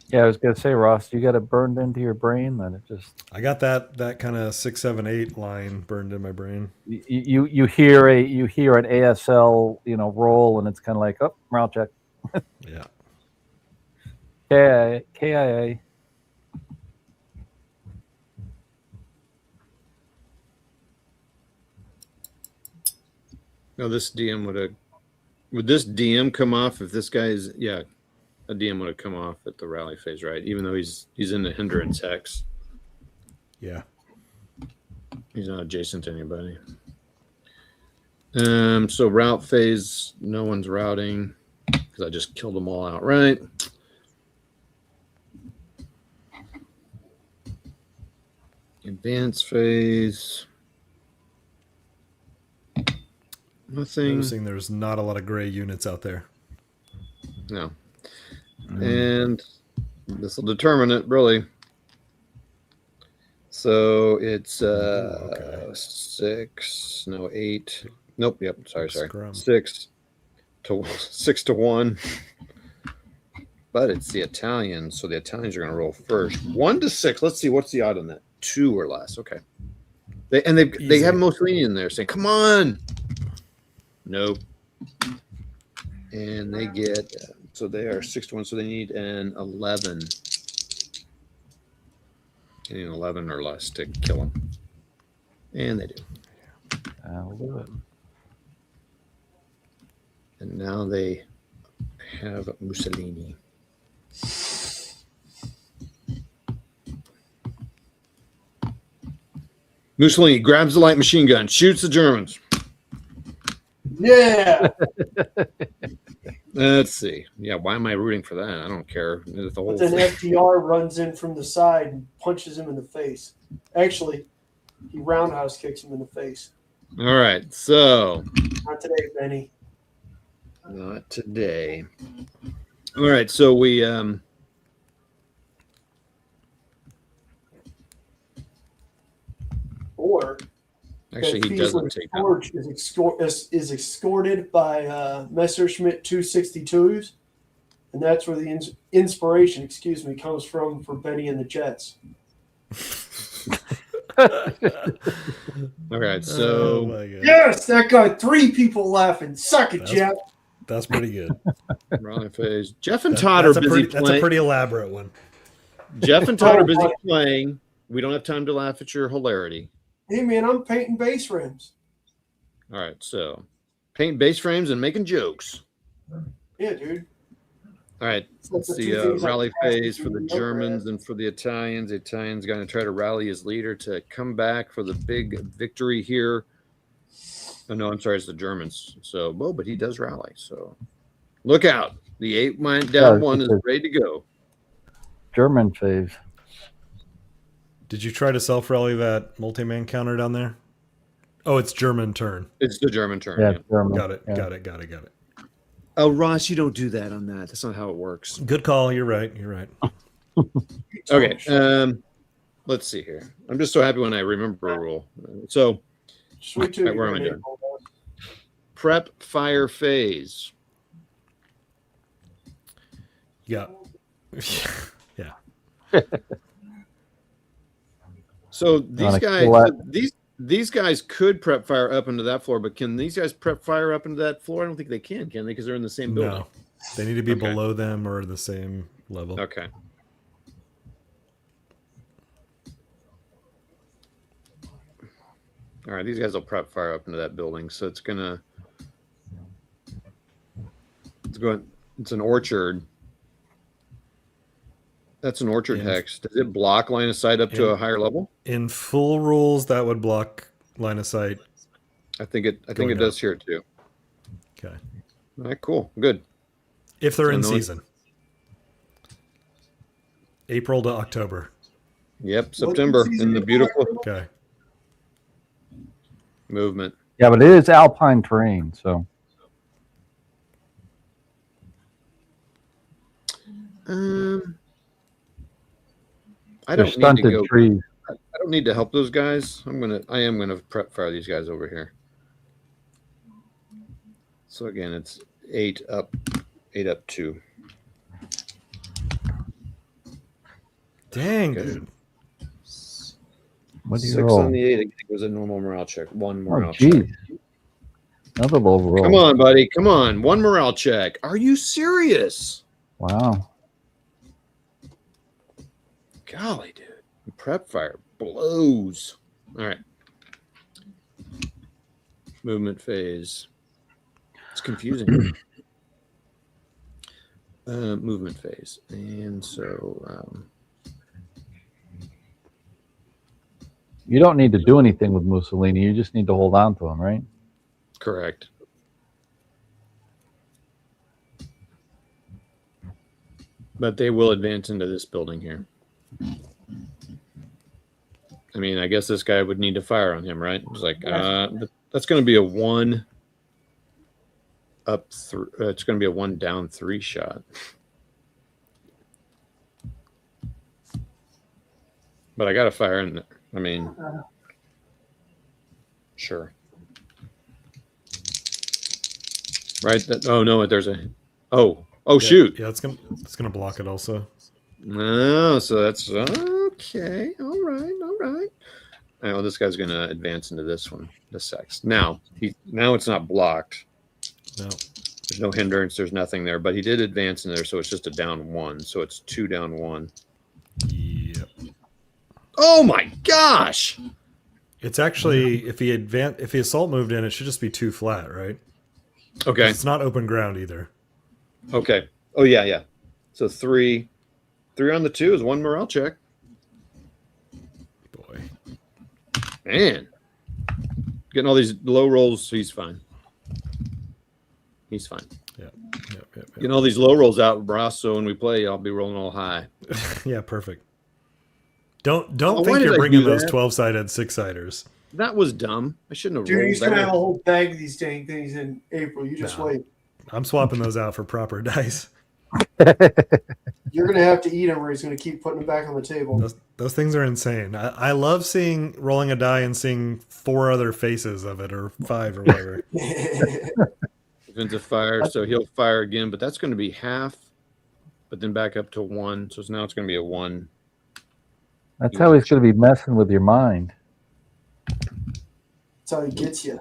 Yeah, I was gonna say, Ross, you got it burned into your brain, then it just I got that kind of 6, 7, 8 line burned in my brain. you hear an ASL roll, and it's kind of like, oh, morale check. Yeah. KIA. No, this DM would this DM come off if this guy is a DM would have come off at the rally phase, right? Even though he's in the hindrance hex. Yeah. He's not adjacent to anybody. So route phase, no one's routing because I just killed them all outright. Advance phase. Nothing. Noticing there's not a lot of gray units out there. No. And this will determine it, really. So it's 6, no 8. Nope, yep, sorry. Scrum. 6 to 1. But it's the Italians, so the Italians are going to roll first. 1 to 6. Let's see what's the odd on that. 2 or less. Okay. They have Mussolini in there saying, "Come on." Nope. And they get, so they are 6 to 1, so they need an 11. They need an 11 or less to kill them. And they do. I'll do it. And now they have Mussolini. Mussolini grabs the light machine gun, shoots the Germans. Yeah. Let's see. Yeah, why am I rooting for that? I don't care. The whole But then thing. FDR runs in from the side and punches him in the face. Actually, he roundhouse kicks him in the face. All right, so Not today, Benny. not today. All right, so we Or actually that he doesn't Fiesler's take torch is escorted by Messerschmitt 262s, and that's where the inspiration, comes from for Benny and the Jets. All right, so Oh my God. Yes, that got 3 people laughing. Suck it, That's- Jeff. That's pretty good. Raleigh phase. Jeff and Todd are That's a busy pretty, that's a playing. pretty elaborate one. Jeff and Todd are busy playing. We don't have time to laugh at your hilarity. Hey, man, I'm painting base rims. All right, so paint base frames and making jokes. Yeah, dude. All right, let's the see. two things I Rally passed phase for the between Germans and for the Italians. The Italians going to try to rally his leader to come back for the big victory here. Oh, no, I'm sorry, it's the Germans. So, well, but he does rally. So, look out. The 8-man down one is ready to go. German phase. Did you try to self-rally that multi-man counter down there? Oh, it's German turn. It's the German turn. Yeah, Yeah. German. Got it. Yeah. Got it. Got it. Got it. Oh, Ross, you don't do that on that. That's not how it works. Good call. You're right. You're right. Okay. Let's see here. I'm just so happy when I remember a rule. So, Sweet too. Right, where am I doing? prep fire phase. Yeah. Yeah. So these Wanna guys, kill that? these guys could prep fire up into that floor, but can these guys prep fire up into that floor? I don't think they can they? Because they're in the same building. No, they need to be Okay. below them or the same level. Okay. All right, these guys will prep fire up into that building, so it's going. It's an orchard. That's an orchard Yeah. hex. Does it block line of sight up to Yeah. a higher level? In full rules, that would block line of sight. I think it Going does here too. Okay. All right, cool, good. If they're So in no- season. April to October. Yep, September in the beautiful Okay. movement. Yeah, but it is alpine terrain, so I they're don't need to stunted go. trees. I don't need to help those guys. I am gonna prep fire these guys over here. So again, it's 8 up 2. Dang, Okay. dude. What do you 6 roll? on the 8. I think it was a normal morale check. 1 Oh, morale check. geez. Another low roll. Come on, buddy. Come on. 1 morale check. Are you serious? Wow. Golly, dude. Prep fire blows. All right. Movement phase. It's confusing. Movement phase. And so You don't need to do anything with Mussolini. You just need to hold on to him, right? correct. But they will advance into this building here. I mean, I guess this guy would need to fire on him, right? It's like, that's going to be a 1 up. It's going to be a 1 down 3 shot. But I got to fire in there. I mean, sure. Right? Oh no, there's a. Oh, shoot. Yeah, it's gonna block it also. No, so that's okay. All right. Well, this guy's gonna advance into this one, this sex. Now it's not blocked. No. There's no hindrance. There's nothing there, but he did advance in there, so it's just a down 1. So it's 2 down 1. Yep. Oh my gosh! It's actually if he assault moved in, it should just be 2 flat, right? Okay. It's not open ground either. Okay. Oh yeah. So 3 on the 2 is 1 morale check. Boy. Man. Getting all these low rolls, he's fine. He's fine. Yep. Getting all these low rolls out, Ross, so when we play, I'll be rolling all high. Yeah, perfect. Don't why think did you're I bringing do those that? 12-sided 6-siders. That was dumb. I shouldn't have Dude, rolled he's gonna have a that. whole bag of these dang things in April. You just No. wait. I'm swapping those out for proper dice. You're gonna have to eat them, or he's gonna keep putting them back on the table. Those things are insane. I love rolling a die and seeing 4 other faces of it, or 5 or whatever. Defensive fire, so he'll fire again, but that's going to be half, but then back up to 1. So now it's going to be a 1. That's how he's going to be messing with your mind. That's how he gets you.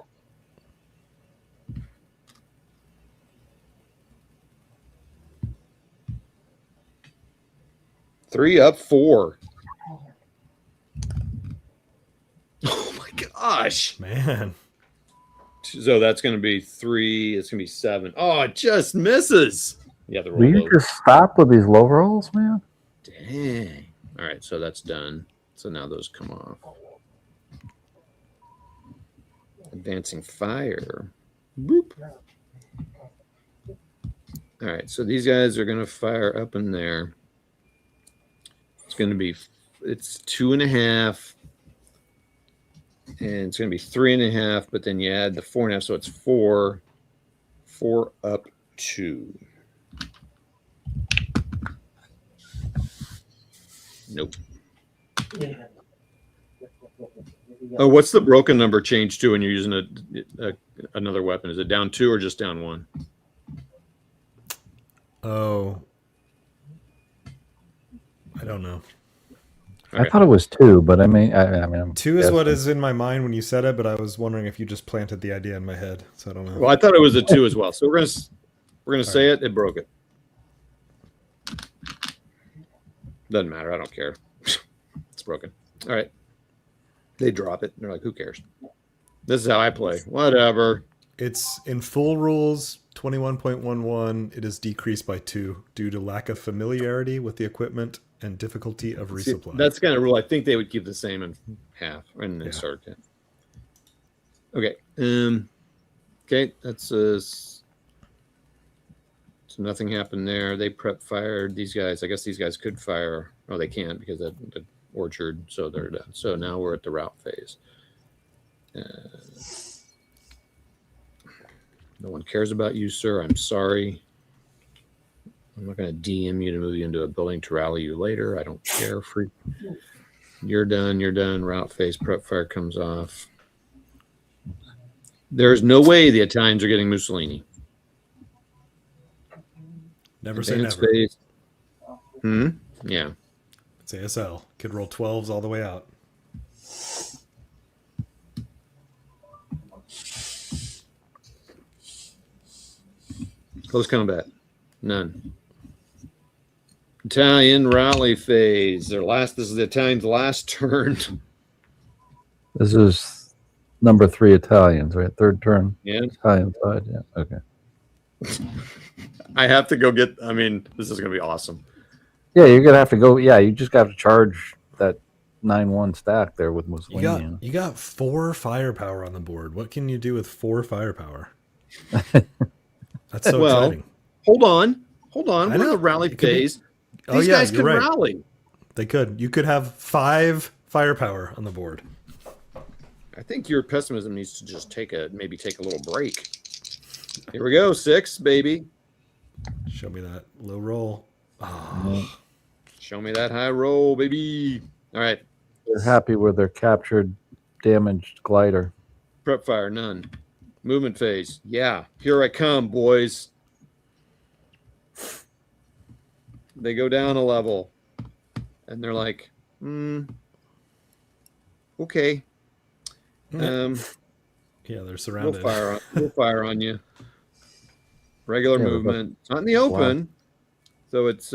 Three up 4. Oh my gosh. Man. So that's going to be 3. It's going to be 7. Oh, it just misses. Yeah, the roll Will you low. just stop with these low rolls, man? Dang. All right, so that's done. So now those come off. Advancing fire. Boop. All right, so these guys are going to fire up in there. It's going to be, it's 2.5. And it's going to be 3.5, but then you add the 4.5, so it's 4. 4 up 2. Nope. Oh, what's the broken number change to when you're using another weapon? Is it down 2 or just down 1? Oh. I don't know. Okay. I thought it was 2, but I mean, I'm 2 is what is in my mind when you said it, but I was wondering if you just planted the idea in my head, so I don't know. Well, I thought it was a 2 as well. So we're gonna say it. It broke it. Doesn't matter. I don't care. It's broken. All right. They drop it. They're like, who cares? This is how I play. Whatever. It's in full rules 21.11. It is decreased by 2 due to lack of familiarity with the equipment and difficulty of resupply. That's kind of rule. I think they would keep the same in half and then start it. Okay. Okay. That's so nothing happened there. They prep fired these guys. I guess these guys could fire. Oh, they can't because of the orchard. So they're done. So now we're at the route phase. No one cares about you, sir. I'm sorry. I'm not going to DM you to move you into a building to rally you later. I don't care. You're done. You're done. Route phase prep fire comes off. There's no way the Italians are getting Mussolini. Never say Advanced never. phase. Yeah. It's ASL. Could roll 12s all the way out. Close combat. None. Italian rally phase. This is the Italians' last turn. This is number 3 Italians, right? Third turn. Yeah. Italian side. Yeah. Okay. I have to go get. I mean, this is going to be awesome. Yeah, you're gonna have to go. Yeah, you just got to charge that 9-1 stack there with Mussolini. You got 4 firepower on the board. What can you do with 4 firepower? That's so exciting. Hold on. We're in know. the rally phase. These guys could rally. They could. You could have 5 firepower on the board. I think your pessimism needs to just maybe take a little break. Here we go. 6, baby. Show me that low roll. Oh. Show me that high roll, baby. All right. They're happy with their captured, damaged glider. Prep fire, none. Movement phase. Yeah. Here I come, boys. They go down a level. And they're like, okay. Yeah, they're surrounded. We'll fire on you. regular Yeah, movement. It's not in the open. So it's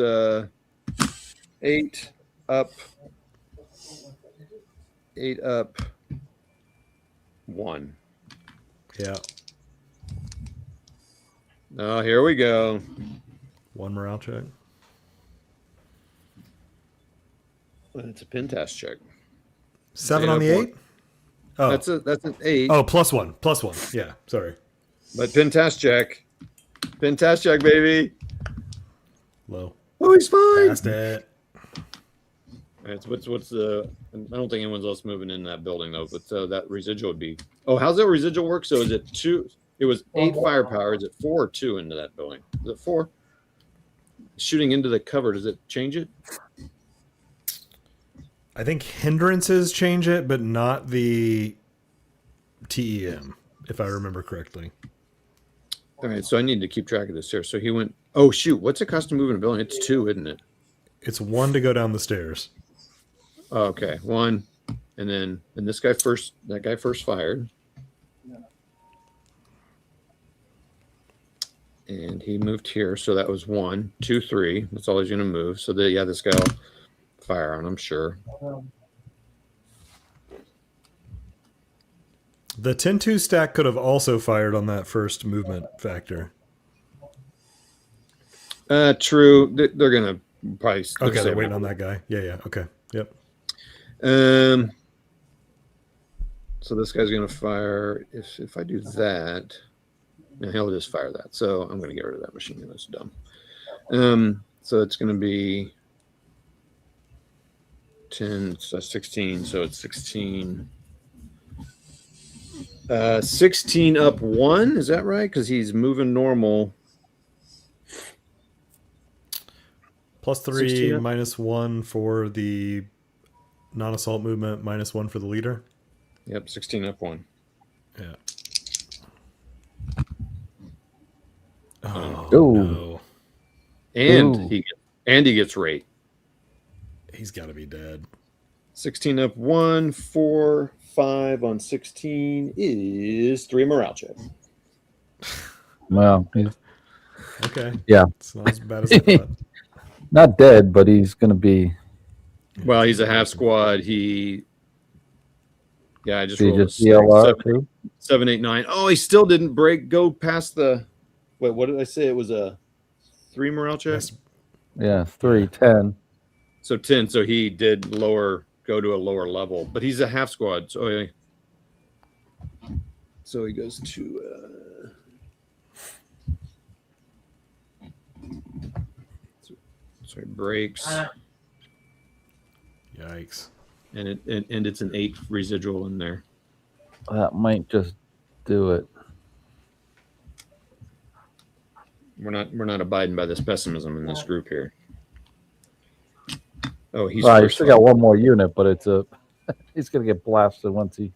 8 up, 1. Yeah. Oh, here we go. 1 morale check. It's a pin test check. 7 on the 8? Oh. That's an 8. Oh, +1. +1. Yeah, sorry. But pin test check. Pin test check, baby. Low. Oh, he's fine. Passed it. Right, so what's the? I don't think anyone's else moving in that building though. But that residual would be. Oh, how's that residual work? So is it 2? It was 8 firepower. Is it 4 or 2 into that building? Is it 4? Shooting into the cover. Does it change it? I think hindrances change it, but not the TEM, if I remember correctly. All right, so I need to keep track of this here. So he went. Oh shoot! What's it cost to move in a building? It's 2, isn't it? It's 1 to go down the stairs. Oh, okay, 1, and this guy first. That guy first fired, and he moved here. So that was 1, 2, 3. That's all he's going to move. So this guy will fire on. I'm sure. The 10-2 stack could have also fired on that first movement factor. True. They're gonna probably. Okay, they're waiting on that guy. Yeah. Okay. Yep. So this guy's gonna fire. If I do that, he'll just fire that. So I'm gonna get rid of that machine gun. That's dumb. So it's gonna be 10. So 16. So it's 16. 16 up 1. Is that right? Because he's moving normal. +3, -1 for the non-assault movement, -1 for the leader. Yep, 16 up 1. Yeah. Oh, Ooh. no. And Ooh. he gets rate. He's got to be dead. 16 up 1, 4, 5 on 16 is 3 morale check. Well, he's Okay. Yeah. It's not as bad as I thought. not dead, but he's going to be. Well, he's a half squad. I just He rolled just a DLR too. 7, 8, 9. Oh, he still didn't go past the. Wait, what did I say? It was a 3 morale check. Yes. Yeah, 3, 10. So 10. So he did go to a lower level, but he's a half squad. So so he goes to. So he breaks, Yikes. and it's an 8 residual in there. That might just do it. We're not abiding by this pessimism in this group here. Oh, he's Well, you first still got one more unit, but it's he's going to get blasted once he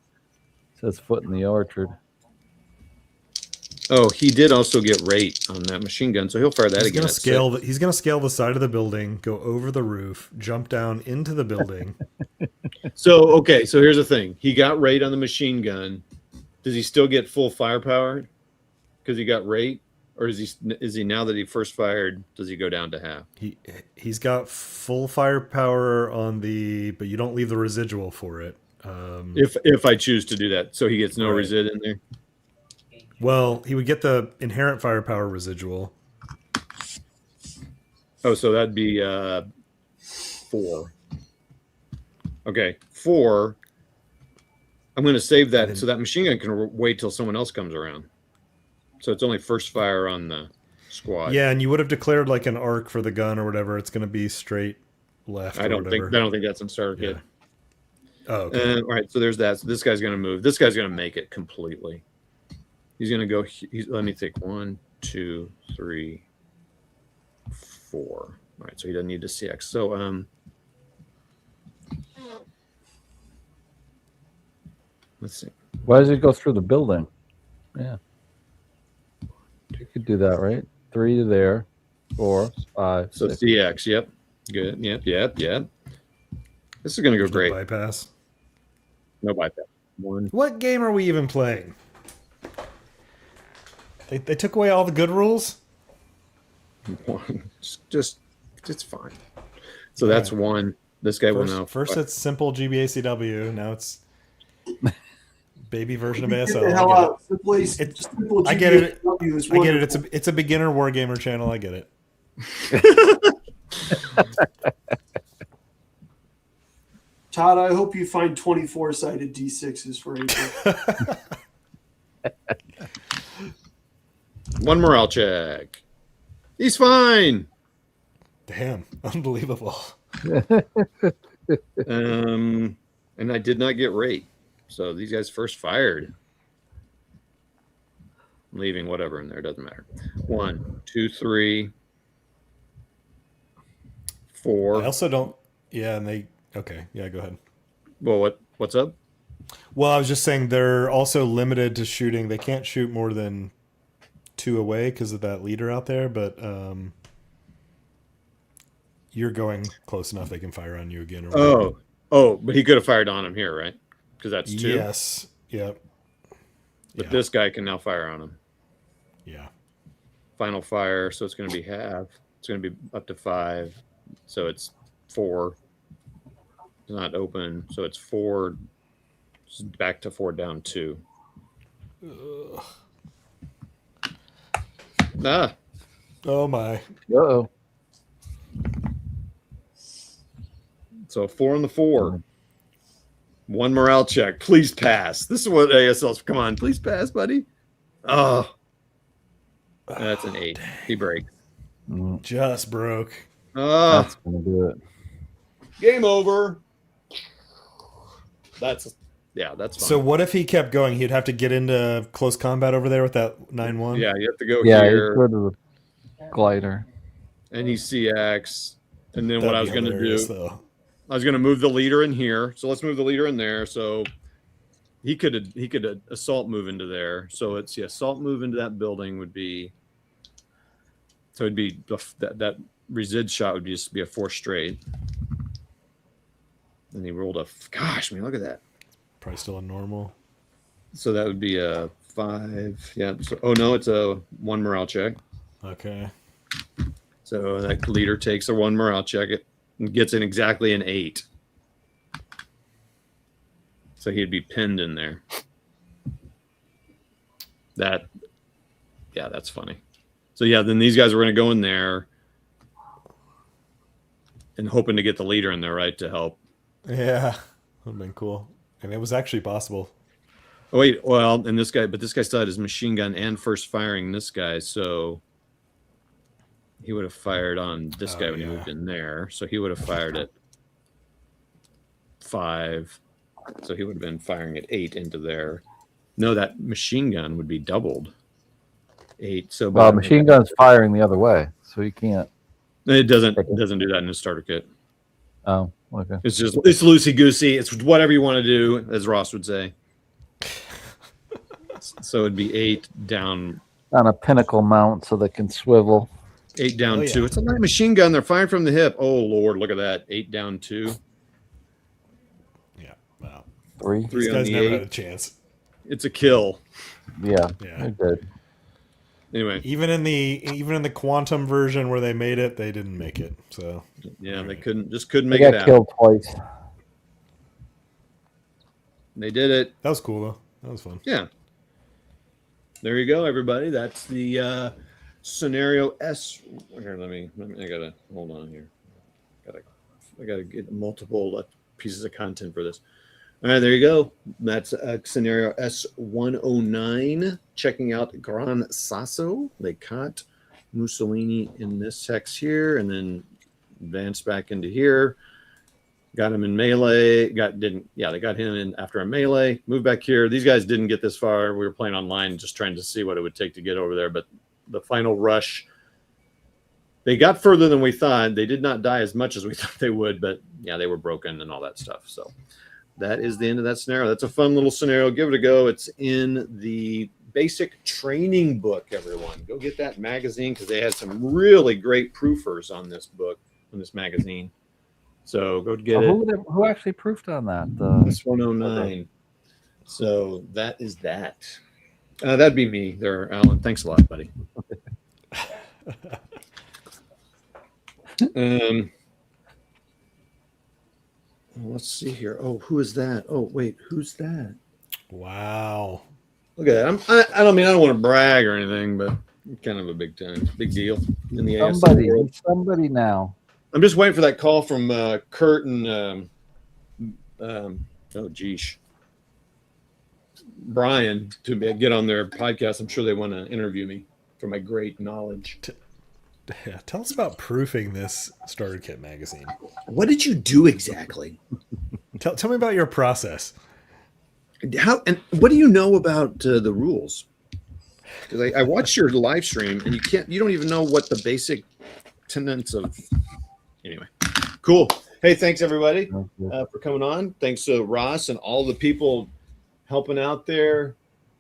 sets foot in the orchard. Oh, he did also get rate on that machine gun, so he'll fire that He's again. gonna scale. He's gonna scale the side of the building, go over the roof, jump down into the building. So here's the thing: he got rate on the machine gun. Does he still get full firepower because he got rate, or is he now that he first fired? Does he go down to half? He's got full firepower on but you don't leave the residual for it. If I choose to do that, so he gets no Right. resid in there. Well, he would get the inherent firepower residual. Oh, so that'd be 4. Okay, 4. I'm going to save that so that machine gun can wait till someone else comes around. So it's only first fire on the squad. Yeah, and you would have declared like an arc for the gun or whatever. It's going to be straight left. I don't think that's in starter kit. Oh, okay. All right, so there's that. So this guy's going to move. This guy's going to make it completely. He's going to go. Let me think. 1, 2, 3, 4. All right, so he doesn't need to CX. So let's see. Why does he go through the building? Yeah. You could do that, right? 3 to there, 4, 5, So 6. CX. Yep. Good. Yep. This is going to go There's no great. bypass. No bypass. 1. What game are we even playing? They took away all the good rules? One. Just it's fine. So that's one. This guy will now. First, it's simple GBACW. Now it's baby version of Get ASL. the hell out. Simple I get it. GBAW is I get it. wonderful. It's a beginner wargamer channel. I get it. Todd, I hope you find 24-sided D6s for April. One morale check. He's fine. Damn, unbelievable. And I did not get rate. So these guys first fired. I'm leaving whatever in there, doesn't matter. 1, 2, 3, 4. I also don't. Yeah, and they. Okay, yeah, go ahead. Well, what's up? Well, I was just saying they're also limited to shooting. They can't shoot more than 2 away because of that leader out there. But you're going close enough; they can fire on you again. Or But he could have fired on him here, right? Because that's 2. Yes. Yep. But this guy can now fire on him. Yeah. Final fire, so it's going to be half. It's going to be up to 5, so it's 4. It's not open, so it's 4. It's back to 4 down 2. Ugh. Ah, Oh my. Uh-oh. so 4 on the 4. 1 morale check. Please pass. This is what ASL's. Come on, please pass, buddy. Oh, that's an 8. He breaks. Just broke. Oh, That's gonna do it. game over. That's fine. So what if he kept going? He'd have to get into close combat over there with that 9-1. Yeah, you have to go Yeah, here. he's go to the glider. And he's CX. And then That'd what I was be going to hilarious, do, though. I was going to move the leader in here. So let's move the leader in there. So he could assault move into there. So it's assault move into that building would be. So it'd be that resid shot would just be a 4 straight. And he rolled gosh, man, look at that. Probably still a normal. So that would be a 5. Yeah. So, no, it's a 1 morale check. Okay. So that leader takes a 1 morale check and gets in exactly an 8. So he'd be pinned in there. That's funny. So then these guys are going to go in there and hoping to get the leader in there, right, to help. Yeah. Would have been cool. And it was actually possible. Oh, wait. Well, and this guy still had his machine gun and first firing this guy. So he would have fired on this guy when he moved in there. So he would have fired at 5. So he would have been firing at 8 into there. No, that machine gun would be doubled. 8. So Machine gun's firing the other way, so you can't. It doesn't do that in the starter kit. Oh, okay. It's loosey goosey. It's whatever you want to do, as Ross would say. So it'd be 8 down. On a pinnacle mount so they can swivel. 8 down Oh, yeah. 2. It's a light machine gun. They're firing from the hip. Oh Lord, look at that. 8 down 2. Yeah. Wow. 3. 3 These on guys the never 8. had a chance. It's a kill. Yeah, Yeah. they're good. Anyway, Even in the quantum version where they made it, they didn't make it. So they couldn't They make it got out. killed twice. They did it. that was cool though. That was fun. Yeah. There you go, everybody. That's the scenario S. Here, I gotta hold on here. I gotta get multiple pieces of content for this. All right, there you go. That's scenario S109. Checking out Gran Sasso. They caught Mussolini in this hex here, and then advanced back into here. Got him in melee. They got him in after a melee. Moved back here. These guys didn't get this far. We were playing online, just trying to see what it would take to get over there. But the final rush, they got further than we thought. They did not die as much as we thought they would, but they were broken and all that stuff. So that is the end of that scenario. That's a fun little scenario. Give it a go. It's in the basic training book, everyone. Go get that magazine because they had some really great proofers on this book, on this magazine. So go get it. Who actually proofed on that? S109. So that is that. That'd be me there, Alan. Thanks a lot, buddy. Let's see here. Oh, who is that? Oh, wait, who's that? Wow. Look at that. I don't want to brag or anything, but kind of a big deal in the ASL world. Somebody now. I'm just waiting for that call from Kurt and oh geesh, Brian to get on their podcast. I'm sure they want to interview me for my great knowledge. Yeah, tell us about proofing this starter kit magazine. What did you do exactly? Tell me about your process. How and what do you know about the rules? Because I watched your live stream and you don't even know what the basic tenets of. Anyway, cool. Hey, thanks everybody for coming on. Thanks to Ross and all the people helping out there.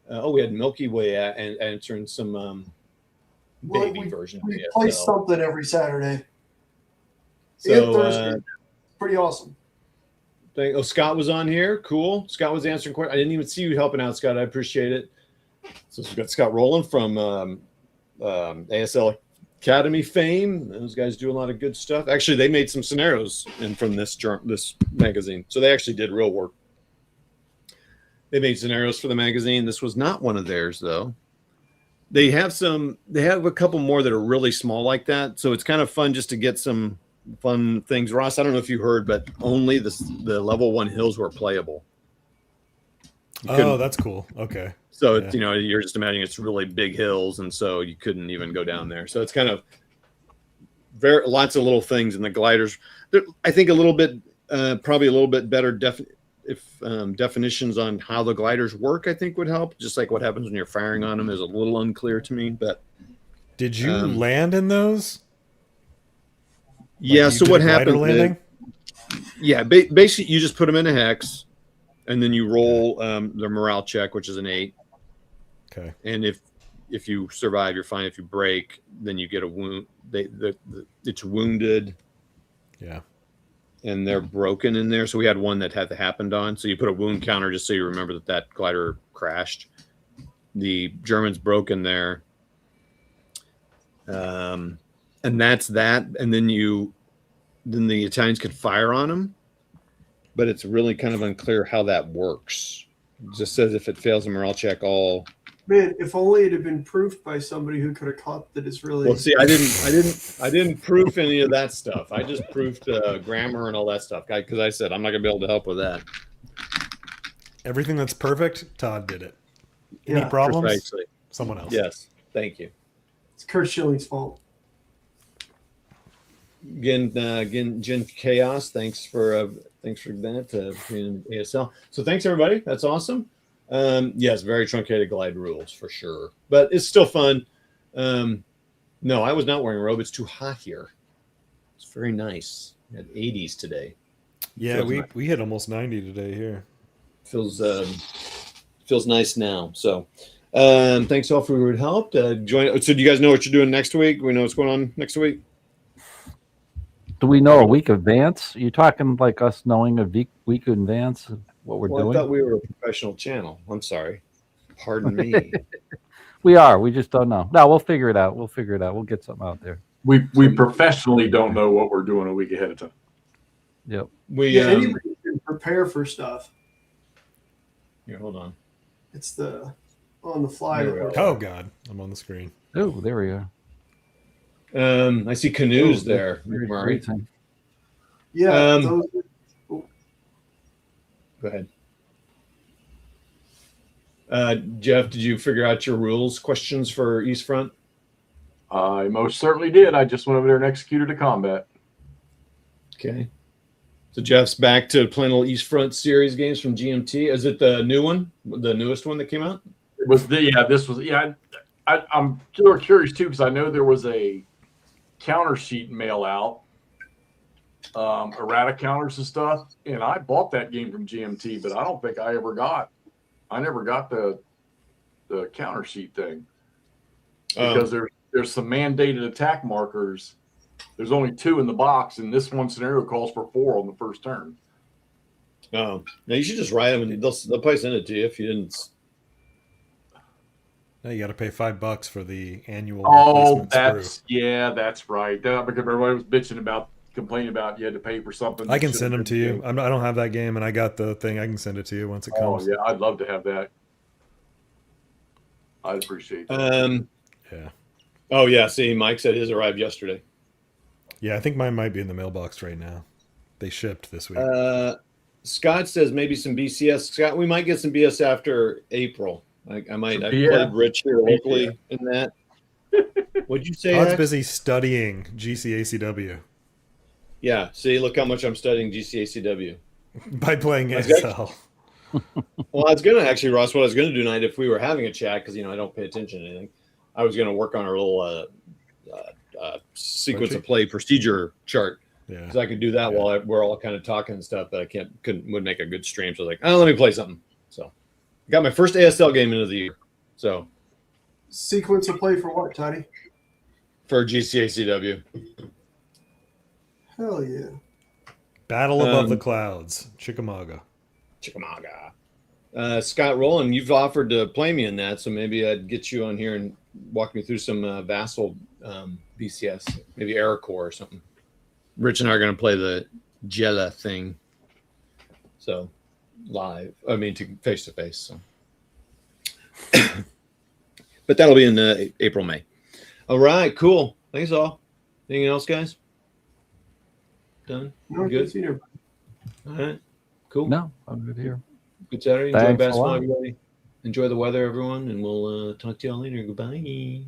We had Milky Way answering some baby version. We play something every Saturday. So Thursday. Pretty awesome. Scott was on here. Cool. Scott was answering questions. I didn't even see you helping out, Scott. I appreciate it. So we've got Scott Rowland from ASL Academy fame. Those guys do a lot of good stuff. Actually, they made some scenarios from this magazine. So they actually did real work. They made scenarios for the magazine. This was not one of theirs, though. They have a couple more that are really small like that. So it's kind of fun just to get some fun things. Ross, I don't know if you heard, but only the level 1 hills were playable. Oh, that's cool. Okay. So it's, you're just imagining it's really big hills, and so you couldn't even go down there. So it's kind of lots of little things, and the gliders. I think a little bit, probably a little bit better definitions on how the gliders work. I think would help. Just like what happens when you're firing on them is a little unclear to me. But did you land in those? Yeah. So what happened? Landing? Basically, you just put them in a hex, and then you roll the morale check, which is an 8. Okay. And if you survive, you're fine. If you break, then you get a wound. It's wounded. Yeah. And they're broken in there. So we had one that had happened on. So you put a wound counter just so you remember that glider crashed. The Germans broke in there. And that's that. And then the Italians could fire on them. But it's really kind of unclear how that works. It just says if it fails a morale check, all. Man, if only it had been proofed by somebody who could have caught that it's really. Well, see, I didn't proof any of that stuff. I just proofed grammar and all that stuff, because I said I'm not gonna be able to help with that. Everything that's perfect, Todd did it. Any Yeah, problems? Precisely. Someone else. Yes, thank you. It's Kurt Schilling's fault. Again, Gen Chaos. Thanks for that in ASL. So thanks everybody. That's awesome. Yes, very truncated glide rules for sure, but it's still fun. No, I was not wearing a robe. It's too hot here. It's very nice. We had 80s today. Yeah, we hit almost 90 today here. Feels nice now. So thanks all for your help. Join. So do you guys know what you're doing next week? We know what's going on next week. Do we know a week in advance? Are you talking like us knowing a week in advance of what we're doing? I thought we were a professional channel. I'm sorry. Pardon me. We are. We just don't know. No, we'll figure it out. We'll get something out there. We professionally don't know what we're doing a week ahead of time. Yep. Anybody can prepare for stuff. Here, hold on. It's the on the fly. Oh God, I'm on the screen. Oh, there we are. I see canoes there. Murray. Yeah. Go ahead. Jeff, did you figure out your rules questions for East Front? I most certainly did. I just went over there and executed a combat. Okay. So Jeff's back to playing little East Front series games from GMT. Is it the new one, the newest one that came out? It was I'm curious too, because I know there was a counter sheet mail out, errata counters and stuff, and I bought that game from GMT, but I don't think I never got the counter sheet thing, because there's some mandated attack markers. There's only 2 in the box, and this one scenario calls for 4 on the first turn. Oh, now you should just write them, and they'll probably send it to you if you didn't. Now you got to pay $5 for the annual. Oh, replacement sprue. that's right. Because everybody was complaining about you had to pay for something. I can send them to you. I don't have that game, and I got the thing. I can send it to you once it comes. Oh yeah, I'd love to have that. I'd appreciate that. Yeah. Oh yeah. See, Mike said his arrived yesterday. Yeah, I think mine might be in the mailbox right now. They shipped this week. Scott says maybe some BCS. Scott, we might get some BS after April. I might. I played Rich here locally in that. What'd you say? Todd's busy studying GCACW. Yeah. See, look how much I'm studying GCACW By playing ASL. Well, I was gonna actually, Ross. What I was gonna do tonight, if we were having a chat, because I don't pay attention to anything, I was gonna work on our little sequence of play procedure chart. Yeah. Because I could do that while we're all kind of talking and stuff, but I would make a good stream. So I was like, oh, let me play something. So I got my first ASL game into the year. So sequence of play for what, Toddy? For GCACW. Hell yeah. Battle Above the Clouds, Chickamauga. Scott Rowland, you've offered to play me in that, so maybe I'd get you on here and walk me through some Vassal BCS, maybe AeroCore or something. Rich and I are going to play the Jella thing. So live, face to face. So, but that'll be in April, May. All right, cool. Thanks all. Anything else, guys? Done? No, Good. All right, cool. No, I'm good here. Good Saturday. Thanks Enjoy a basketball, lot. everybody. Enjoy the weather, everyone, and we'll talk to y'all later. Goodbye.